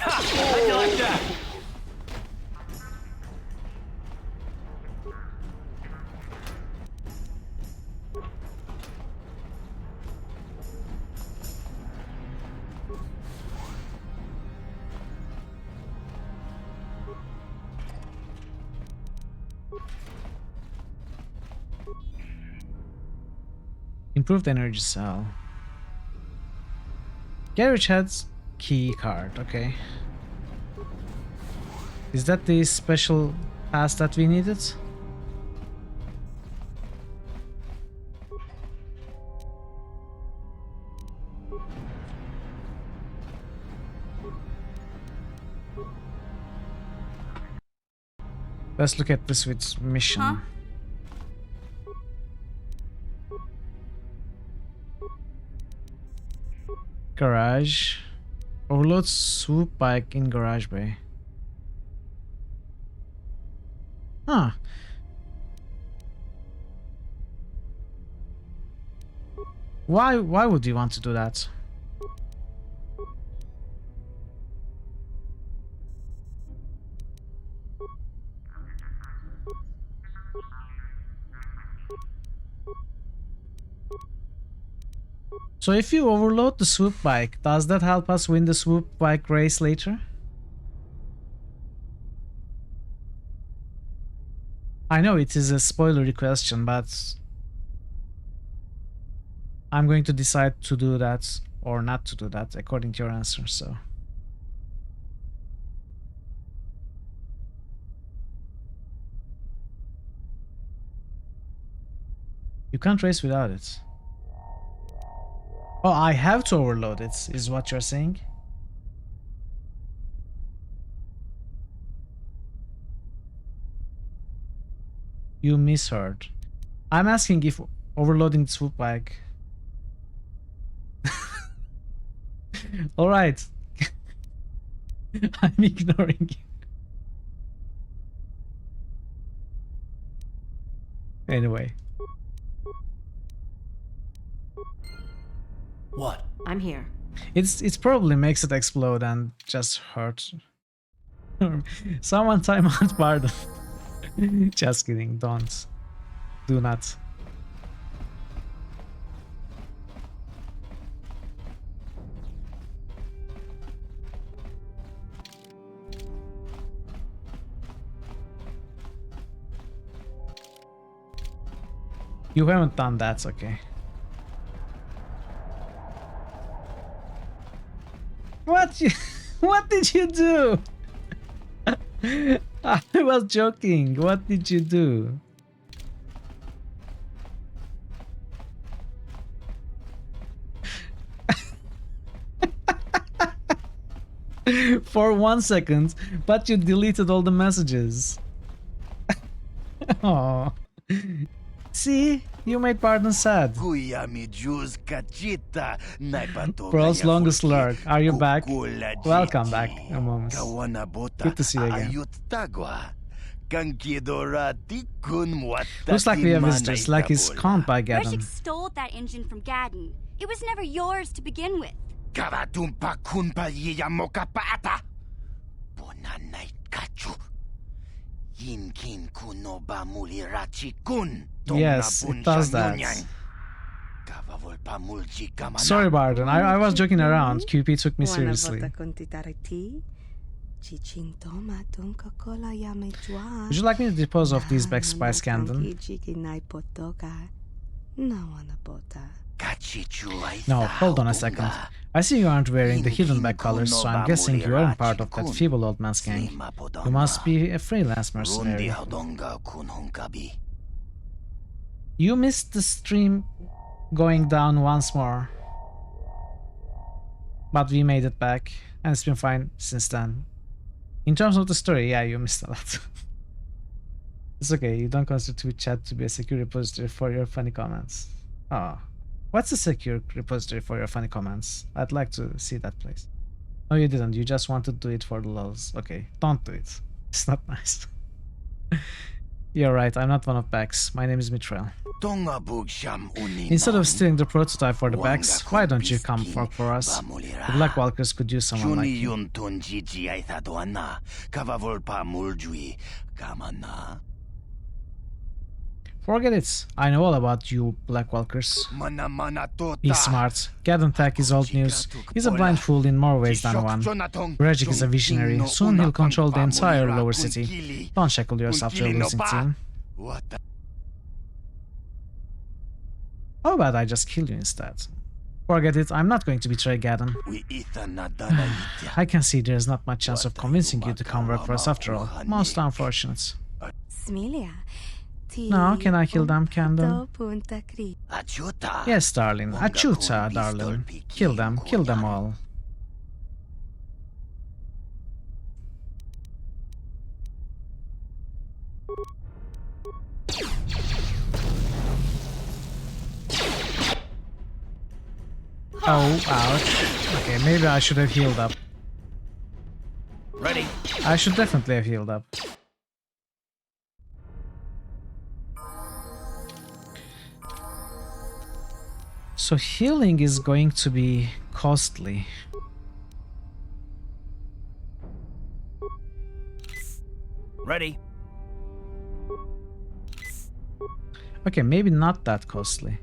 How'd you like that? Improved energy cell. Garage heads key card, okay. Is that the special pass that we needed? Let's look at this with mission. Huh? Garage. Overload swoop bike in garage bay. Huh. Why would you want to do that? So if you overload the swoop bike, does that help us win the swoop bike race later? I know it is a spoilery question, but I'm going to decide to do that or not to do that according to your answer, so. You can't race without it. Oh, I have to overload it, is what you're saying? You misheard. I'm asking if overloading the swoop bag. Alright. I'm ignoring you. Anyway. What? I'm here. It's probably makes it explode and just hurt. Someone time out, pardon. Just kidding, don't. Do not. You haven't done that, okay. What you what did you do? I was joking. What did you do? For 1 second, but you deleted all the messages. Oh. See? You made Pardon sad. World's longest lurk. Are you back? Welcome back, Moms. Good to see you again. Looks like we have visitors, like he's conned by Gaddon. Reshik stole that engine from Gaddon. It was never yours to begin with. Yes, it does that. Sorry, Barden. I was joking around. QP took me seriously. Would you like me to dispose of these bags by Scandon? No, hold on a second. I see you aren't wearing the hidden bag colors, so I'm guessing you aren't part of that feeble old man's gang. You must be a freelance mercenary. You missed the stream going down once more. But we made it back, and it's been fine since then. In terms of the story, yeah, you missed a lot. It's okay, you don't consider Twitch chat to be a secure repository for your funny comments. Oh. What's a secure repository for your funny comments? I'd like to see that place. No, you didn't. You just wanted to do it for the lulz. Okay, don't do it. It's not nice. You're right, I'm not one of Bax. My name is Mithril. Instead of stealing the prototype for the Bax, why don't you come work for us? The Black Walkers could use someone like you. Forget it. I know all about you, Black Walkers. He's smart. Gaddon Tech is old news. He's a blind fool in more ways than one. Rejik is a visionary. Soon he'll control the entire lower city. Don't shackle yourself to a losing team. How about I just kill you instead? Forget it, I'm not going to betray Gaddon. I can see there's not much chance of convincing you to come work for us after all. Most unfortunate. No, can I kill them, Candon? Yes, darling. Achuta, darling. Kill them all. Oh, ouch. Okay, maybe I should have healed up. Ready? I should definitely have healed up. So healing is going to be costly. Ready? Okay, maybe not that costly.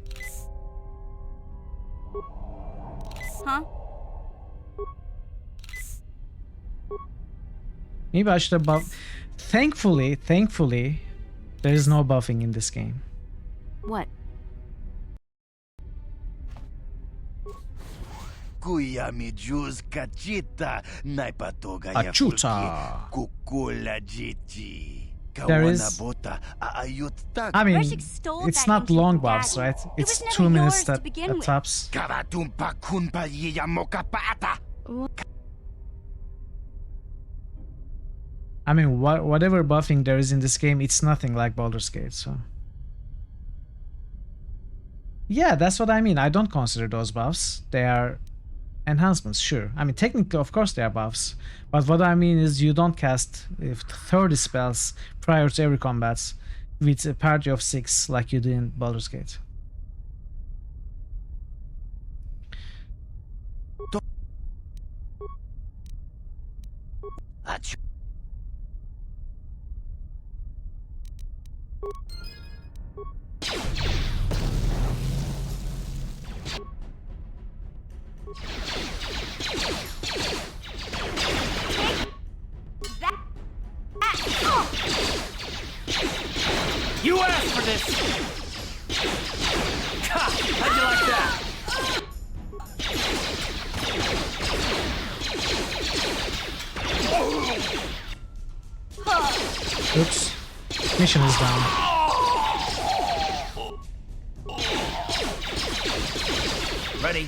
Huh? Maybe I should have buffed. Thankfully, there is no buffing in this game. What? Achuta. There is. I mean, Reshik stole it's that not engine long from buffs, Daddy. right? It It's was 2 never minutes yours to that begin at with. tops. I mean, whatever buffing there is in this game, it's nothing like Baldur's Gate, so. Yeah, that's what I mean. I don't consider those buffs. They are enhancements, sure. I mean, technically, of course, they are buffs. But what I mean is you don't cast 30 spells prior to every combat with a party of 6 like you do in Baldur's Gate. You asked for this! Ha! How'd you like that? Oops. Mission is down. Ready?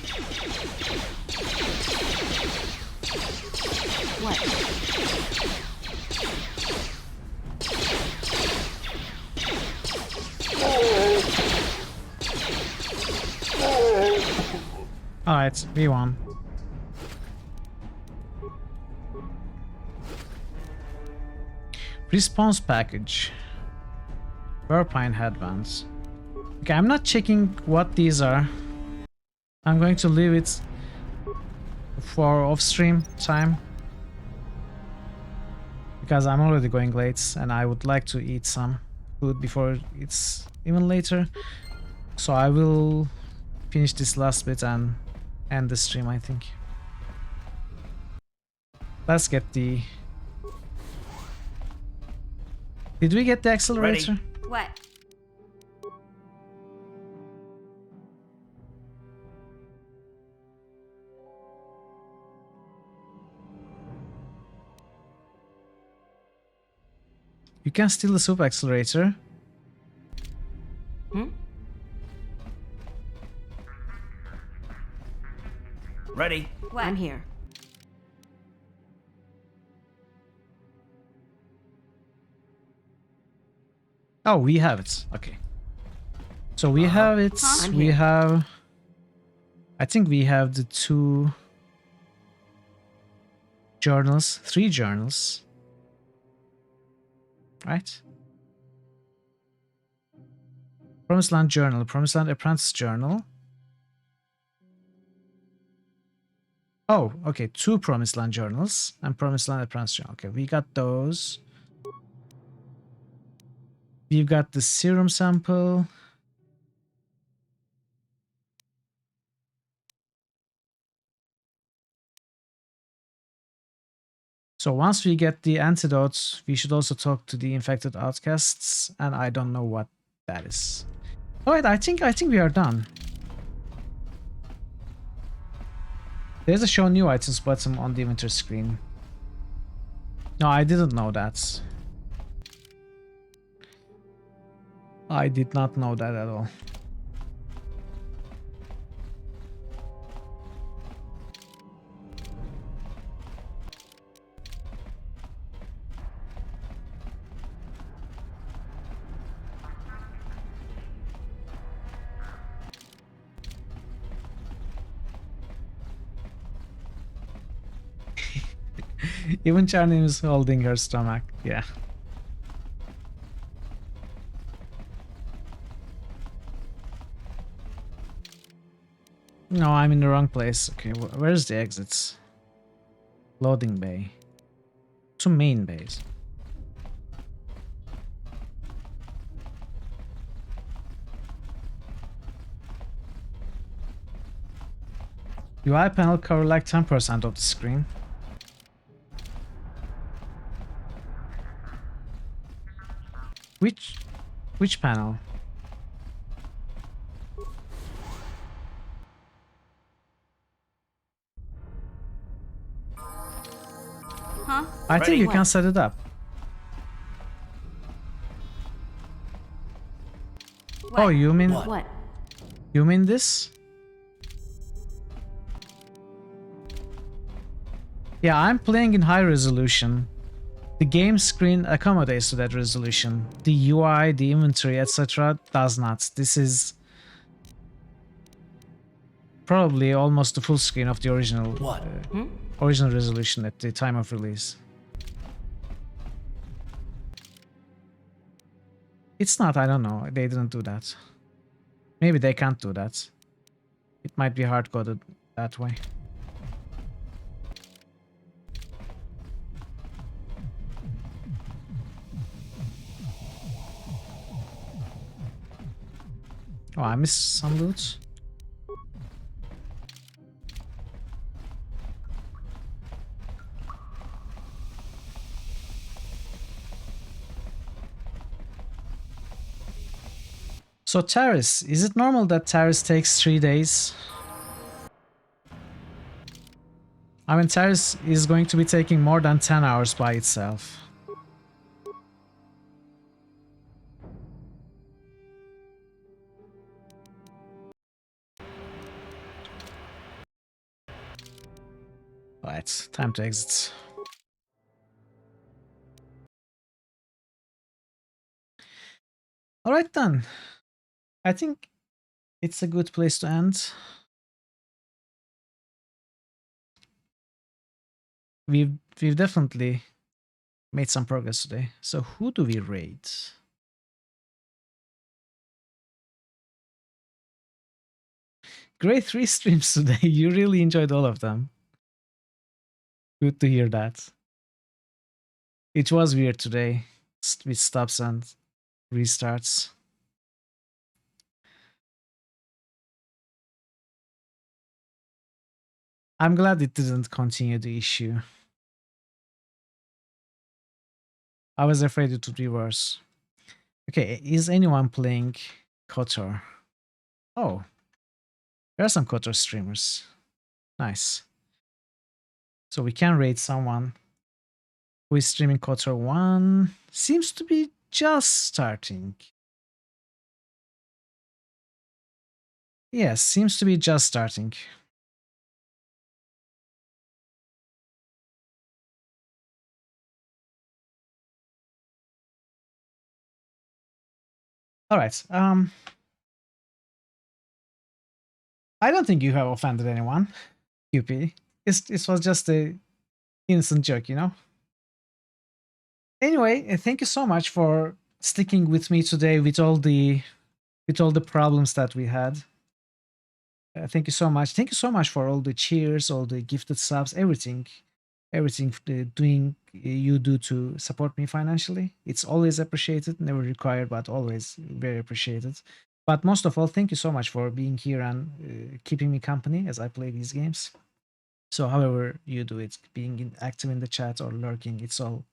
What? Alright, we won. Response package. Verpine headbands. Okay, I'm not checking what these are. I'm going to leave it for off-stream time. Because I'm already going late and I would like to eat some food before it's even later. So I will finish this last bit and end the stream, I think. Let's get the... Did we get the accelerator? Ready? What? You can steal the super accelerator. Hmm? Ready? What? I'm here. Oh, we have it. Okay. So we have it. I'm We here. have... I think we have the 2 journals. 3 journals. Right? Promised Land Journal. Promised Land Apprentice Journal. Oh, okay. 2 Promised Land Journals and Promised Land Apprentice Journal. Okay, we got those. We've got the serum sample. So once we get the antidotes, we should also talk to the infected outcasts, and I don't know what that is. Alright, I think we are done. There's a show new items button on the inventory screen. No, I didn't know that. I did not know that at all. Even Charnie is holding her stomach. Yeah. No, I'm in the wrong place. Okay, where's the exits? Loading bay. To main base. UI panel cover like 10% of the screen. Which panel? Huh? I think you can set it up. Oh, you mean What? You mean this? Yeah, I'm playing in high resolution. The game screen accommodates to that resolution. The UI, the inventory, etc. does not. This is probably almost the full screen of the original original resolution at the time of release. It's not, I don't know. They didn't do that. Maybe they can't do that. It might be hard-coded that way. Oh, I missed some loot. So Taris, is it normal that Taris takes 3 days? I mean, Taris is going to be taking more than 10 hours by itself. Alright, time to exit. Alright then. I think it's a good place to end. We've definitely made some progress today. So who do we raid? Great 3 streams today. You really enjoyed all of them. Good to hear that. It was weird today with stops and restarts. I'm glad it didn't continue the issue. I was afraid it would be worse. Okay, is anyone playing KOTOR? Oh, there are some KOTOR streamers. Nice. So we can raid someone who is streaming KOTOR 1. Seems to be just starting. Yes, seems to be just starting. All right. I don't think you have offended anyone, QP. It was just a innocent joke, you know? Anyway, thank you so much for sticking with me today with all the problems that we had. Thank you so much. Thank you so much for all the cheers, all the gifted subs, everything doing you do to support me financially. It's always appreciated, never required, but always very appreciated. But most of all, thank you so much for being here and keeping me company as I play these games. So however you do it, being active in the chat or lurking, it's all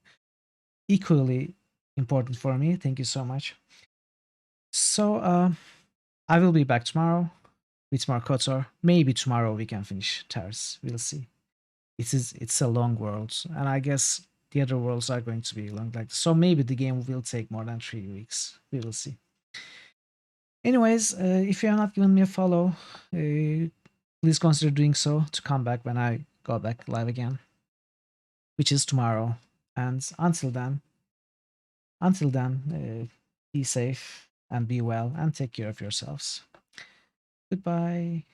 equally important for me. Thank you so much. So I will be back tomorrow with more KOTOR. Maybe tomorrow we can finish Taris. We'll see. It's a long world, and I guess the other worlds are going to be long like this. So maybe the game will take more than 3 weeks. We will see. Anyways, if you have not given me a follow, please consider doing so to come back when I go back live again, which is tomorrow. And until then, be safe and be well and take care of yourselves. Goodbye.